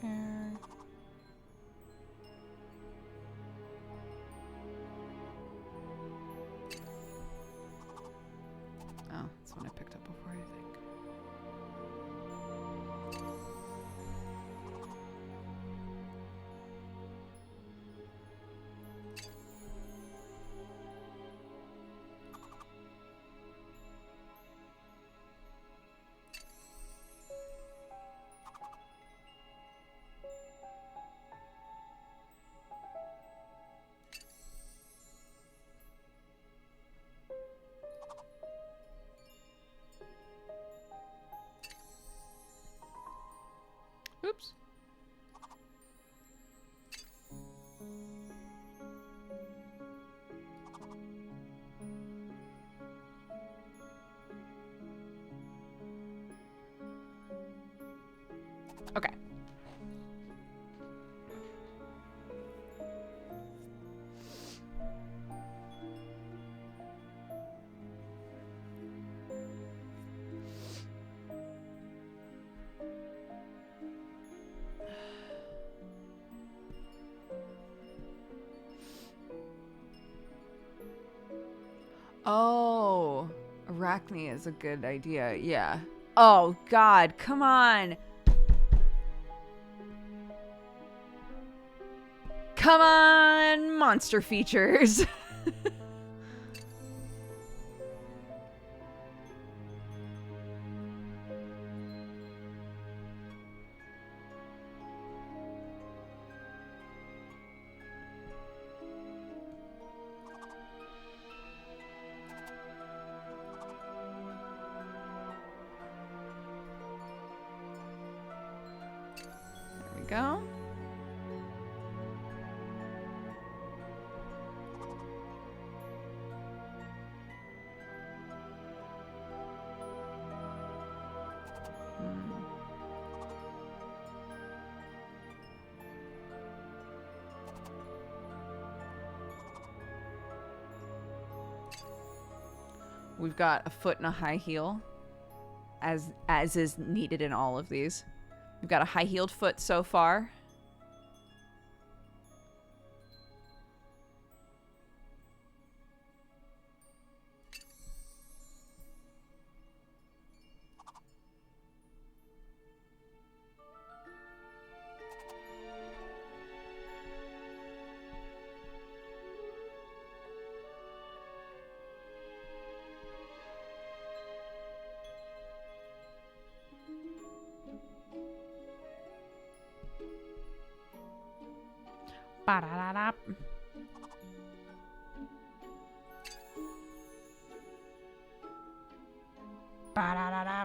Hair. Oh, that's one I picked up before, I think. Oops. Okay. Oh, Arachne is a good idea. Yeah. Oh, God. Come on. Come on, monster features. There we go. We've got a foot and a high heel, as is needed in all of these. We've got a high-heeled foot so far. Ba-da-da-da. Ba-da-da-da.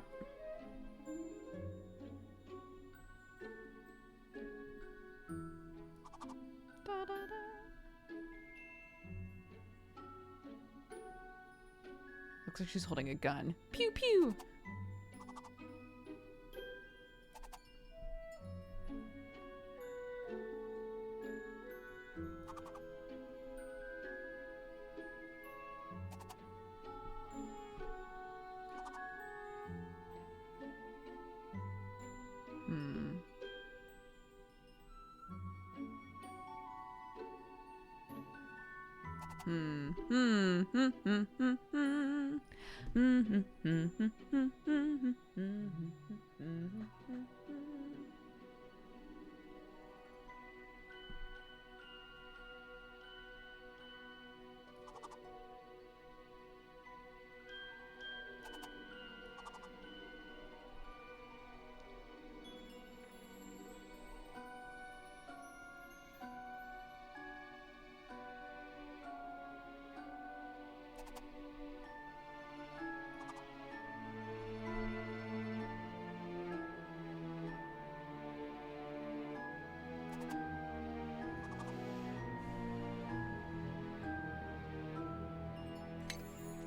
Looks like she's holding a gun. Pew pew.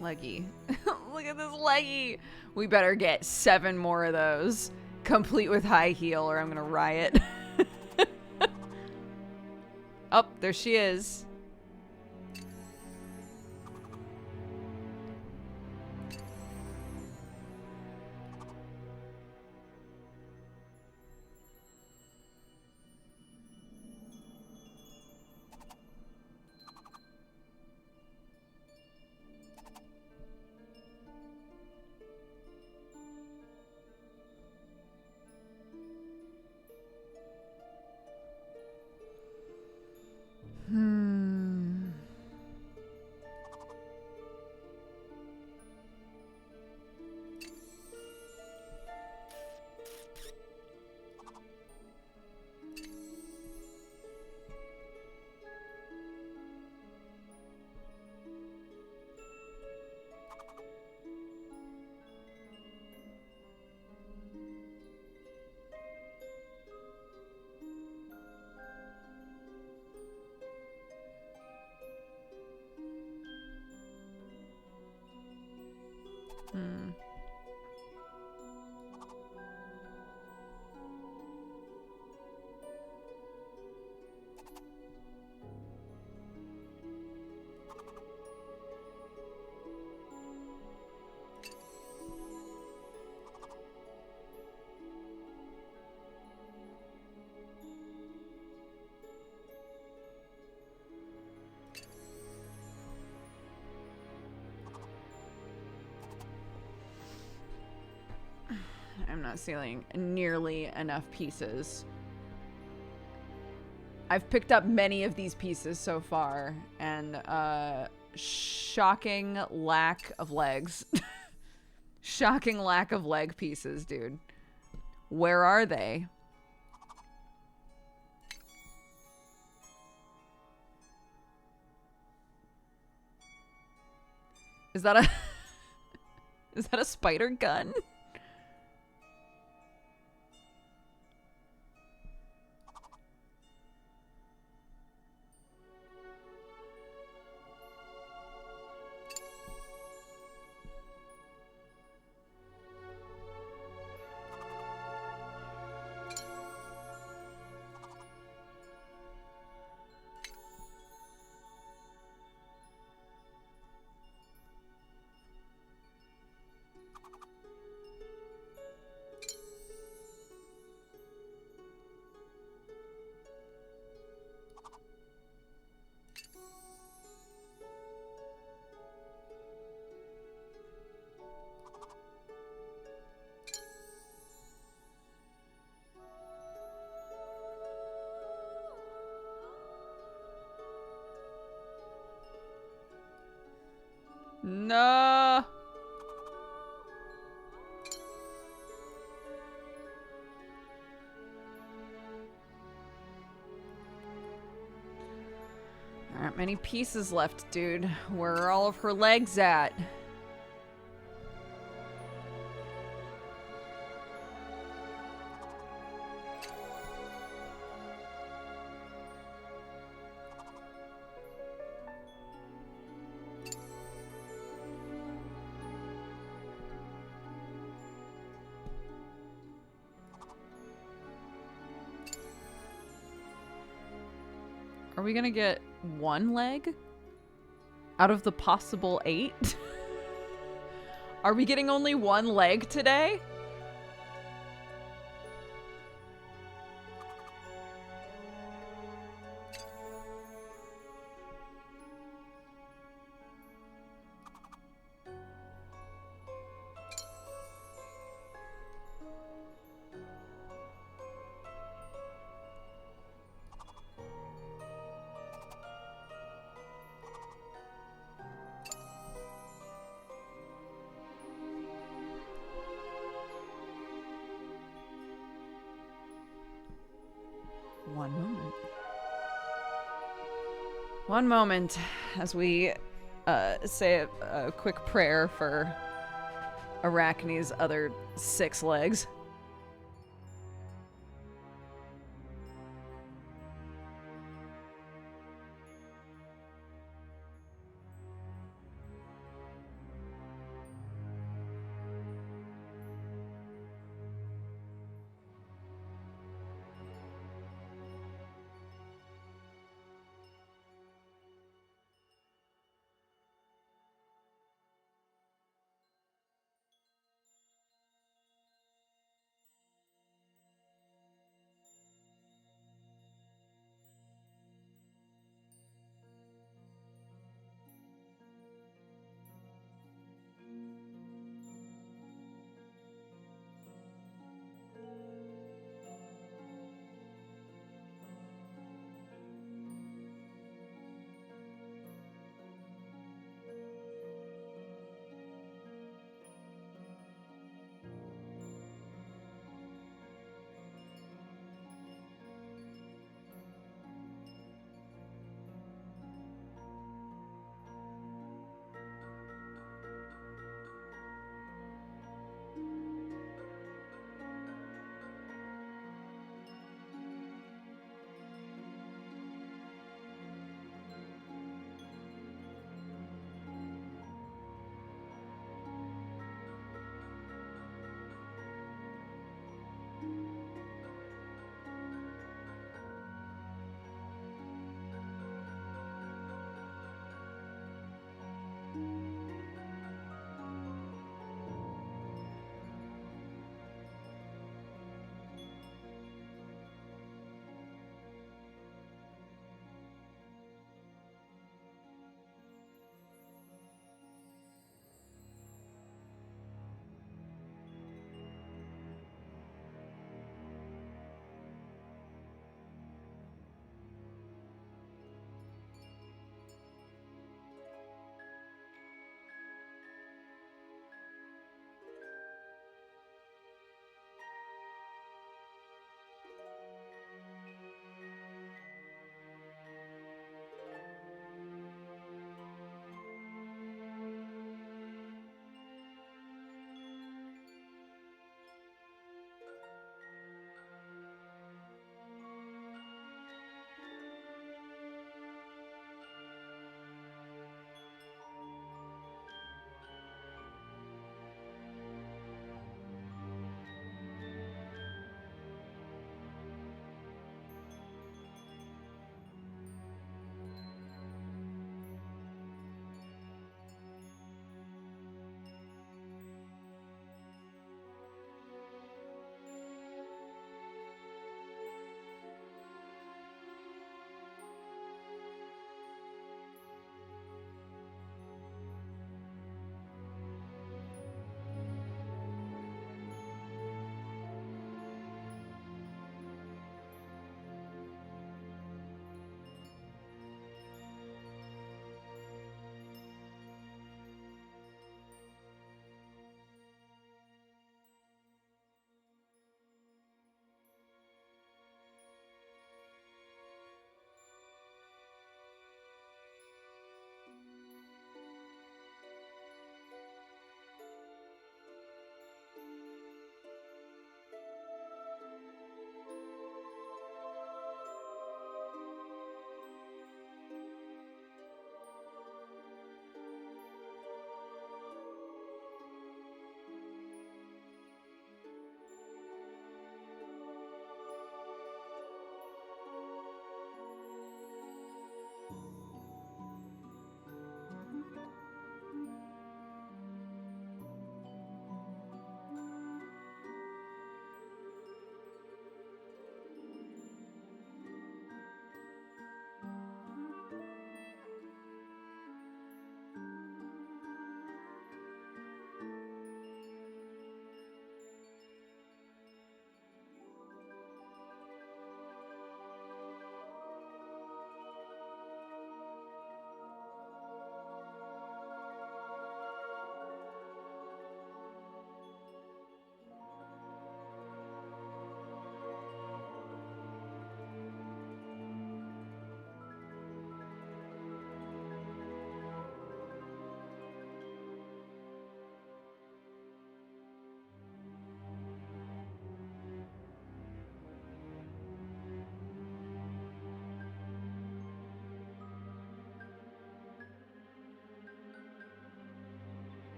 Leggy. Look at this leggy. We better get 7 more of those, complete with high heel, or I'm gonna riot. Oh, there she is. I'm not seeing nearly enough pieces. I've picked up many of these pieces so far, and shocking lack of legs. Shocking lack of leg pieces, dude. Where are they? Is that a is that a spider gun? No. There aren't many pieces left, dude. Where are all of her legs at? Are we gonna get 1 leg out of the possible 8? Are we getting only 1 leg today? One moment as we say a quick prayer for Arachne's other 6 legs.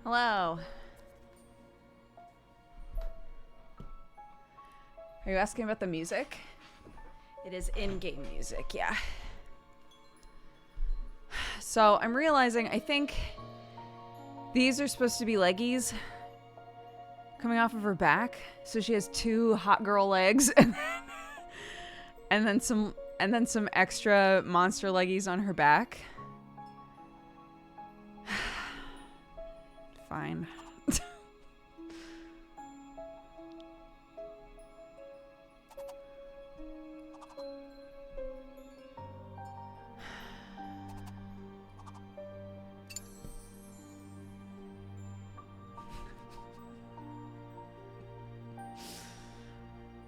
Hello. Are you asking about the music? It is in-game music, yeah. So I'm realizing I think these are supposed to be leggies coming off of her back. So she has 2 hot girl legs and then some extra monster leggies on her back. Fine.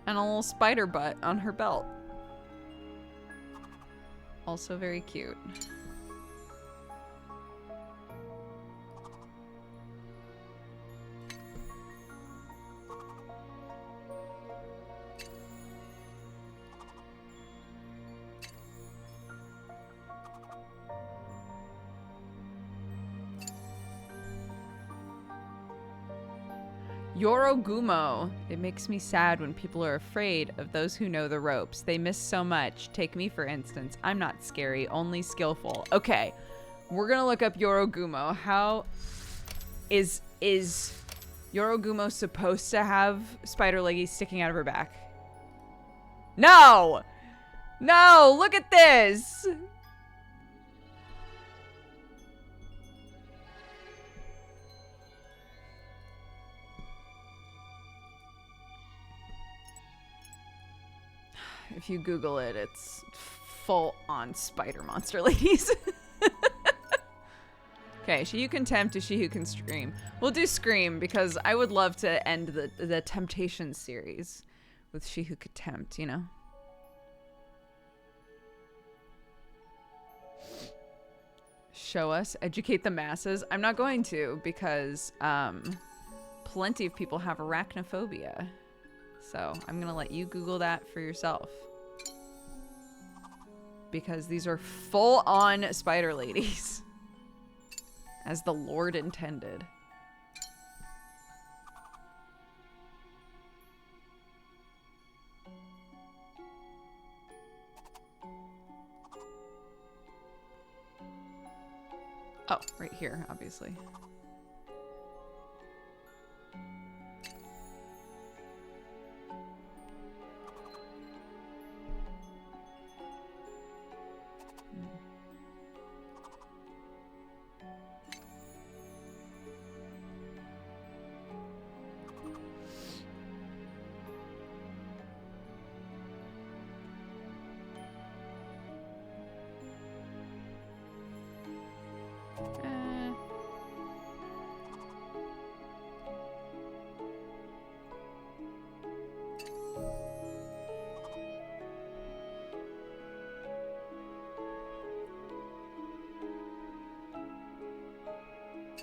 And a little spider butt on her belt. Also very cute. Yorogumo. It makes me sad when people are afraid of those who know the ropes. They miss so much. Take me, for instance. I'm not scary, only skillful. Okay, we're gonna look up Yorogumo. How is Yorogumo supposed to have spider leggies sticking out of her back? No! No, look at this! If you Google it, it's full on spider monster ladies. Okay, she who can tempt is she who can scream. We'll do scream because I would love to end the temptation series with she who could tempt, you know? Show us, educate the masses. I'm not going to because plenty of people have arachnophobia. So I'm gonna let you Google that for yourself. Because these are full-on spider ladies. As the Lord intended. Oh, right here, obviously.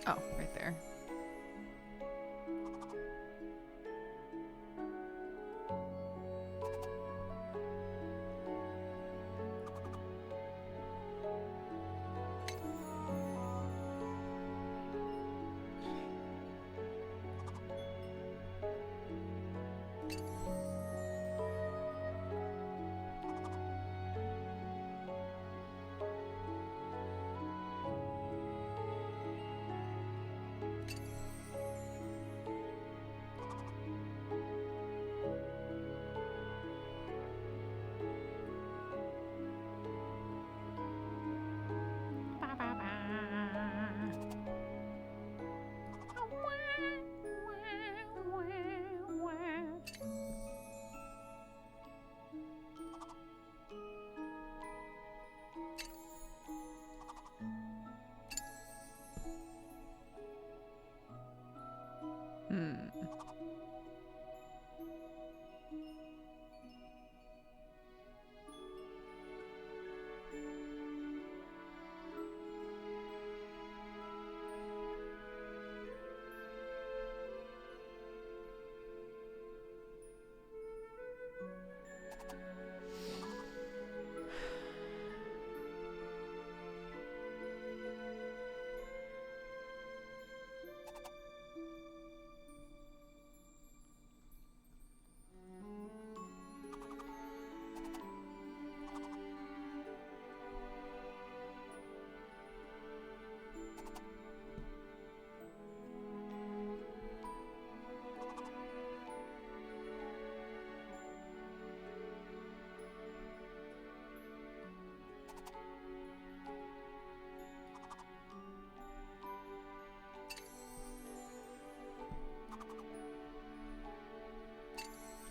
Oh, right there.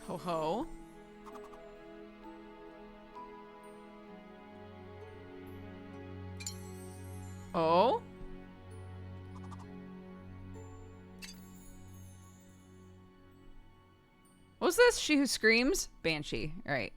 Ho ho. Oh? What's this? She who screams? Banshee. Right.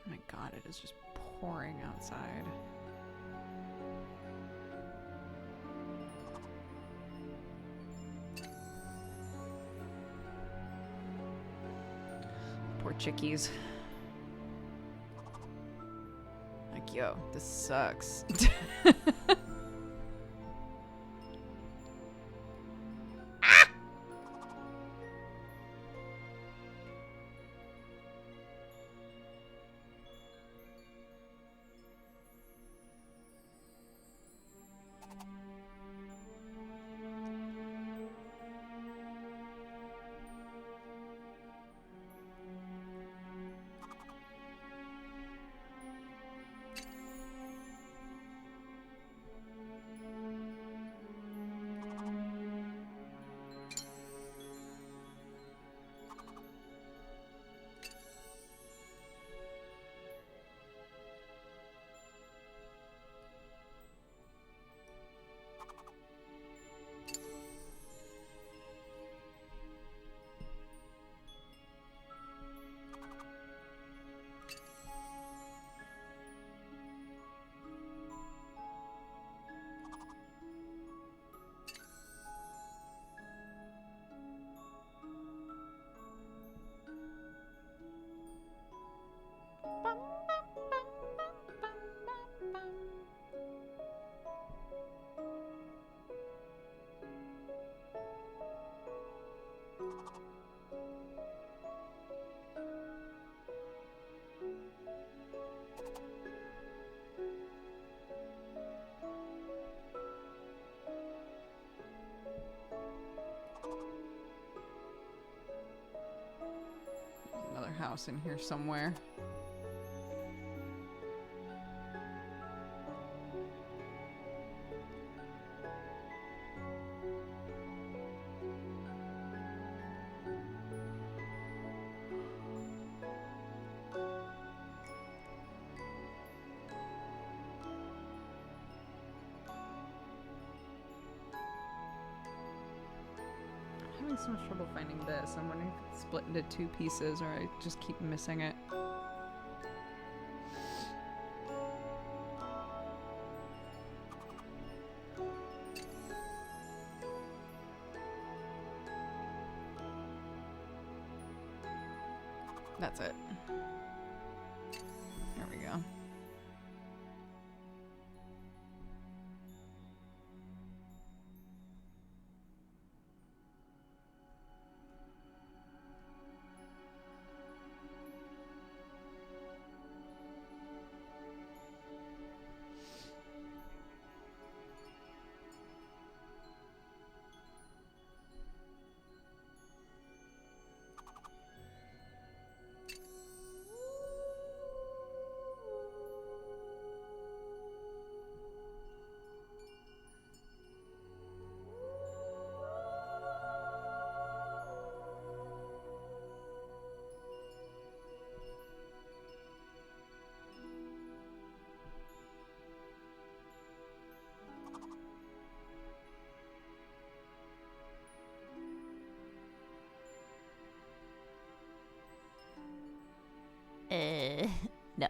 Oh my god, it is just pouring outside. Poor chickies. Like, yo, this sucks. Another house in here somewhere. I'm having so much trouble finding this. I'm wondering if it's split into two pieces or I just keep missing it. That's it. There we go. No.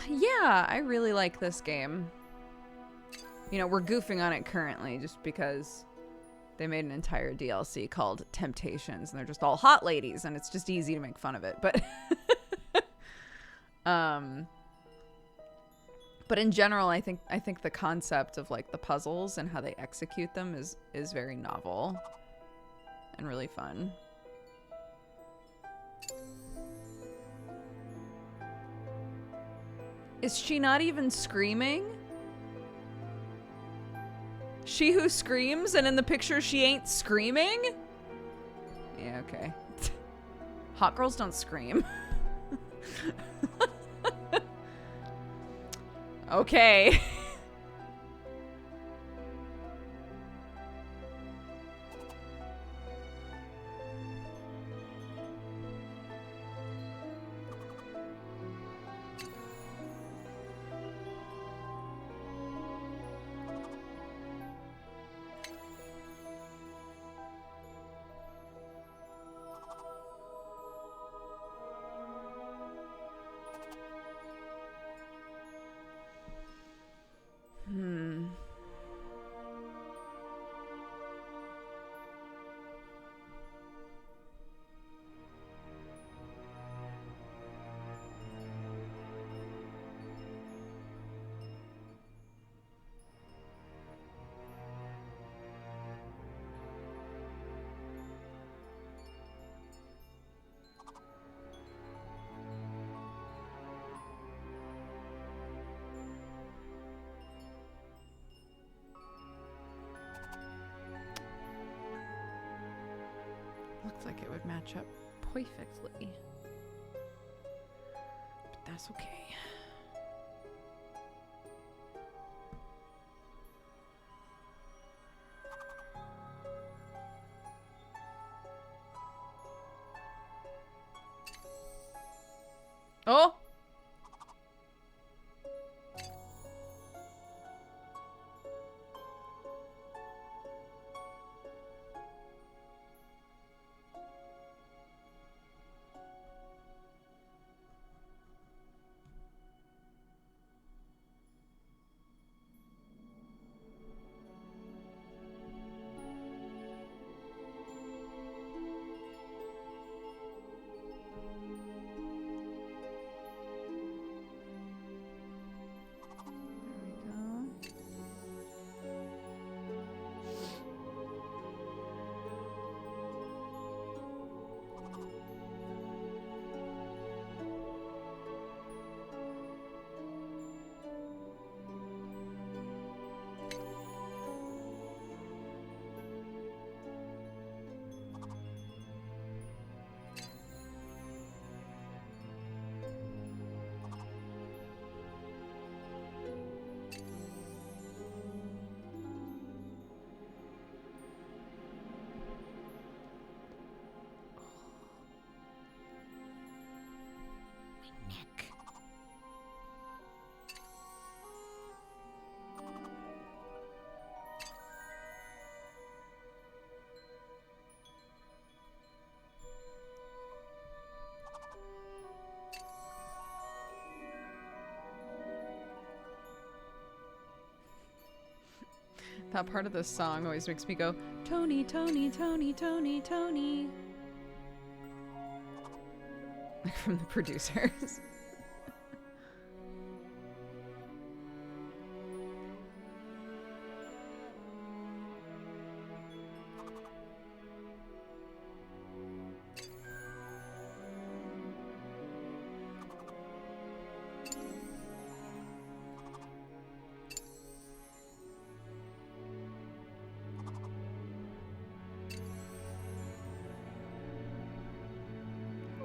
Yeah, I really like this game. You know, we're goofing on it currently just because they made an entire DLC called Temptations, and they're just all hot ladies, and it's just easy to make fun of it. But but in general, I think the concept of like the puzzles and how they execute them is very novel and really fun. Is she not even screaming? She who screams, and in the picture she ain't screaming? Yeah, okay. Hot girls don't scream. Okay. Looks like it would match up perfectly. But that's okay. Oh! That part of the song always makes me go, Tony, Tony, Tony, Tony, Tony. Like from the producers.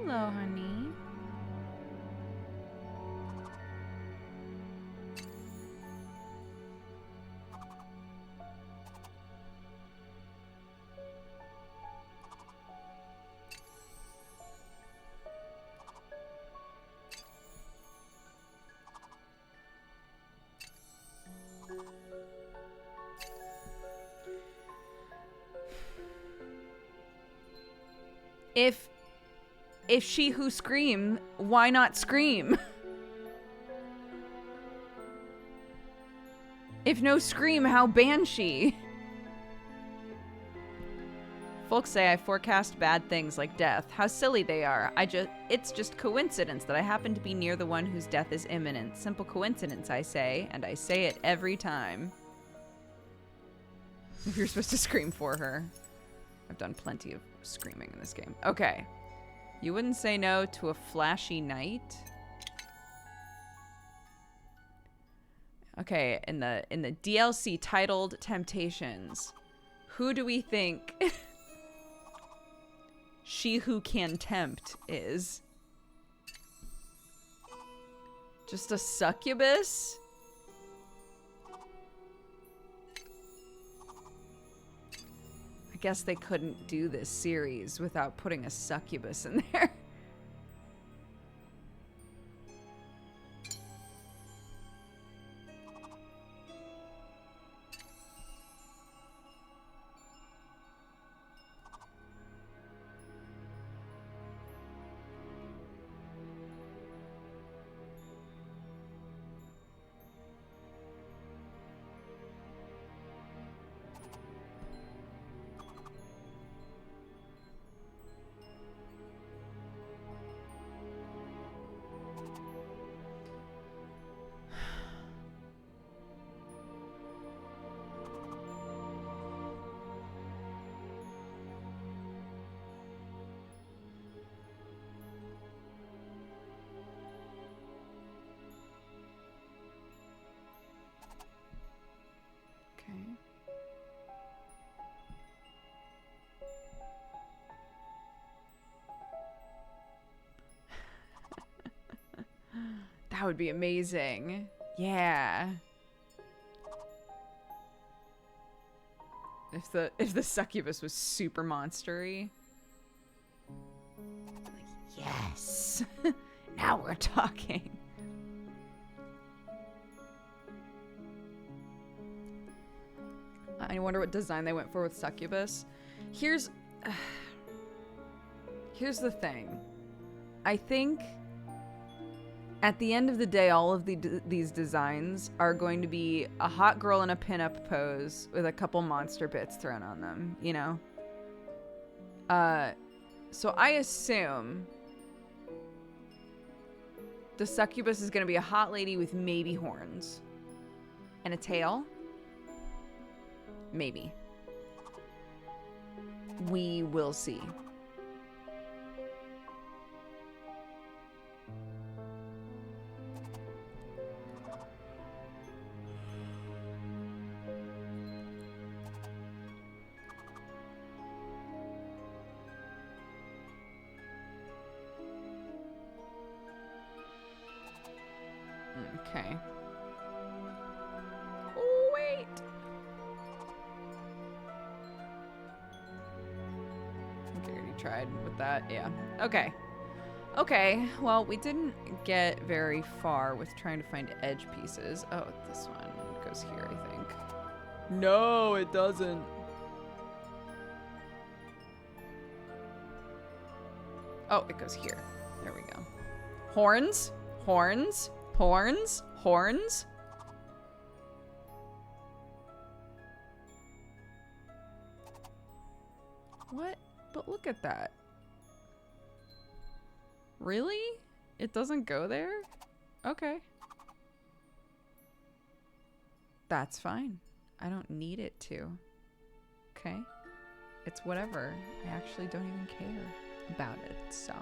Hello, honey. If she who scream, why not scream? If no scream, how banshee? Folks say I forecast bad things like death. How silly they are. It's just coincidence that I happen to be near the one whose death is imminent. Simple coincidence, I say, and I say it every time. If you're supposed to scream for her. I've done plenty of screaming in this game. Okay. You wouldn't say no to a flashy knight? Okay, in the DLC titled Temptations, who do we think she who can tempt is? Just a succubus? I guess they couldn't do this series without putting a succubus in there. That would be amazing. Yeah. If the succubus was super monstery. Like, yes. Now we're talking. I wonder what design they went for with succubus. Here's the thing. I think at the end of the day, all of these designs are going to be a hot girl in a pinup pose with a couple monster bits thrown on them, you know? So I assume the succubus is going to be a hot lady with maybe horns. And a tail? Maybe. We will see. Okay. Oh, wait. I already tried with that. Yeah. Okay. Okay. Well, we didn't get very far with trying to find edge pieces. Oh, this one goes here, I think. No, it doesn't. Oh, it goes here. There we go. Horns? Horns? Horns? Horns? What? But look at that. Really? It doesn't go there? Okay. That's fine. I don't need it to. Okay? It's whatever. I actually don't even care about it, so.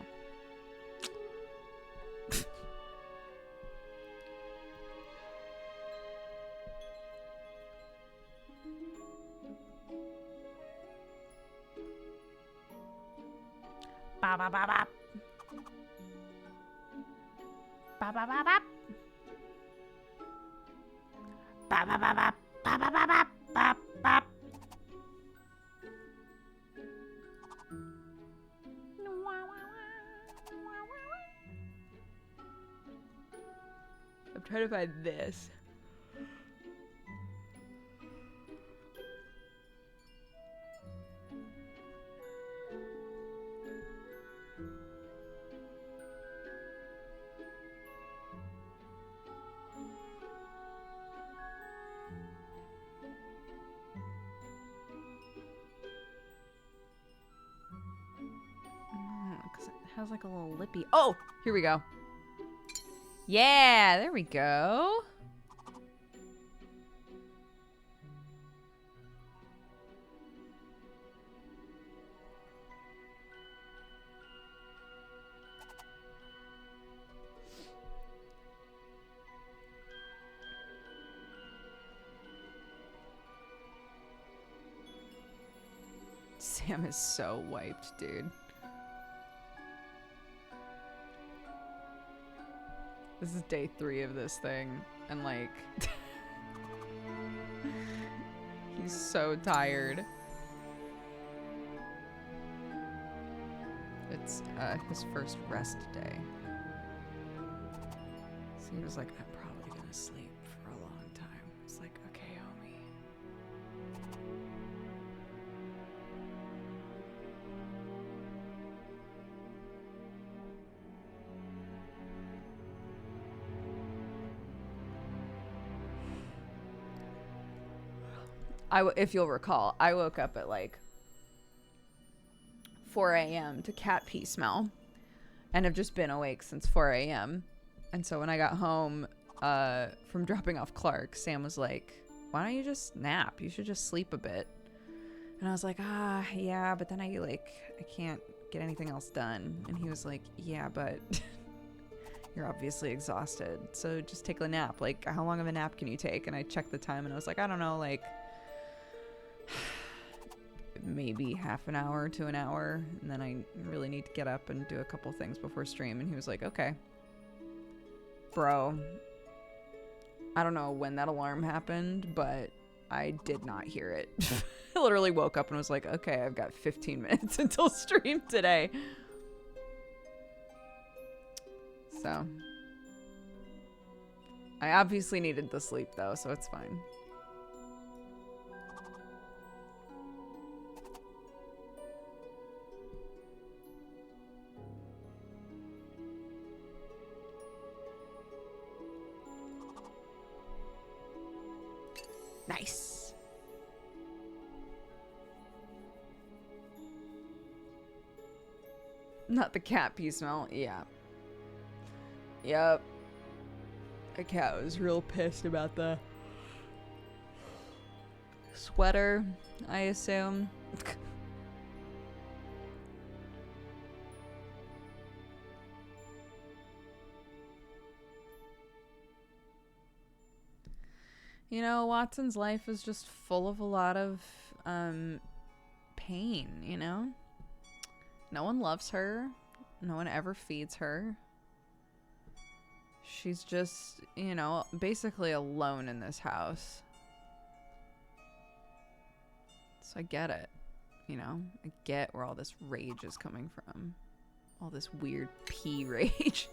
Ba ba ba ba. Ba ba ba ba. Ba ba ba ba. Ba ba ba ba. Ba ba. I'm trying to find this. has like a little lippy. Oh, here we go. Yeah, there we go. Sam is so wiped, dude. This is day 3 of this thing, and like, he's so tired. It's his first rest day. So he was like, I'm probably gonna sleep for a long time. It's like, okay, homie. If you'll recall, I woke up at like 4 a.m. to cat pee smell and have just been awake since 4 a.m. And so when I got home from dropping off Clark, Sam was like, why don't you just nap? You should just sleep a bit. And I was like, yeah, but then I can't get anything else done. And he was like, yeah, but you're obviously exhausted. So just take a nap. Like, how long of a nap can you take? And I checked the time and I was like, I don't know, like maybe half an hour to an hour, and then I really need to get up and do a couple things before stream. And he was like, okay, bro, I don't know when that alarm happened, but I did not hear it. I literally woke up and was like, okay, I've got 15 minutes until stream today. So I obviously needed the sleep though, so it's fine. Nice. Not the cat pee smell. Yeah. Yep. The cat was real pissed about the sweater, I assume. You know, Watson's life is just full of a lot of pain, you know? No one loves her. No one ever feeds her. She's just, you know, basically alone in this house. So I get it, you know? I get where all this rage is coming from. All this weird pee rage.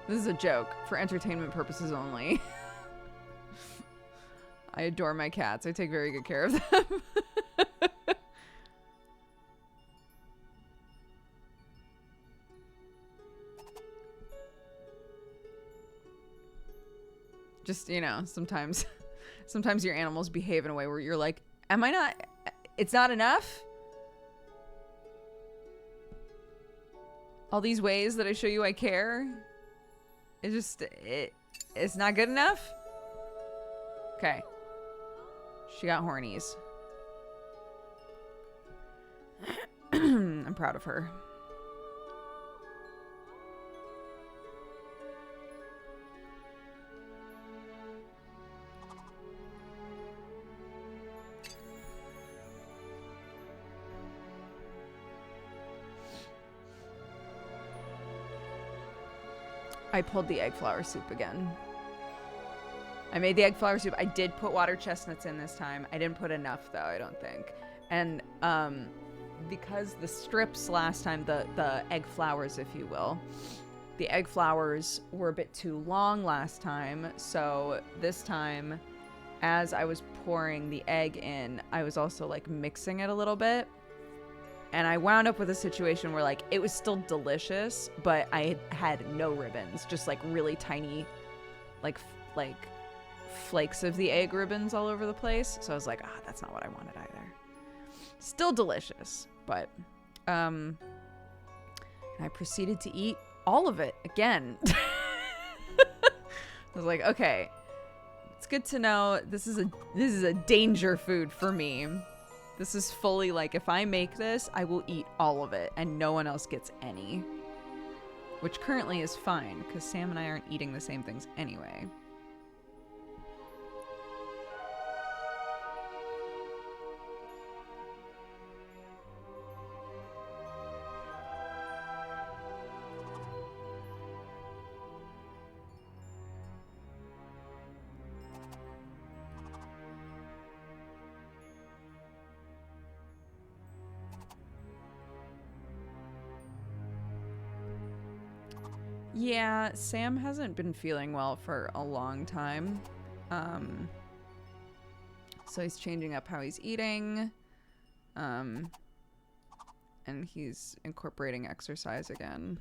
This is a joke for entertainment purposes only. I adore my cats. I take very good care of them. Just, you know, sometimes your animals behave in a way where you're like, am I not, it's not enough? All these ways that I show you I care? It's not good enough? Okay. She got hornies. I'm proud of her. I pulled the egg flour soup again. I made the egg flour soup. I did put water chestnuts in this time. I didn't put enough though, I don't think. And because the strips last time, the egg flours, if you will, the egg flours were a bit too long last time. So this time, as I was pouring the egg in, I was also like mixing it a little bit. And I wound up with a situation where like it was still delicious, but I had no ribbons, just like really tiny, like flakes of the egg ribbons all over the place. So I was like, that's not what I wanted either. Still delicious, but and I proceeded to eat all of it again. I was like, okay, it's good to know this is a danger food for me. This is fully like, if I make this, I will eat all of it and no one else gets any. Which currently is fine because Sam and I aren't eating the same things anyway. Yeah, Sam hasn't been feeling well for a long time. So he's changing up how he's eating. And he's incorporating exercise again.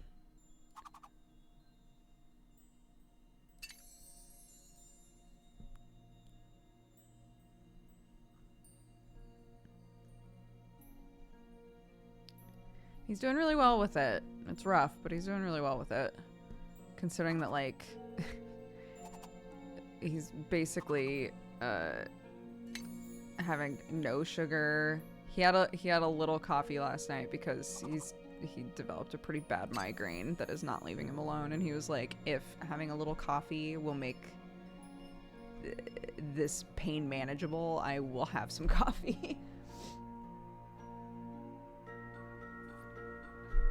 He's doing really well with it. It's rough, but he's doing really well with it. Considering that, like, he's basically having no sugar. He had a little coffee last night because he developed a pretty bad migraine that is not leaving him alone, and he was like, if having a little coffee will make this pain manageable, I will have some coffee.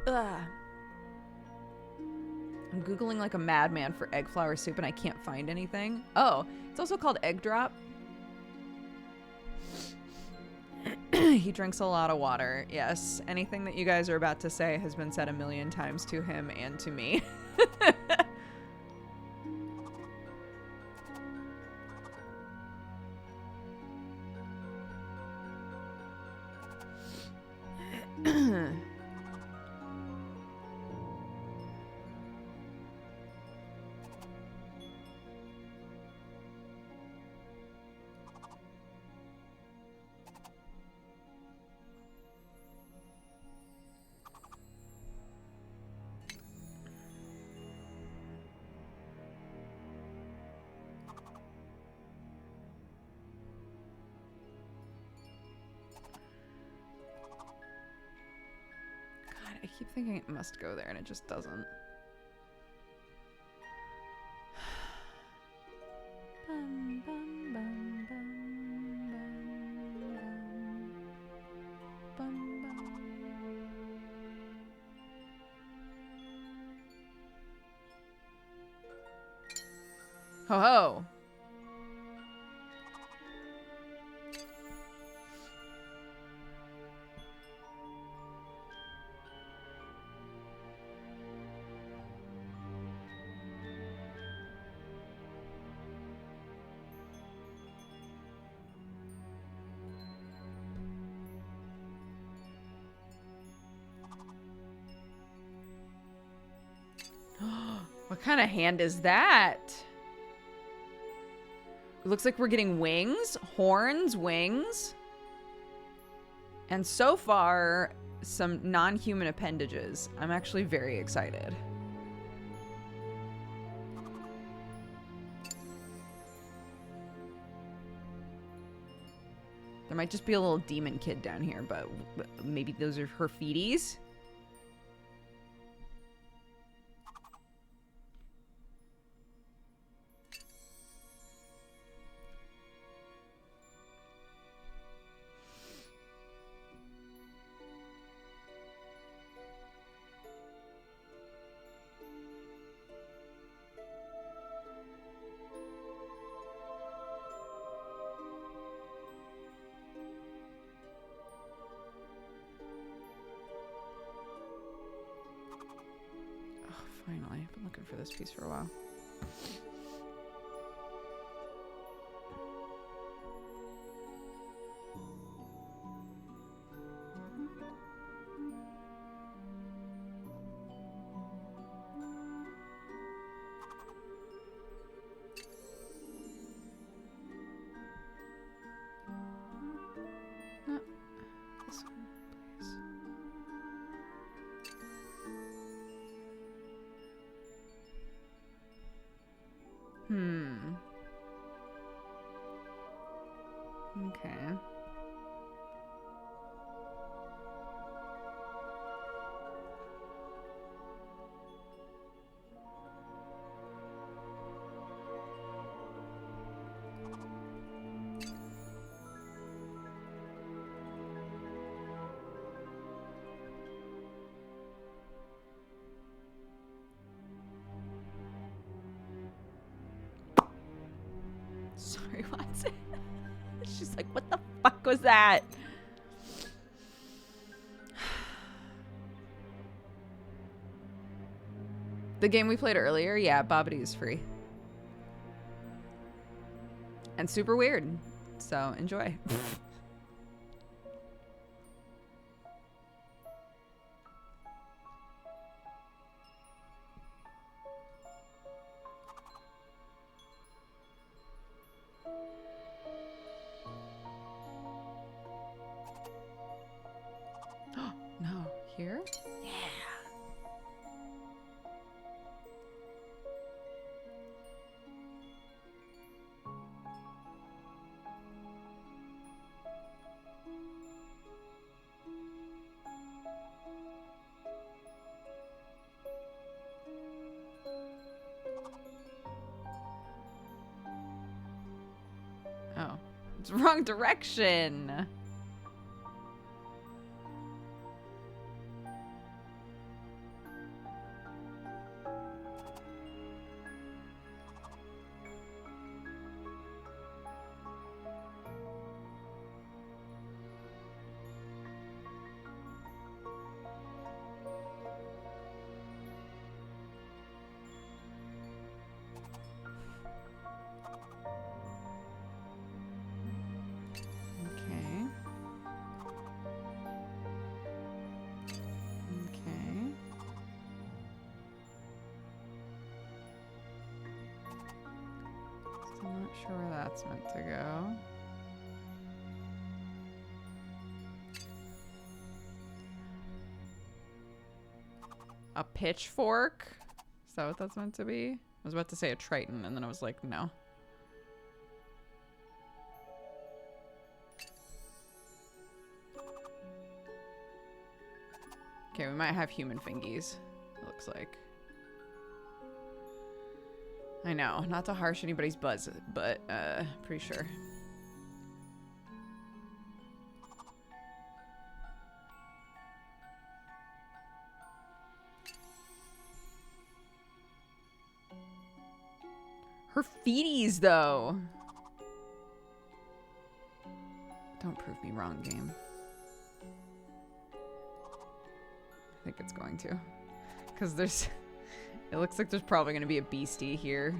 Ugh. I'm Googling like a madman for egg flour soup and I can't find anything. Oh, it's also called egg drop. He drinks a lot of water. Yes, anything that you guys are about to say has been said a million times to him and to me. I keep thinking it must go there and it just doesn't. Bum, bum, bum, bum, bum, bum, bum. Ho ho! What kind of hand is that? It looks like we're getting wings, horns, wings. And so far, some non-human appendages. I'm actually very excited. There might just be a little demon kid down here, but maybe those are her feeties. Finally, I've been looking for this piece for a while. Okay. Sorry, Watson. She's like, what the fuck was that? The game we played earlier, yeah, babbdi is free. And super weird. So enjoy. No, here? Yeah. Oh, it's wrong direction. I'm not sure where that's meant to go. A pitchfork? Is that what that's meant to be? I was about to say a Triton, and then I was like, no. Okay, we might have human fingies, it looks like. I know, not to harsh anybody's buzz, but pretty sure. Her feeties, though. Don't prove me wrong, game. I think it's going to. Because there's... It looks like there's probably going to be a beastie here.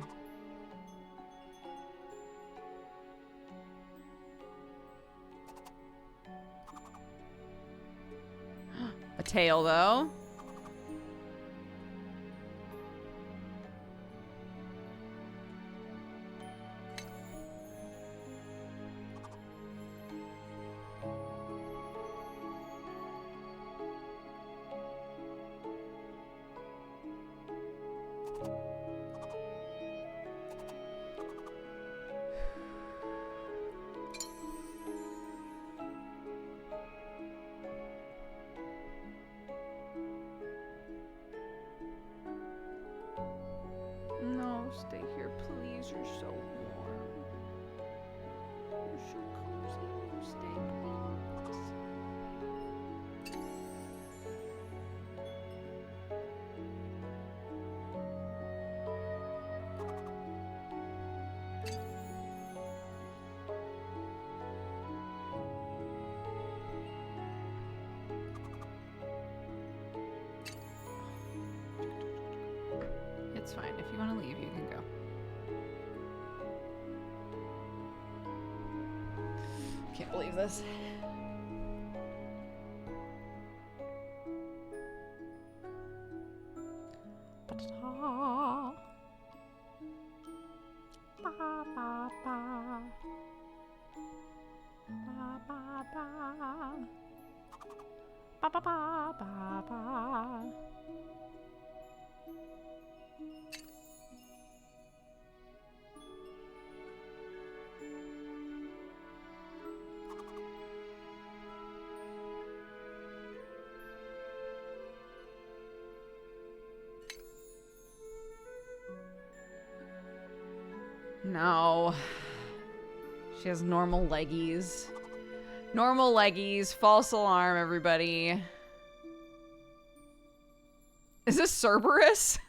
A tail, though. No, stay here, please. You're so warm. You're so cozy. You stay, please. It's fine. If you want to leave, you can go. Can't believe this. No. She has normal leggies. Normal leggies. False alarm, everybody. Is this Cerberus?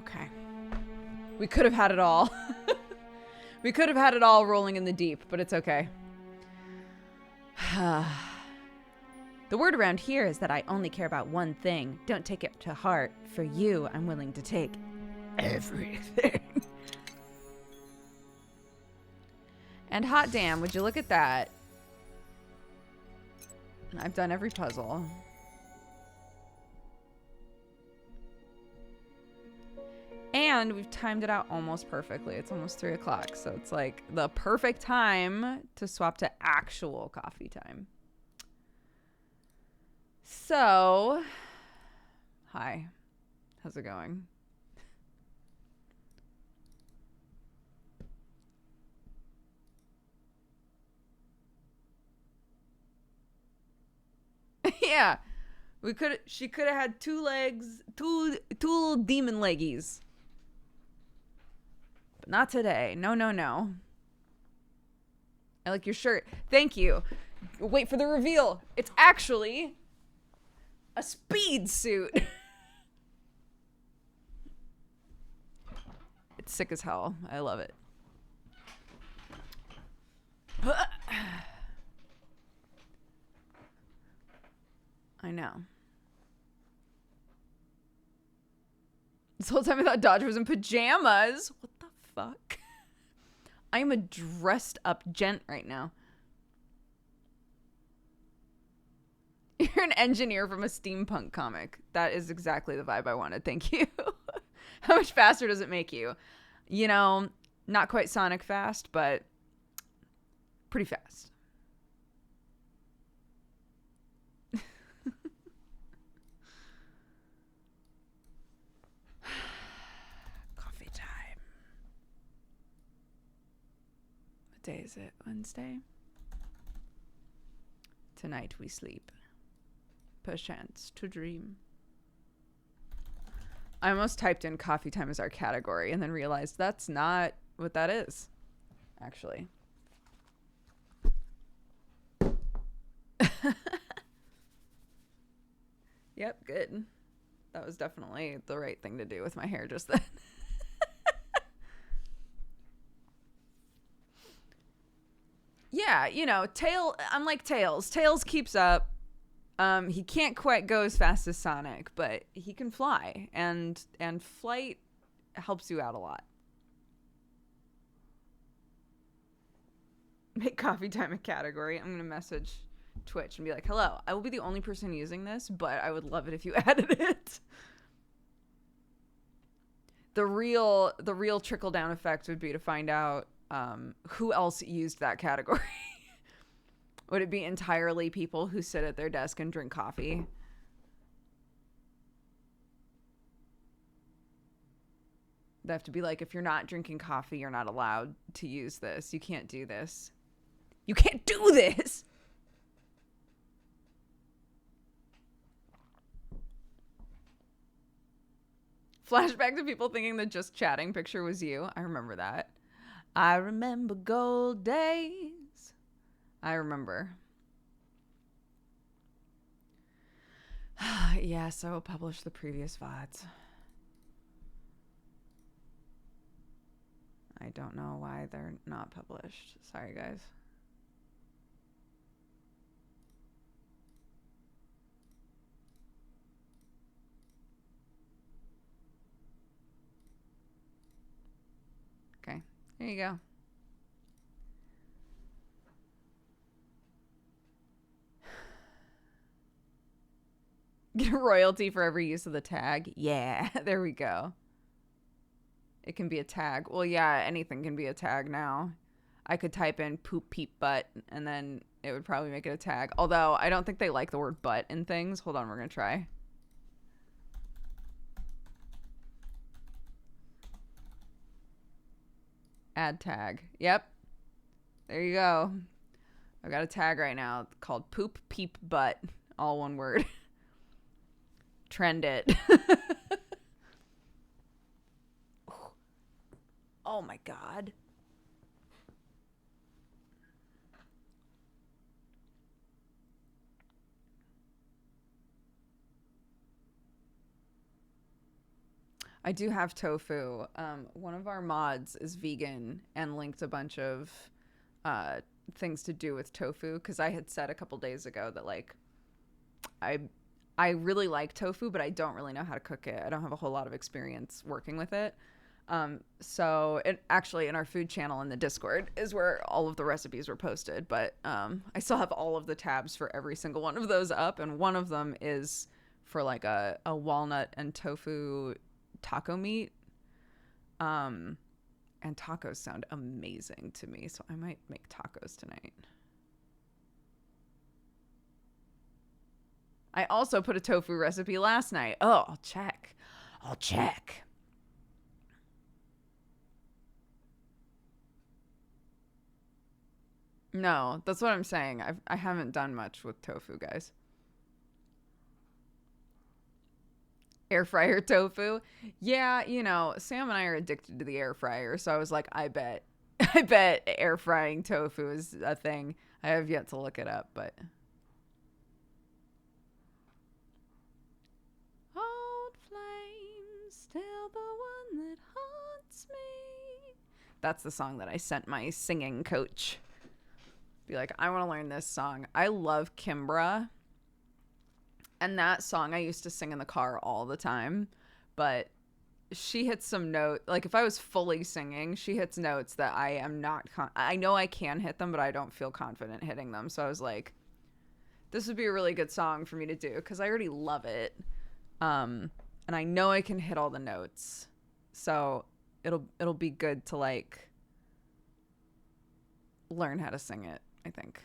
Okay. We could have had it all. We could have had it all rolling in the deep, but it's okay. The word around here is that I only care about one thing. Don't take it to heart. For you, I'm willing to take everything. And hot damn, would you look at that? I've done every puzzle. And we've timed it out almost perfectly. It's almost 3 o'clock, so it's like the perfect time to swap to actual coffee time. So, hi. How's it going? Yeah. She could have had 2 legs, two little demon leggies. But not today. No, no, no. I like your shirt. Thank you. Wait for the reveal. It's actually a speed suit. It's sick as hell. I love it. I know. This whole time I thought Dodger was in pajamas. What the fuck? I am a dressed up gent right now. You're an engineer from a steampunk comic. That is exactly the vibe I wanted. Thank you. How much faster does it make you? You know, not quite Sonic fast, but pretty fast. Coffee time. What day is it? Wednesday? Tonight we sleep. Perchance to dream. I almost typed in coffee time as our category and then realized that's not what that is, actually. Yep, good. That was definitely the right thing to do with my hair just then. Yeah, you know, I'm like Tails. Tails keeps up. He can't quite go as fast as Sonic, but he can fly, and flight helps you out a lot. Make coffee time a category. I'm gonna message Twitch and be like, hello, I will be the only person using this, but I would love it if you added it. The real trickle down effect would be to find out who else used that category. Would it be entirely people who sit at their desk and drink coffee? They have to be like, if you're not drinking coffee, you're not allowed to use this. You can't do this. You can't do this! Flashback to people thinking the just chatting picture was you. I remember that. I remember gold days. I remember. Yeah, so I'll publish the previous VODs. I don't know why they're not published. Sorry, guys. Okay, there you go. Get a royalty for every use of the tag. Yeah, there we go. It can be a tag. Well, yeah, anything can be a tag now. I could type in poop, peep, butt, and then it would probably make it a tag. Although, I don't think they like the word butt in things. Hold on, we're going to try. Add tag. Yep. There you go. I've got a tag right now called poop, peep, butt. All one word. Trend it. Oh my God. I do have tofu. One of our mods is vegan and linked a bunch of things to do with tofu, because I had said a couple days ago that like I really like tofu, but I don't really know how to cook it. I don't have a whole lot of experience working with it. So it actually in our food channel in the Discord is where all of the recipes were posted, but I still have all of the tabs for every single one of those up, and one of them is for like a walnut and tofu taco meat. And tacos sound amazing to me, so I might make tacos tonight. I also put a tofu recipe last night. Oh, I'll check. No, that's what I'm saying. I haven't done much with tofu, guys. Air fryer tofu. Yeah, you know, Sam and I are addicted to the air fryer, so I was like, I bet air frying tofu is a thing. I have yet to look it up, but old flame, still the one that haunts me. That's the song that I sent my singing coach. Be like, I want to learn this song. I love Kimbra. And that song I used to sing in the car all the time, but she hits some note. Like if I was fully singing, she hits notes that I am not. I know I can hit them, but I don't feel confident hitting them. So I was like, this would be a really good song for me to do because I already love it, and I know I can hit all the notes. So it'll be good to like learn how to sing it, I think.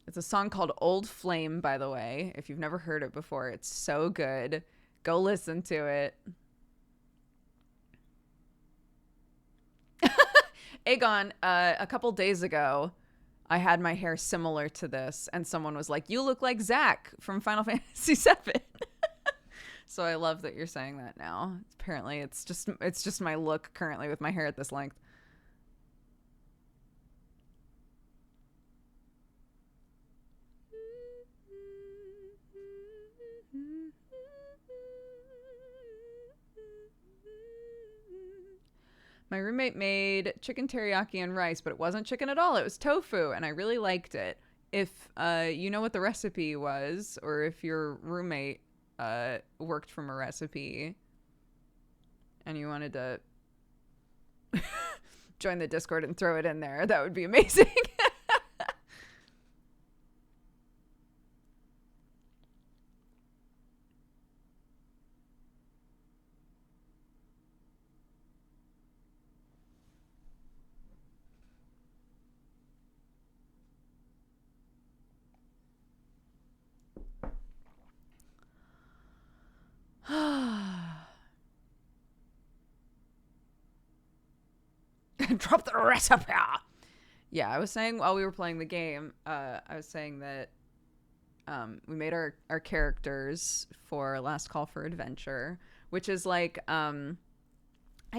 It's a song called Old Flame, by the way. If you've never heard it before, it's so good. Go listen to it. Aegon, a couple days ago, I had my hair similar to this, and someone was like, you look like Zach from Final Fantasy VII. So I love that you're saying that now. Apparently, it's just my look currently with my hair at this length. My roommate made chicken teriyaki and rice, but it wasn't chicken at all. It was tofu, and I really liked it. if you know what the recipe was, or if your roommate worked from a recipe and you wanted to join the Discord and throw it in there, that would be amazing. Drop the recipe. Yeah, I was saying while we were playing the game, I was saying that we made our characters for Last Call for Adventure, which is like, I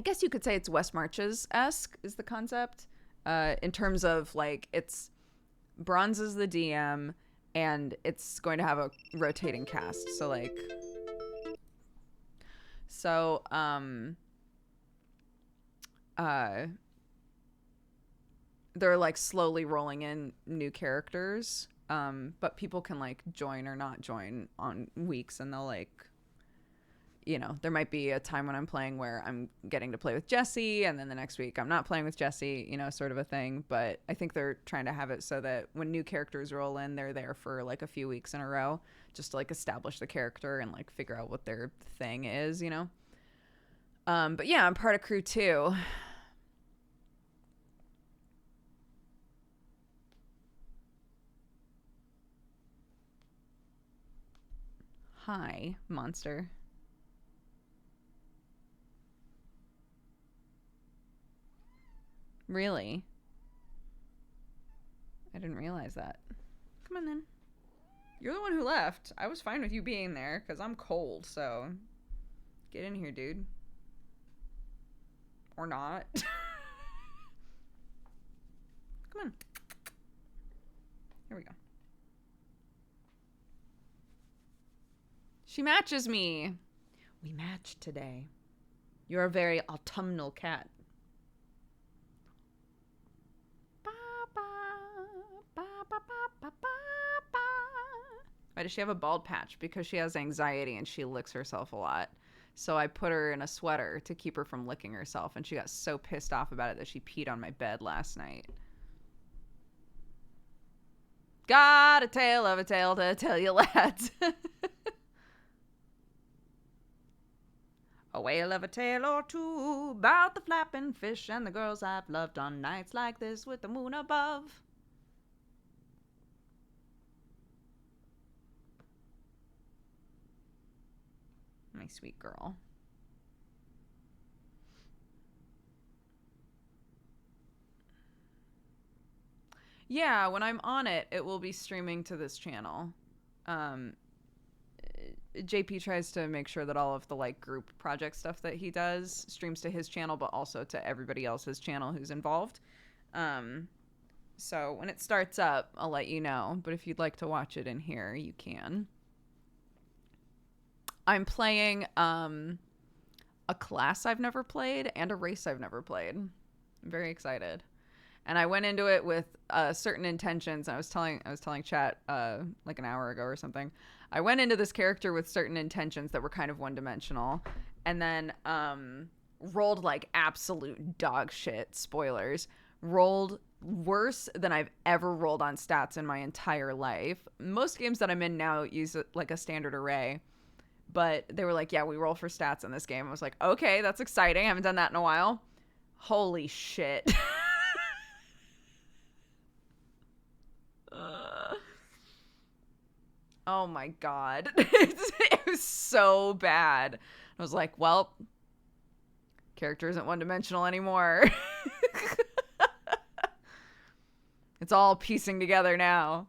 guess you could say it's West Marches-esque is the concept, in terms of like it's Bronze is the DM and it's going to have a rotating cast. So like, they're like slowly rolling in new characters, but people can like join or not join on weeks, and they'll like, you know, there might be a time when I'm playing where I'm getting to play with Jesse, and then the next week I'm not playing with Jesse, you know, sort of a thing. But I think they're trying to have it so that when new characters roll in, they're there for like a few weeks in a row, just to like establish the character and like figure out what their thing is, you know. But yeah, I'm part of crew 2. Hi, monster. Really? I didn't realize that. Come on then. You're the one who left. I was fine with you being there because I'm cold, so get in here, dude. Or not. Come on. Here we go. She matches me. We matched today. You're a very autumnal cat. Why does she have a bald patch? Because she has anxiety and she licks herself a lot. So I put her in a sweater to keep her from licking herself, and she got so pissed off about it that she peed on my bed last night. Got a tale of a tale to tell you, lads. A whale of a tale or two about the flapping fish and the girls I've loved on nights like this with the moon above. My sweet girl. Yeah, when I'm on it, it will be streaming to this channel. JP tries to make sure that all of the like group project stuff that he does streams to his channel, but also to everybody else's channel who's involved. So when it starts up, I'll let you know. But if you'd like to watch it in here, you can. I'm playing a class I've never played and a race I've never played. I'm very excited. And I went into it with certain intentions. I was telling chat like an hour ago or something. I went into this character with certain intentions that were kind of one-dimensional, and then rolled like absolute dog shit. Spoilers. Rolled worse than I've ever rolled on stats in my entire life. Most games that I'm in now use like a standard array, but they were like, yeah, we roll for stats in this game. I was like, okay, that's exciting. I haven't done that in a while. Holy shit. Oh my god. It was so bad. I was like, well, character isn't one-dimensional anymore. It's all piecing together now.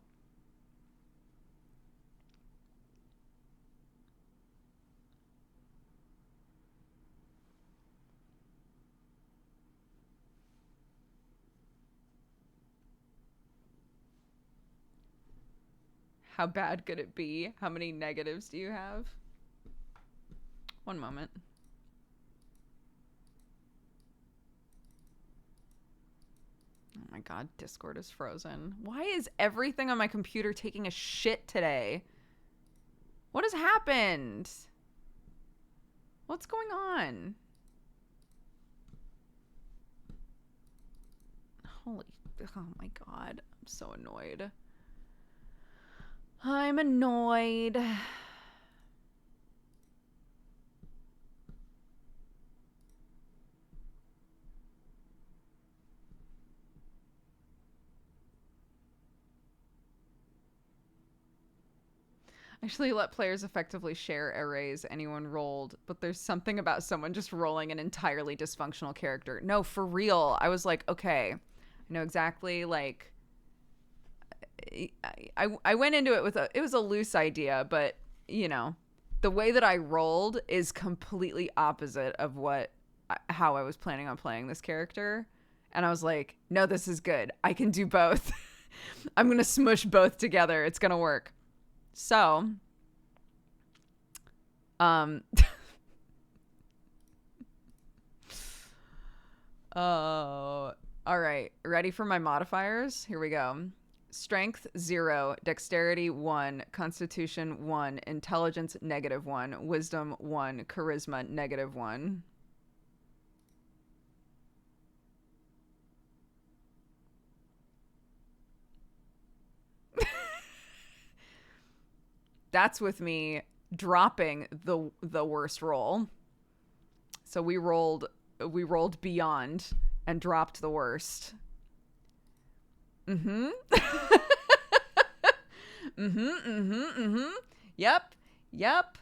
How bad could it be? How many negatives do you have? One moment. Oh my god, Discord is frozen. Why is everything on my computer taking a shit today? What has happened? What's going on? Holy, oh my god, I'm so annoyed. I'm annoyed. Actually, let players effectively share arrays anyone rolled, but there's something about someone just rolling an entirely dysfunctional character. No, for real. I was like, okay, I know exactly, like, I went into it with it was a loose idea, but, you know, the way that I rolled is completely opposite of how I was planning on playing this character. And I was like, no, this is good. I can do both. I'm going to smush both together. It's going to work. So, oh, all right. Ready for my modifiers? Here we go. Strength 0, dexterity 1, constitution 1, intelligence -1, wisdom 1, charisma -1. That's with me dropping the worst roll. So we rolled beyond and dropped the worst. Mm-hmm. Yep.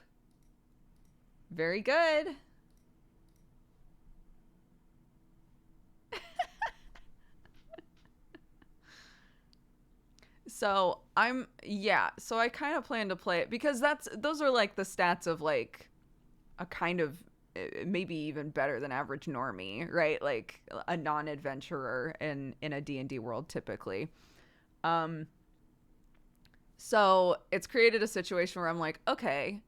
Very good. So so I kind of plan to play it because those are like the stats of like a kind of maybe even better than average normie, right? Like a non-adventurer in a D&D world typically. So it's created a situation where I'm like, okay,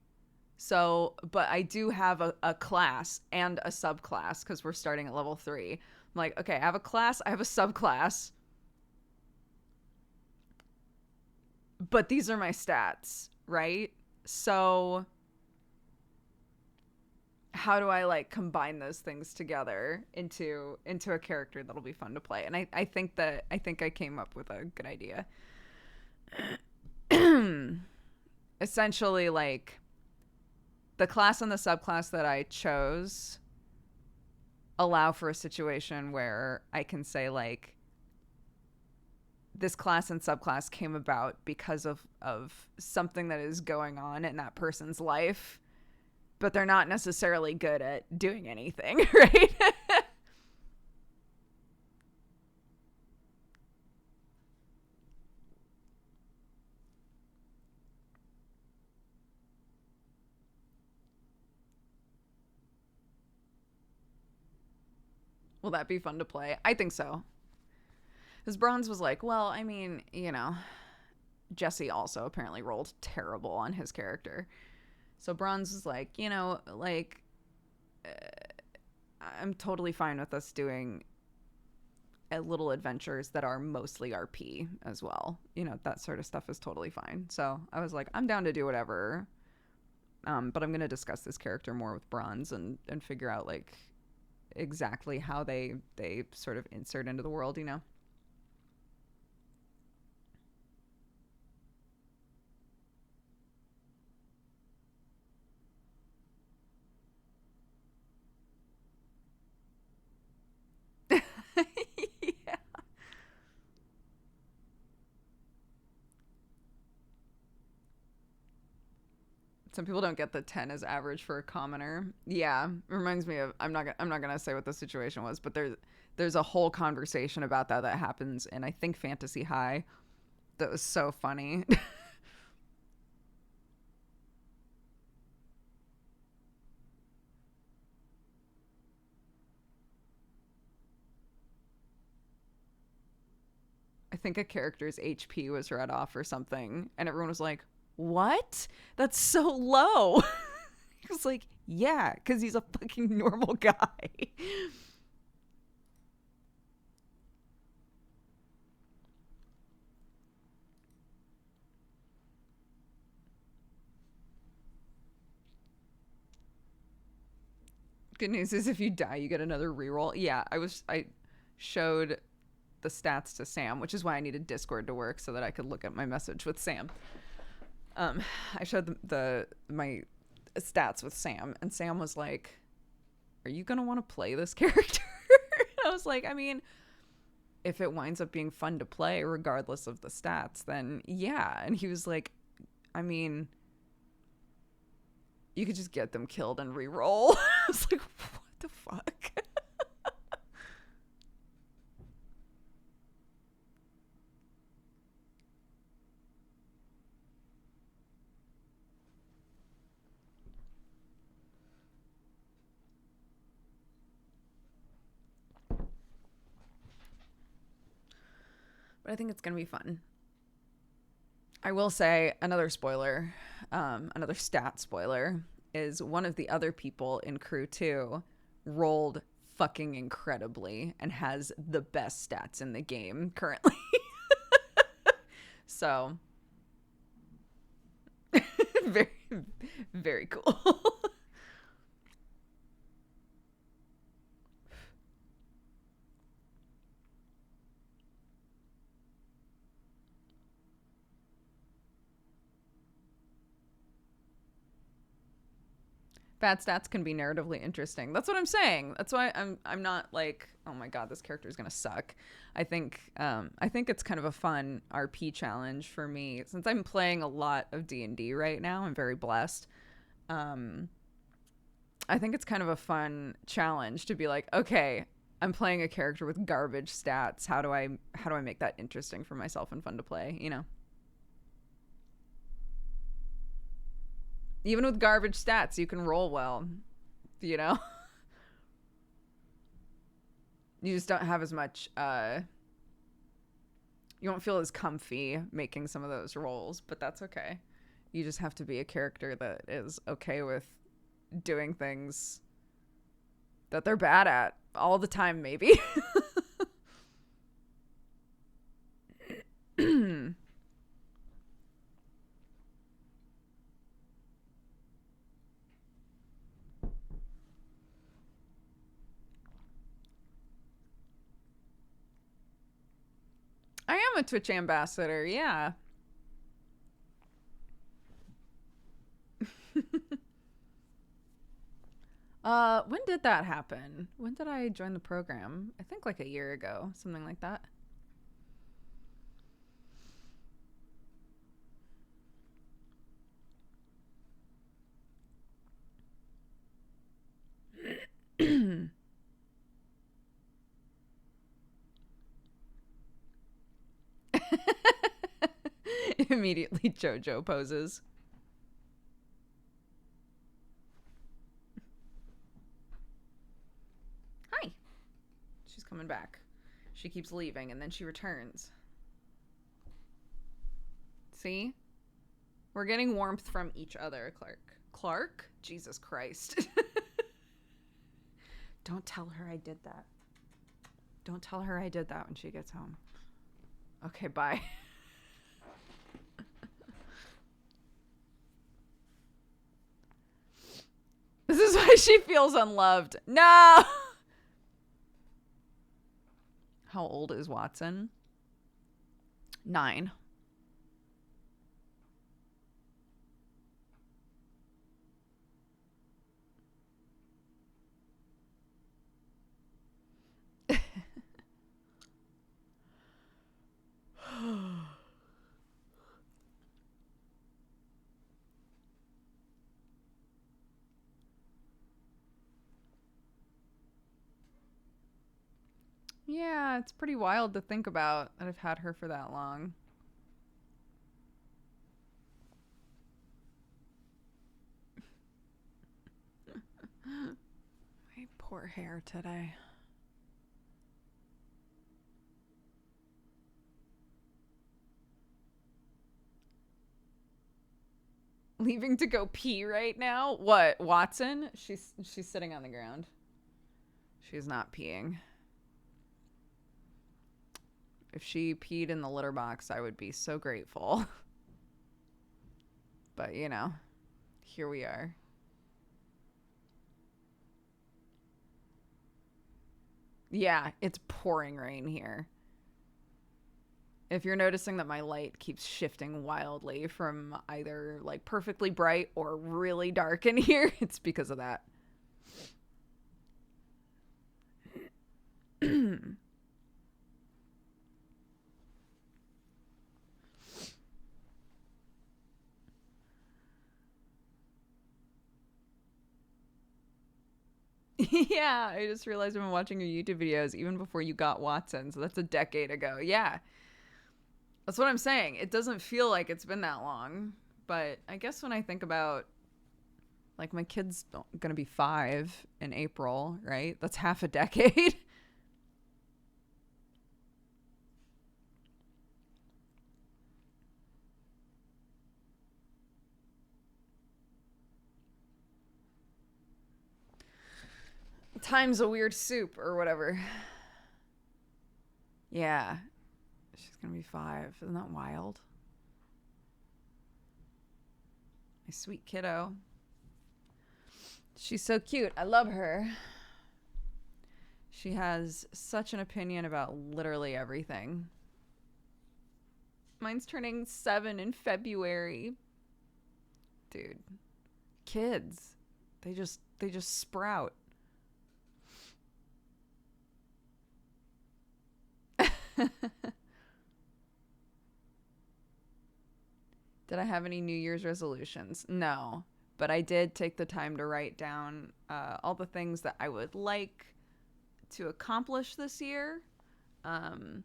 but I do have a class and a subclass because we're starting at level 3. I'm like, okay, I have a class, I have a subclass, but these are my stats, right? So how do I like combine those things together into a character that'll be fun to play? And I think I came up with a good idea. Essentially, like, the class and the subclass that I chose allow for a situation where I can say, like, this class and subclass came about because of something that is going on in that person's life, but they're not necessarily good at doing anything, right? Will that be fun to play? I think so. Because Bronze was like, well, I mean, you know, Jesse also apparently rolled terrible on his character. So Bronze was like, you know, like, I'm totally fine with us doing little adventures that are mostly RP as well. You know, that sort of stuff is totally fine. So I was like, I'm down to do whatever. But I'm going to discuss this character more with Bronze and figure out, like, exactly how they sort of insert into the world, you know? Yeah. Some people don't get the 10 as average for a commoner. Yeah, reminds me of I'm not gonna say what the situation was, but there's a whole conversation about that happens in I think Fantasy High. That was so funny. I think a character's HP was read off or something, and everyone was like, "What? That's so low." He was like, "Yeah, because he's a fucking normal guy." Good news is if you die, you get another reroll. Yeah, I showed the stats to Sam, which is why I needed Discord to work so that I could look at my message with Sam. I showed my stats with Sam, and Sam was like, "Are you gonna want to play this character?" I was like, "I mean, if it winds up being fun to play, regardless of the stats, then yeah." And he was like, "I mean, you could just get them killed and re-roll." I was like, "What the fuck?" But I think it's gonna be fun. I will say another spoiler, another stat spoiler, is one of the other people in crew 2 rolled fucking incredibly and has the best stats in the game currently. So very, very cool. Bad stats can be narratively interesting. That's what I'm saying. That's why I'm not like, oh my god, this character is gonna suck. I think it's kind of a fun RP challenge for me since I'm playing a lot of D&D right now. I'm very blessed. I think it's kind of a fun challenge to be like, okay, I'm playing a character with garbage stats. How do I make that interesting for myself and fun to play? You know. Even with garbage stats, you can roll well, you know? You just don't have as much, you won't feel as comfy making some of those rolls, but that's okay. You just have to be a character that is okay with doing things that they're bad at all the time, maybe. I am a Twitch ambassador, yeah. When did that happen? When did I join the program? I think like a year ago, something like that. Immediately JoJo poses. Hi. She's coming back. She keeps leaving and then she returns. See? We're getting warmth from each other, Clark. Clark? Jesus Christ. Don't tell her I did that. Don't tell her I did that when she gets home. Okay, bye. This is why she feels unloved. No! How old is Watson? 9. Yeah, it's pretty wild to think about that I've had her for that long. My poor hair today. Leaving to go pee right now? What, Watson? She's sitting on the ground. She's not peeing. If she peed in the litter box, I would be so grateful. But, you know, here we are. Yeah, it's pouring rain here. If you're noticing that my light keeps shifting wildly from either like perfectly bright or really dark in here, it's because of that. Yeah, I just realized I've been watching your YouTube videos even before you got Watson, so that's a decade ago. Yeah, that's what I'm saying. It doesn't feel like it's been that long, but I guess when I think about, like, my kid's gonna be 5 in April, right? That's half a decade. Time's a weird soup or whatever. Yeah, she's gonna be 5. Isn't that wild? My sweet kiddo. She's so cute. I love her. She has such an opinion about literally everything. Mine's turning 7 in February. Dude, kids, they just sprout. Did I have any New Year's resolutions? No, but I did take the time to write down all the things that I would like to accomplish this year. Um,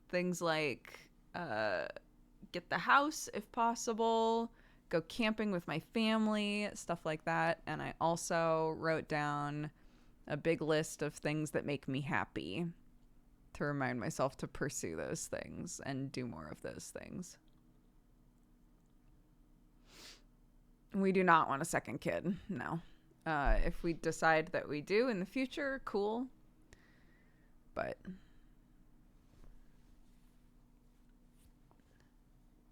Things like get the house if possible, go camping with my family, stuff like that. And I also wrote down a big list of things that make me happy to remind myself to pursue those things and do more of those things. We do not want a second kid, no. If we decide that we do in the future, cool. But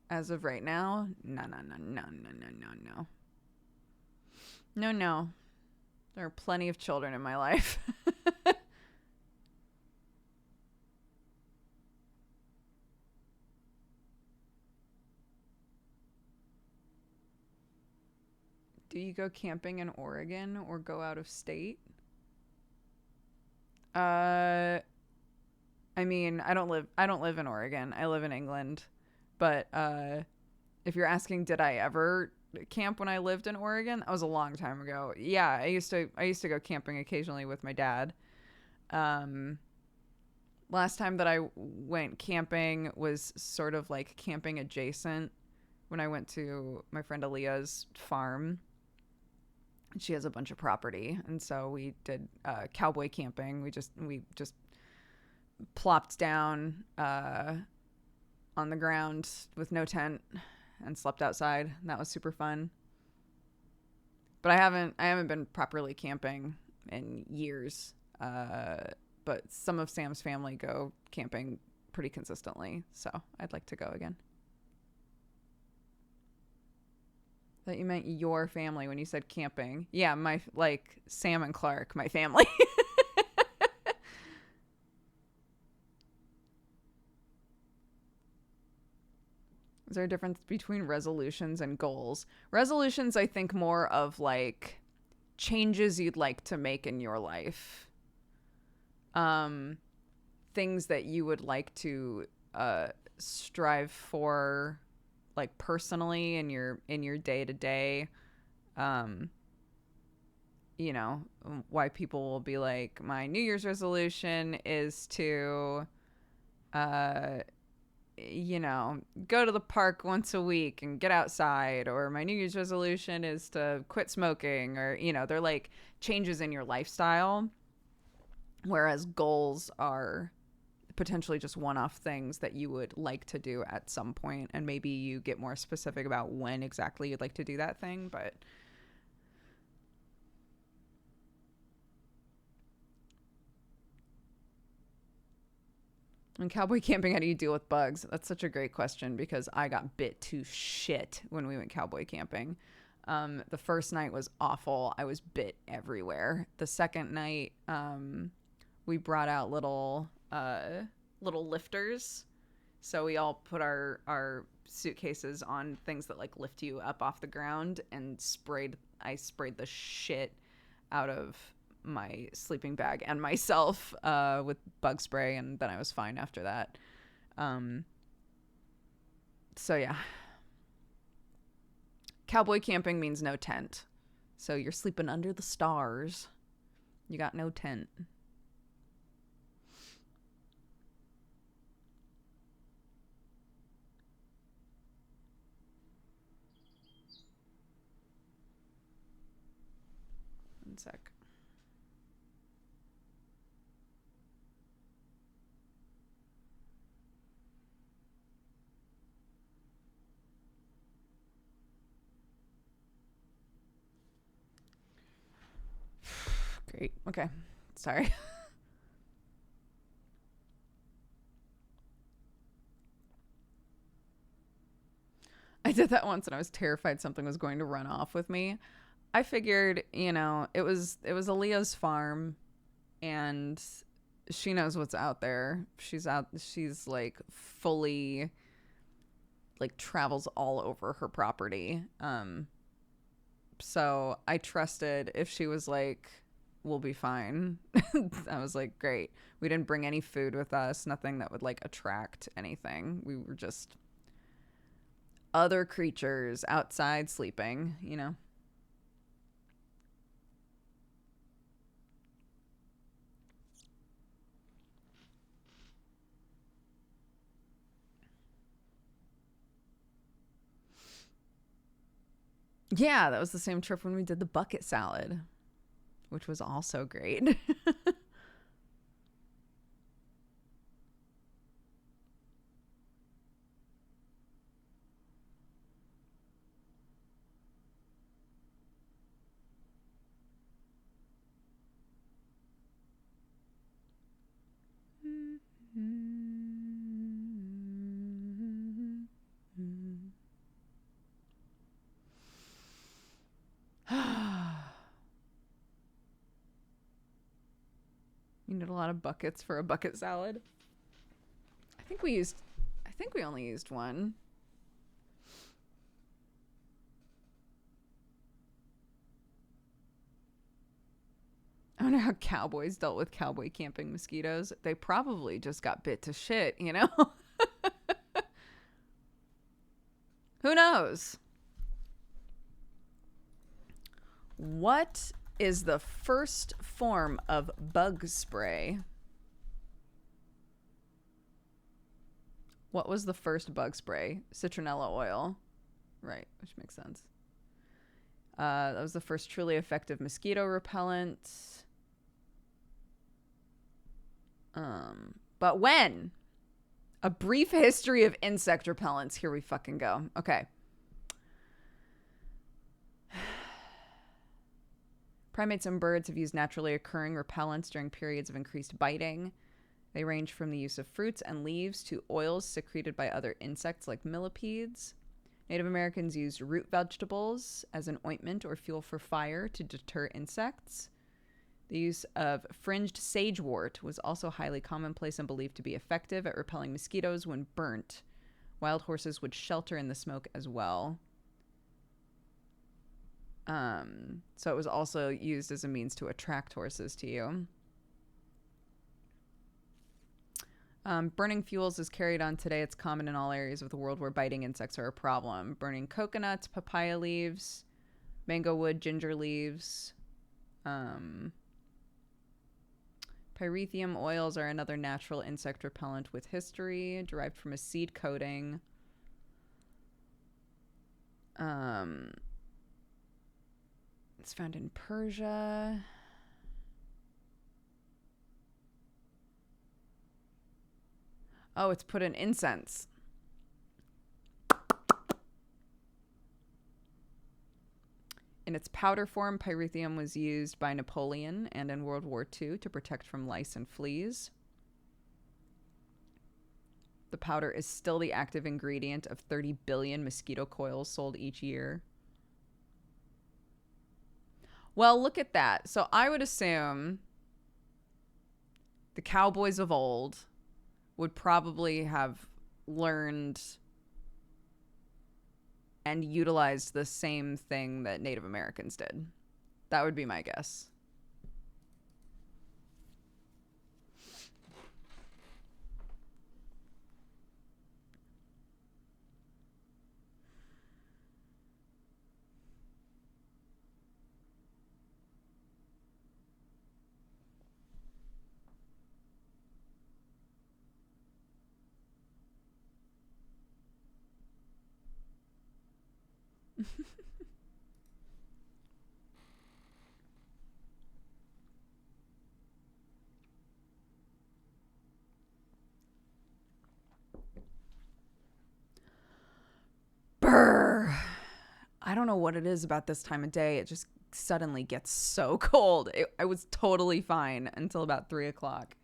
as of right now, no. No. There are plenty of children in my life. Do you go camping in Oregon or go out of state? I mean, I don't live in Oregon. I live in England. But if you're asking did I ever camp when I lived in Oregon, that was a long time ago. Yeah, I used to go camping occasionally with my dad. Um Last time that I went camping was sort of like camping adjacent when I went to my friend Aaliyah's farm. She has a bunch of property, and so we did cowboy camping. We just plopped down on the ground with no tent and slept outside. That was super fun. But I haven't been properly camping in years. But some of Sam's family go camping pretty consistently, so I'd like to go again. That you meant your family when you said camping. Yeah, my, like, Sam and Clark, my family. Is there a difference between resolutions and goals? Resolutions, I think, more of like changes you'd like to make in your life. Things that you would like to strive for, like, personally in your day to day. You know, why people will be like, my New Year's resolution is to go to the park once a week and get outside, or my New Year's resolution is to quit smoking, or, they're like changes in your lifestyle, whereas goals are potentially just one-off things that you would like to do at some point, and maybe you get more specific about when exactly you'd like to do that thing. But in cowboy camping, how do you deal with bugs? That's such a great question, because I got bit to shit when we went cowboy camping. The first night was awful. I was bit everywhere. The second night, we brought out little lifters. So we all put our suitcases on things that like lift you up off the ground, and I sprayed the shit out of my sleeping bag and myself with bug spray, and then I was fine after that. So yeah. Cowboy camping means no tent. So you're sleeping under the stars. You got no tent. One sec. Great. Okay. Sorry. I did that once and I was terrified something was going to run off with me. I figured, you know, it was Aaliyah's farm and she knows what's out there. She's like fully like travels all over her property. So I trusted if she was like, we'll be fine. I was like, great. We didn't bring any food with us, nothing that would like attract anything. We were just other creatures outside sleeping, you know. Yeah, that was the same trip when we did the bucket salad, which was also great. You need a lot of buckets for a bucket salad. I think we only used one. I wonder how cowboys dealt with cowboy camping mosquitoes. They probably just got bit to shit, you know? Who knows? What is the first form of bug spray? What was the first bug spray? Citronella oil. Right, which makes sense. That was the first truly effective mosquito repellent. But when? A brief history of insect repellents. Here we fucking go. Okay. Primates and birds have used naturally occurring repellents during periods of increased biting. They range from the use of fruits and leaves to oils secreted by other insects like millipedes. Native Americans used root vegetables as an ointment or fuel for fire to deter insects. The use of fringed sagewort was also highly commonplace and believed to be effective at repelling mosquitoes when burnt. Wild horses would shelter in the smoke as well. So it was also used as a means to attract horses to you. Burning fuels is carried on today. It's common in all areas of the world where biting insects are a problem. Burning coconuts, papaya leaves, mango wood, ginger leaves. Pyrethium oils are another natural insect repellent with history, derived from a seed coating. It's found in Persia. Oh, it's put in incense. In its powder form, pyrethium was used by Napoleon and in World War II to protect from lice and fleas. The powder is still the active ingredient of 30 billion mosquito coils sold each year. Well, look at that. So I would assume the cowboys of old would probably have learned and utilized the same thing that Native Americans did. That would be my guess. Brr. I don't know what it is about this time of day. It just suddenly gets so cold. I was totally fine until about 3 o'clock.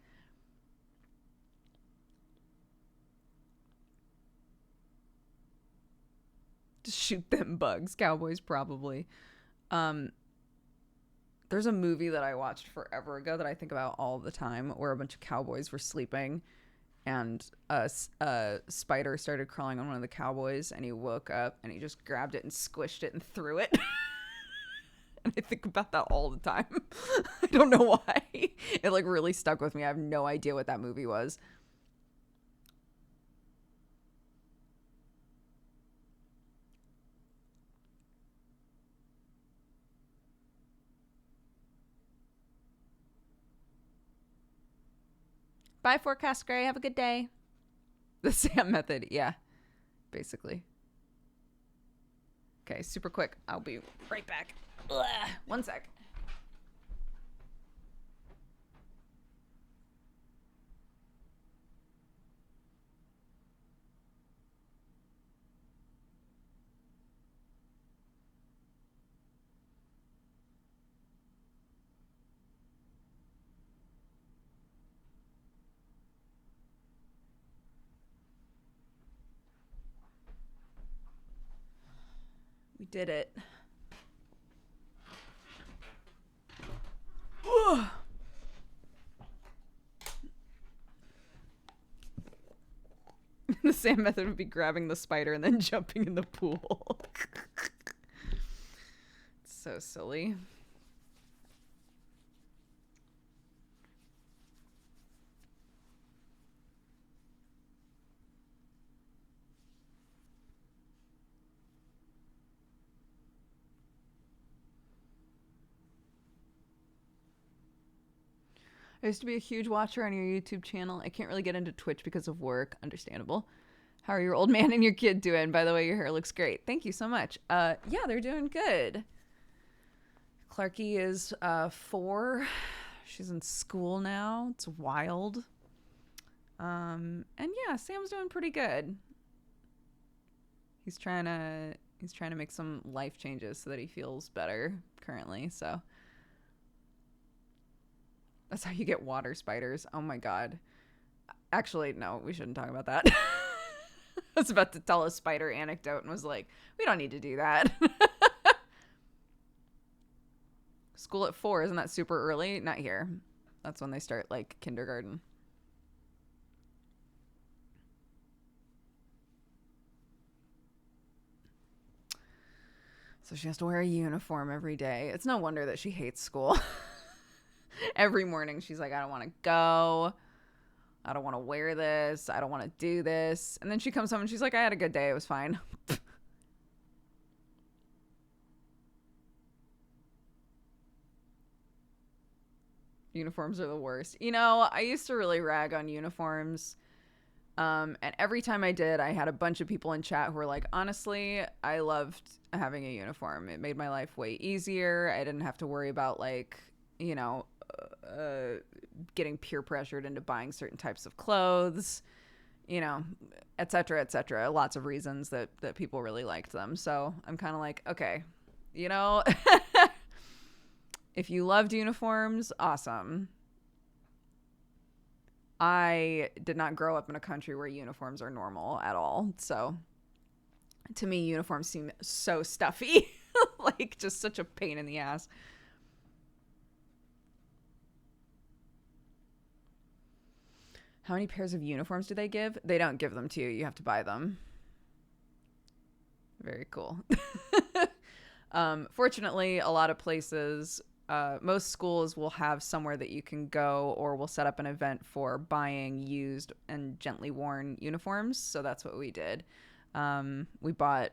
Just shoot them bugs. Cowboys probably. There's a movie that I watched forever ago that I think about all the time where a bunch of cowboys were sleeping and a spider started crawling on one of the cowboys and he woke up and he just grabbed it and squished it and threw it. And I think about that all the time. I don't know why. It like really stuck with me. I have no idea what that movie was. Bye, Forecast Gray. Have a good day. The Sam method. Yeah, basically. Okay, super quick. I'll be right back. Ugh. 1 sec. We did it. The Sam method would be grabbing the spider and then jumping in the pool. It's so silly. I used to be a huge watcher on your YouTube channel. I can't really get into Twitch because of work. Understandable. How are your old man and your kid doing? By the way, your hair looks great. Thank you so much. Yeah, they're doing good. Clarky is 4. She's in school now. It's wild. And yeah, Sam's doing pretty good. He's trying to make some life changes so that he feels better currently, so that's how you get water spiders. Oh my god. Actually, no, we shouldn't talk about that. I was about to tell a spider anecdote and was like, we don't need to do that. School at 4, isn't that super early? Not here. That's when they start like kindergarten. So she has to wear a uniform every day. It's no wonder that she hates school. Every morning she's like, I don't want to go. I don't want to wear this. I don't want to do this. And then she comes home and she's like, I had a good day. It was fine. Uniforms are the worst. You know, I used to really rag on uniforms. And every time I did, I had a bunch of people in chat who were like, honestly, I loved having a uniform. It made my life way easier. I didn't have to worry about like, you know, getting peer pressured into buying certain types of clothes, you know, et cetera, et cetera. Lots of reasons that people really liked them. So I'm kind of like, okay, you know, if you loved uniforms, awesome. I did not grow up in a country where uniforms are normal at all. So to me, uniforms seem so stuffy, like just such a pain in the ass. How many pairs of uniforms do they give? They don't give them to you. You have to buy them. Very cool. Fortunately, a lot of places, most schools will have somewhere that you can go or will set up an event for buying used and gently worn uniforms. So that's what we did. We bought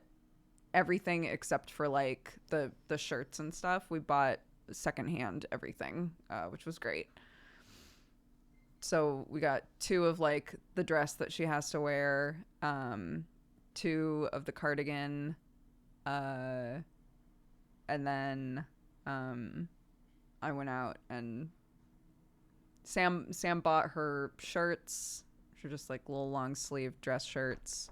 everything except for like the shirts and stuff. We bought secondhand everything, which was great. So we got 2 of like the dress that she has to wear, 2 of the cardigan, and then I went out and Sam bought her shirts, which are just like little long sleeve dress shirts.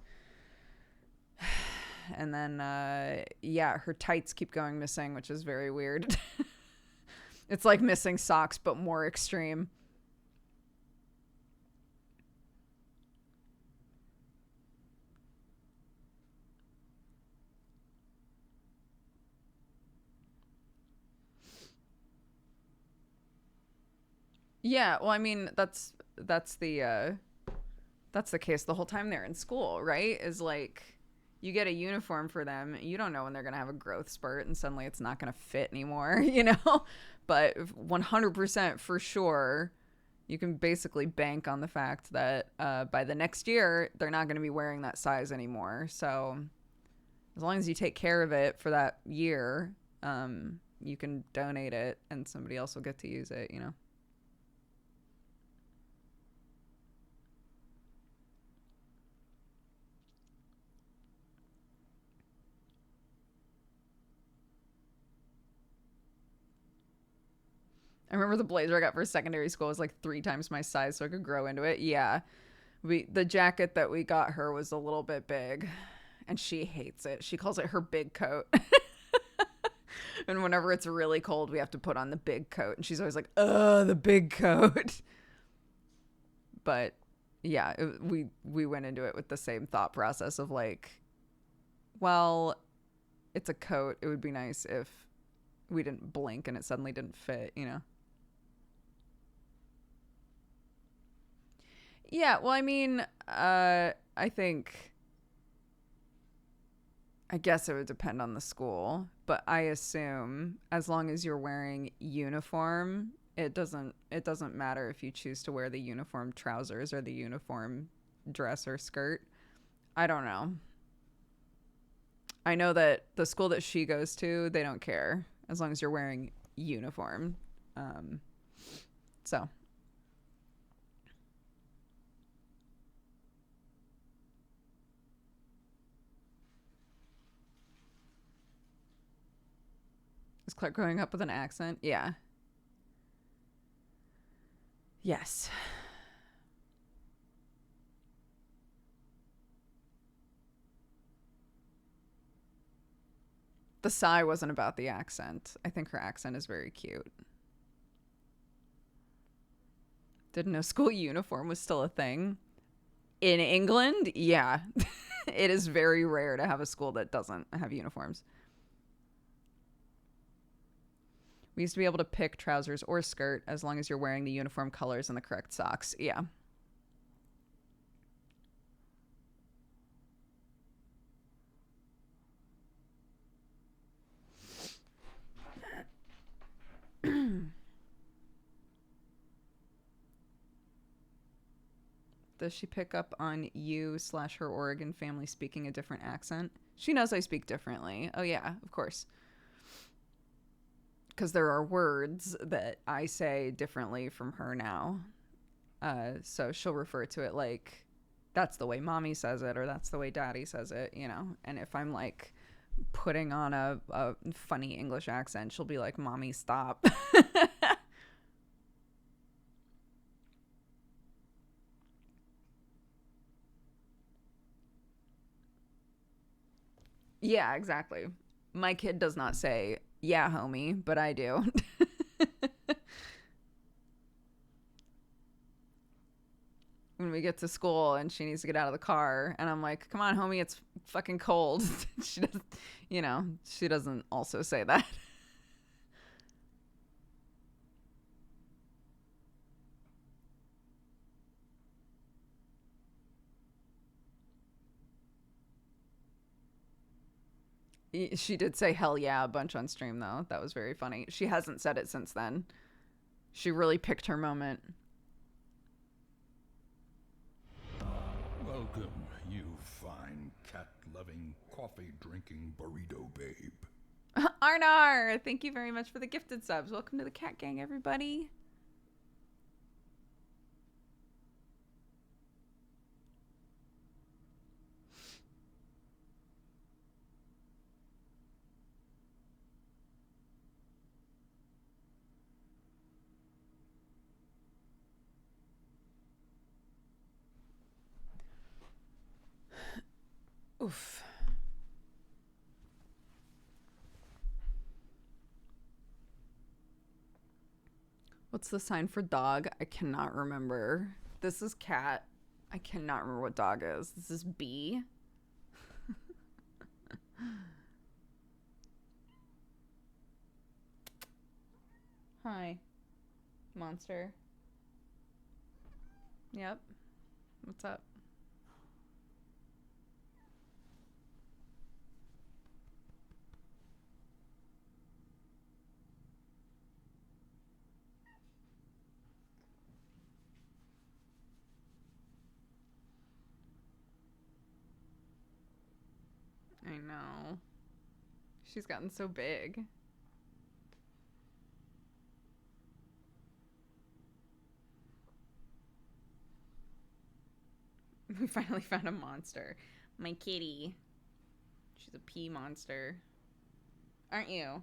And then her tights keep going missing, which is very weird. It's like missing socks but more extreme. Yeah, well, I mean, that's the case the whole time they're in school, right? Is like you get a uniform for them, you don't know when they're going to have a growth spurt and suddenly it's not going to fit anymore, you know? But 100% for sure, you can basically bank on the fact that by the next year, they're not going to be wearing that size anymore. So as long as you take care of it for that year, you can donate it and somebody else will get to use it, you know? I remember the blazer I got for secondary school was like 3 times my size, so I could grow into it. Yeah. The jacket that we got her was a little bit big, and she hates it. She calls it her big coat. And whenever it's really cold, we have to put on the big coat. And she's always like, the big coat. But yeah, we went into it with the same thought process of like, well, it's a coat. It would be nice if we didn't blink and it suddenly didn't fit, you know? Yeah, well, I mean, I think, I guess it would depend on the school, but I assume as long as you're wearing uniform, it doesn't matter if you choose to wear the uniform trousers or the uniform dress or skirt. I don't know. I know that the school that she goes to, they don't care as long as you're wearing uniform. So. Is Clark growing up with an accent? Yeah. Yes. The sigh wasn't about the accent. I think her accent is very cute. Didn't know school uniform was still a thing. In England, yeah. It is very rare to have a school that doesn't have uniforms. We used to be able to pick trousers or skirt as long as you're wearing the uniform colors and the correct socks. Yeah. Does she pick up on you/her Oregon family speaking a different accent? She knows I speak differently. Oh, yeah, of course. Because there are words that I say differently from her now. So she'll refer to it like, that's the way mommy says it, or that's the way daddy says it, you know? And if I'm like putting on a funny English accent, she'll be like, mommy, stop. Yeah, exactly. My kid does not say, yeah, homie, but I do. When we get to school and she needs to get out of the car, and I'm like, come on, homie, it's fucking cold. She doesn't, she doesn't also say that. She did say hell yeah a bunch on stream, though. That was very funny. She hasn't said it since then. She really picked her moment. Welcome, you fine cat-loving, coffee-drinking burrito babe. Arnar, thank you very much for the gifted subs. Welcome to the Cat Gang, everybody. Oof. What's the sign for dog? I cannot remember. This is cat. I cannot remember what dog is. This is bee. Hi. Monster. Yep. What's up? I know. She's gotten so big. We finally found a monster. My kitty. She's a pea monster. Aren't you?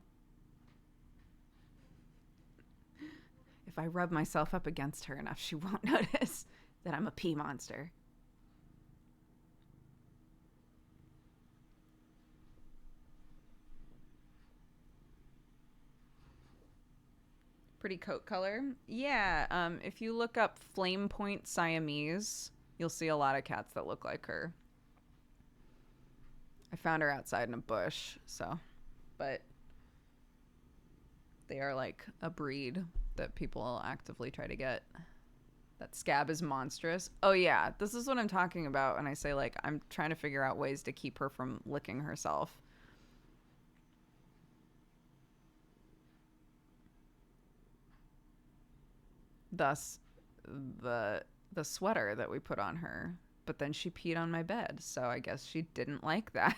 If I rub myself up against her enough, she won't notice that I'm a pea monster. Pretty coat color. Yeah, if you look up Flame Point Siamese, you'll see a lot of cats that look like her. I found her outside in a bush, so. But they are like a breed that people actively try to get. That scab is monstrous. Oh yeah, this is what I'm talking about when I say like I'm trying to figure out ways to keep her from licking herself. Thus the sweater that we put on her, but then she peed on my bed, so I guess she didn't like that.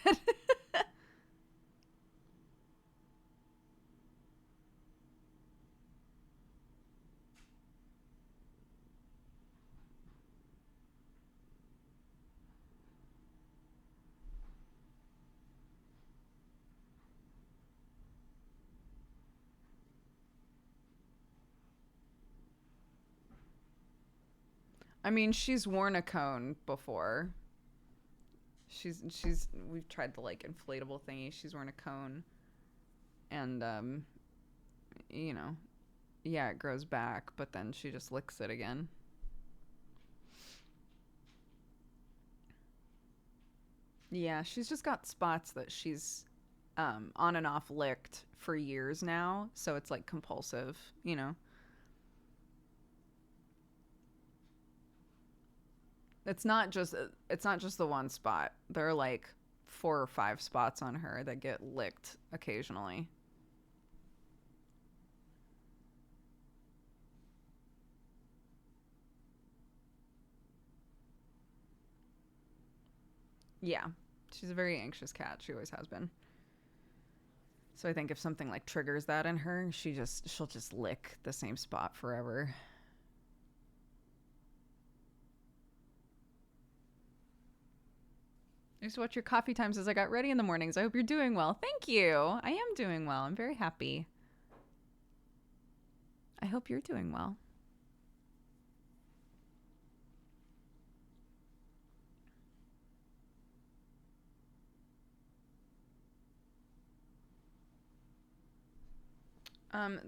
I mean, she's worn a cone before. We've tried the like inflatable thingy. She's worn a cone, and you know, yeah, it grows back, but then she just licks it again. Yeah, she's just got spots that she's on and off licked for years now, so it's like compulsive, you know. It's not just the one spot. There are like 4 or 5 spots on her that get licked occasionally. Yeah. She's a very anxious cat. She always has been. So I think if something like triggers that in her, she'll just lick the same spot forever. I used to watch your coffee times as I got ready in the mornings. I hope you're doing well. Thank you. I am doing well. I'm very happy. I hope you're doing well.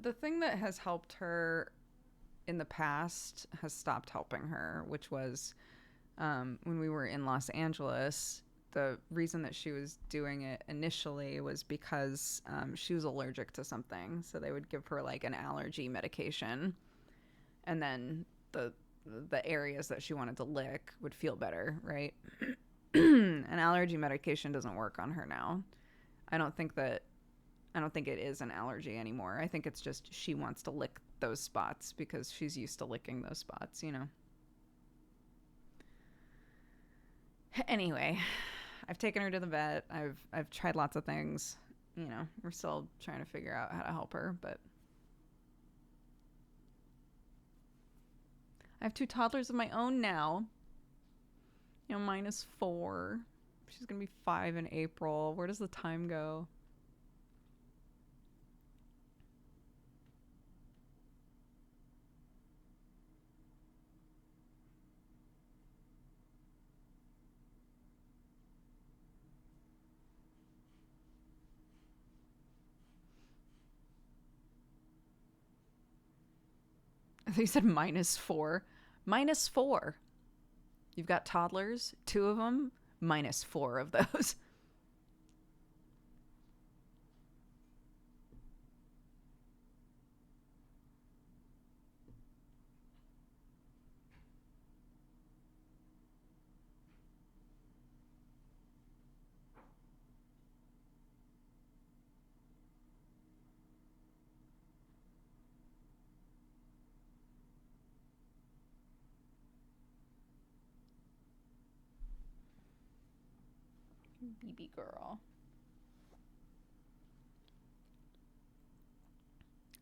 The thing that has helped her in the past has stopped helping her, which was when we were in Los Angeles. The reason that she was doing it initially was because she was allergic to something. So they would give her like an allergy medication, and then the areas that she wanted to lick would feel better, right? An allergy medication doesn't work on her now. I don't think it is an allergy anymore. I think it's just she wants to lick those spots because she's used to licking those spots, you know. Anyway, I've taken her to the vet. I've tried lots of things. You know, we're still trying to figure out how to help her, but I have 2 toddlers of my own now. You know, mine is 4. She's going to be 5 in April. Where does the time go? I think you said -4. -4. You've got toddlers, 2 of them, -4 of those. BB girl.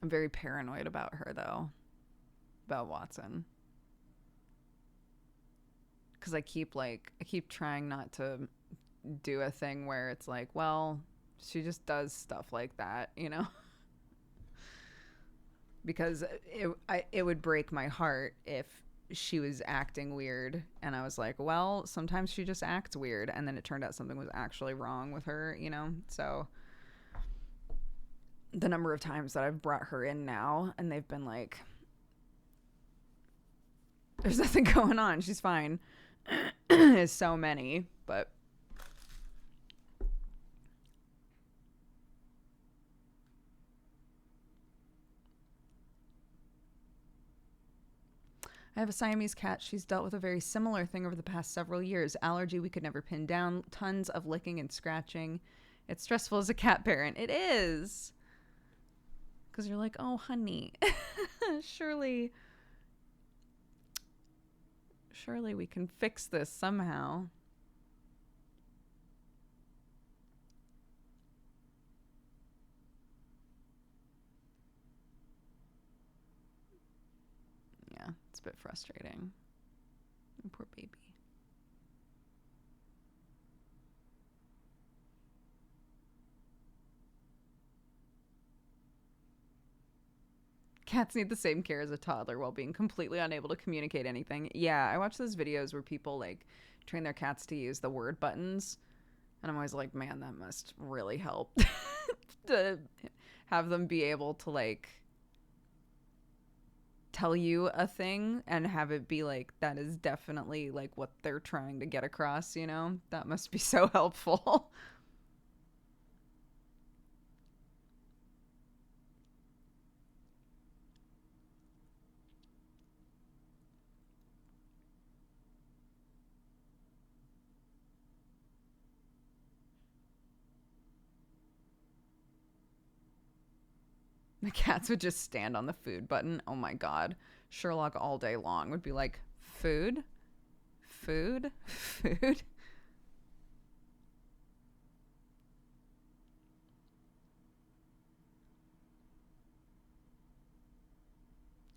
I'm very paranoid about her, though. About Watson. Because I keep trying not to do a thing where it's like, well, she just does stuff like that, you know? Because it would break my heart if she was acting weird and I was like, well, sometimes she just acts weird, and then it turned out something was actually wrong with her, you know? So the number of times that I've brought her in now and they've been like, there's nothing going on, she's fine, is so many. But I have a Siamese cat. She's dealt with a very similar thing over the past several years. Allergy we could never pin down. Tons of licking and scratching. It's stressful as a cat parent. It is. Because you're like, oh, honey, surely we can fix this somehow. Yeah, it's a bit frustrating. Poor baby. Cats need the same care as a toddler while being completely unable to communicate anything. Yeah, I watch those videos where people like train their cats to use the word buttons, and I'm always like, man, that must really help to have them be able to like tell you a thing and have it be like, that is definitely like what they're trying to get across, you know? That must be so helpful. The cats would just stand on the food button. Oh my god. Sherlock all day long would be like, food? Food? Food?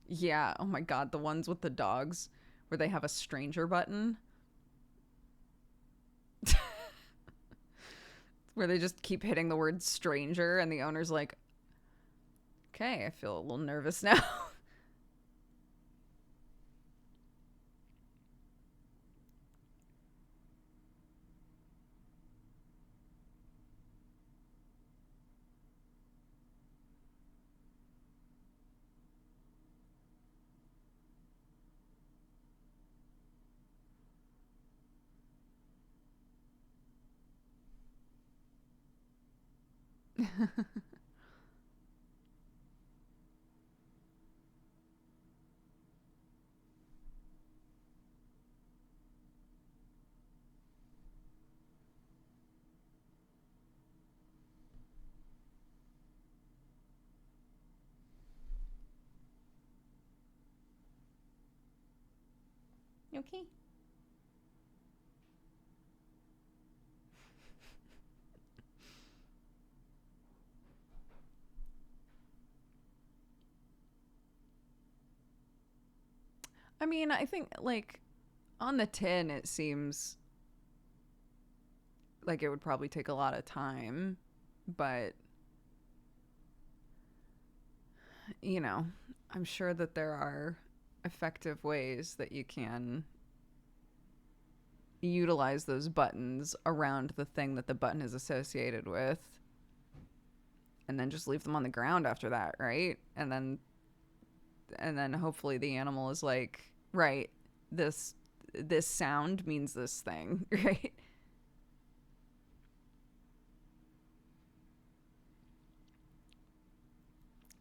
Yeah, oh my god, the ones with the dogs where they have a stranger button. Where they just keep hitting the word stranger and the owner's like, okay, I feel a little nervous now. You okay? I mean, I think, like, on the tin, it seems like it would probably take a lot of time, but, you know, I'm sure that there are effective ways that you can utilize those buttons around the thing that the button is associated with, and then just leave them on the ground after that, right? And then hopefully the animal is like, right, this sound means this thing, right?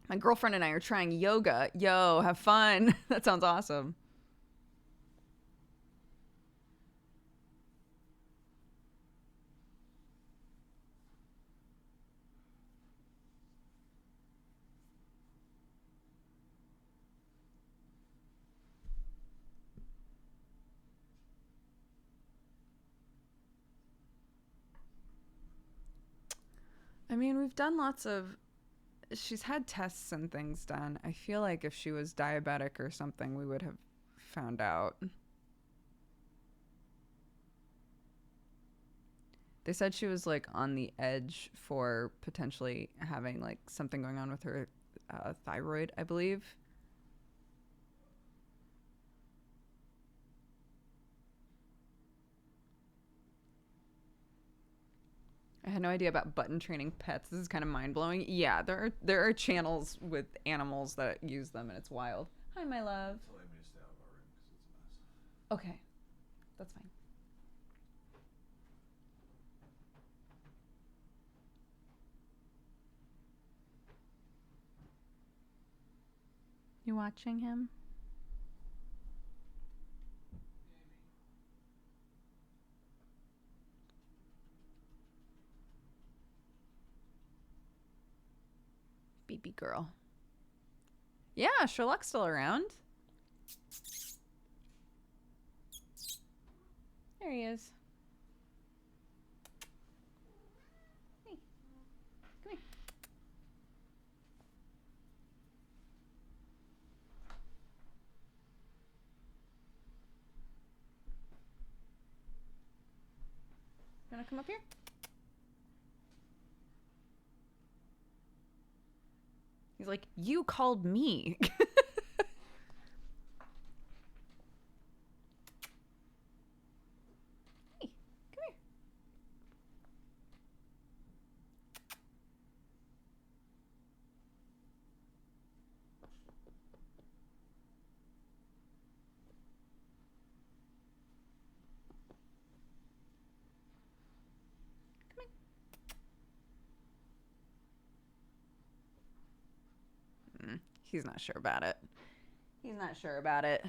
My girlfriend and I are trying yoga. Yo, have fun. That sounds awesome. I mean, we've done lots of. She's had tests and things done. I feel like if she was diabetic or something, we would have found out. They said she was like on the edge for potentially having like something going on with her thyroid, I believe. I had no idea about button training pets. This is kind of mind blowing. Yeah, there are channels with animals that use them, and it's wild. Hi, my love. Okay, that's fine. You watching him? Baby girl. Yeah, Sherlock's still around. There he is. Hey, come here. You wanna come up here? He's like, you called me. Hey, come here. He's not sure about it. He's not sure about it.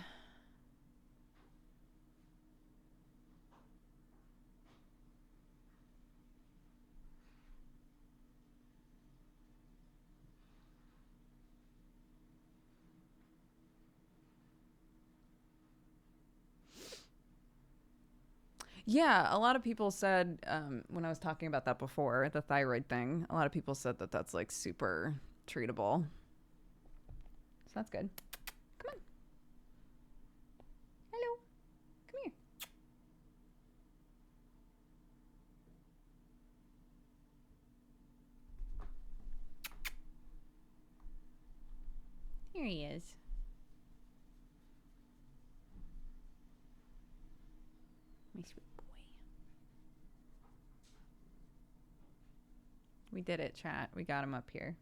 Yeah, a lot of people said when I was talking about that before, the thyroid thing, a lot of people said that that's like super treatable. So that's good. Come on. Hello. Come here. Here he is. My sweet boy. We did it, chat. We got him up here.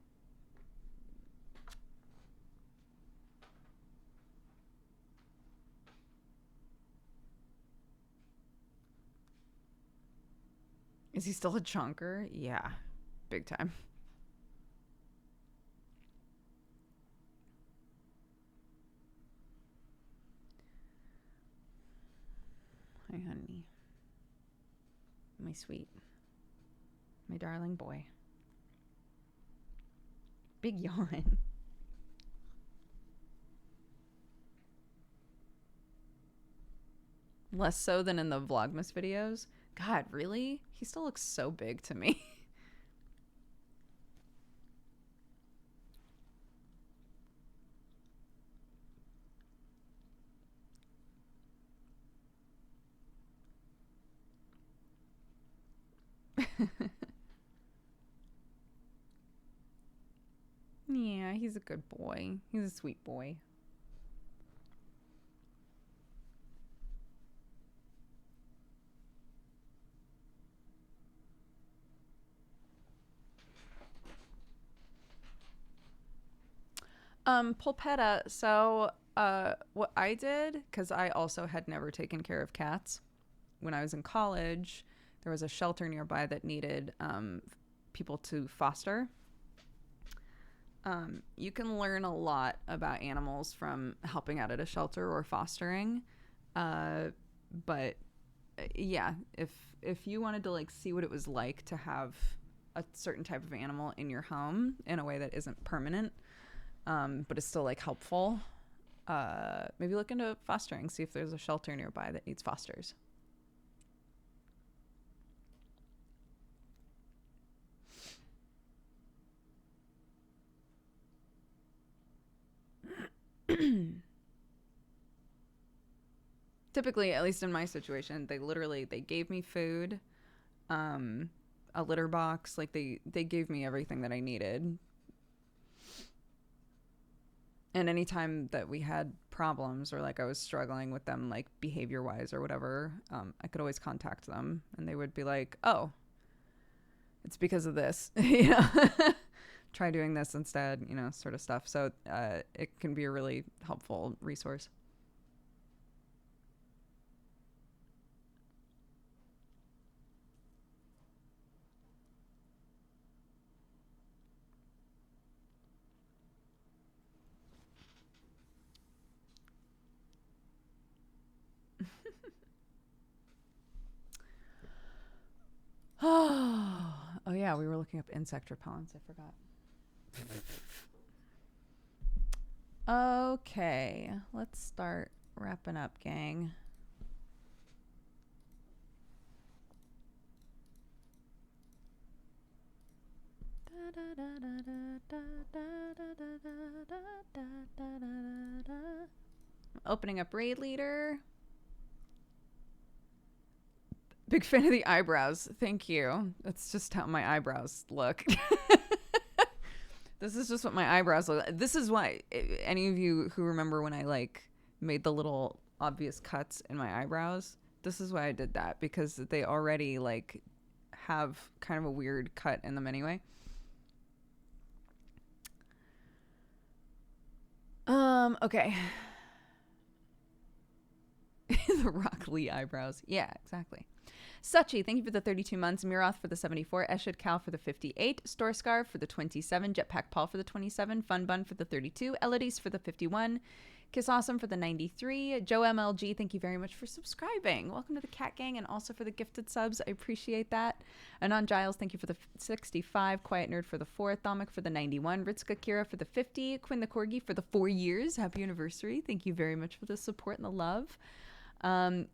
Is he still a chunker? Yeah, big time. Hi, honey. My sweet. My darling boy. Big yawn. Less so than in the Vlogmas videos. God, really? He still looks so big to me. Yeah, he's a good boy. He's a sweet boy. Pulpetta, so what I did, because I also had never taken care of cats when I was in college, there was a shelter nearby that needed people to foster. You can learn a lot about animals from helping out at a shelter or fostering. But yeah, if you wanted to like see what it was like to have a certain type of animal in your home in a way that isn't permanent, but is still like helpful, maybe look into fostering, see if there's a shelter nearby that needs fosters. Typically, at least in my situation, they gave me food, a litter box, like they gave me everything that I needed. And anytime that we had problems or like I was struggling with them, like behavior wise or whatever, I could always contact them and they would be like, oh, it's because of this, you know, try doing this instead, you know, sort of stuff. So it can be a really helpful resource. Oh yeah, we were looking up insect repellents. I forgot. Okay, let's start wrapping up, gang. Opening up raid leader. Big fan of the eyebrows. Thank you. That's just how my eyebrows look. This is just what my eyebrows look like. This is why any of you who remember when I like made the little obvious cuts in my eyebrows, this is why I did that, because they already like have kind of a weird cut in them anyway. Okay. The Rock Lee eyebrows. Yeah, exactly. Suchi, thank you for the 32 months. Miroth for the 74. Eshid Cal for the 58. Storscar for the 27. Jetpack Paul for the 27. Fun Bun for the 32. Elodie for the 51. Kiss Awesome for the 93. Joe MLG, thank you very much for subscribing. Welcome to the Cat Gang and also for the gifted subs. I appreciate that. Anon Giles, thank you for the 65. Quiet Nerd for the 4. Thomic for the 91. Ritska Kira for the 50. Quinn the Corgi for the 4 years. Happy anniversary. Thank you very much for the support and the love.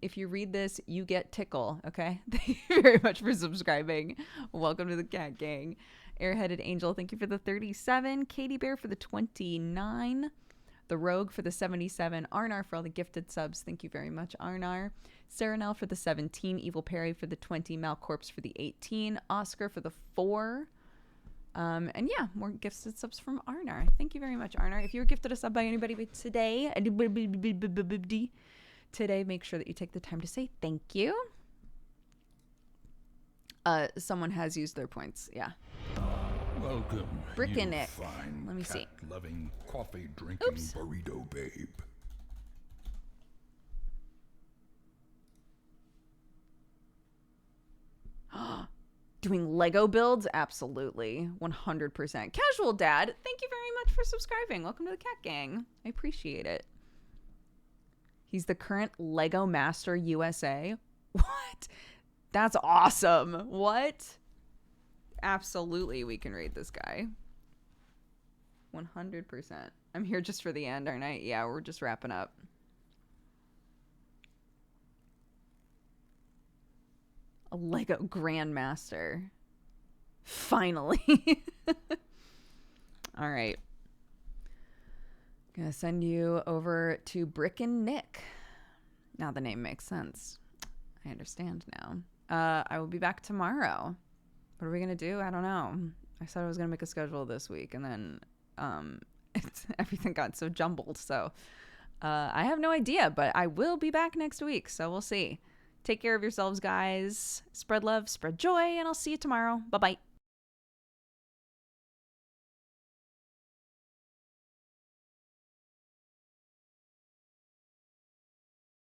If you read this, you get tickle, okay? Thank you very much for subscribing. Welcome to the Cat Gang. Airheaded Angel, thank you for the 37. Katie Bear for the 29. The Rogue for the 77. Arnar for all the gifted subs. Thank you very much, Arnar. Serenel for the 17. Evil Perry for the 20. Malcorpse for the 18. Oscar for the 4. And yeah, more gifted subs from Arnar. Thank you very much, Arnar. If you were gifted a sub by anybody today, make sure that you take the time to say thank you. Someone has used their points. Yeah. Welcome, Brickenick. you fine Let me see. cat-loving, coffee-drinking burrito babe. Doing Lego builds? Absolutely. 100%. Casual Dad, thank you very much for subscribing. Welcome to the Cat Gang. I appreciate it. He's the current Lego Master USA. What? That's awesome. What? Absolutely, we can raid this guy. 100%. I'm here just for the end, aren't I? Yeah, we're just wrapping up. A Lego Grandmaster. Finally. All right. Gonna send you over to Brick and Nick. Now the name makes sense. I understand now. I will be back tomorrow. What are we gonna do? I don't know. I said I was gonna make a schedule this week, and then everything got so jumbled. So I have no idea, but I will be back next week. So we'll see. Take care of yourselves, guys. Spread love, spread joy, and I'll see you tomorrow. Bye-bye.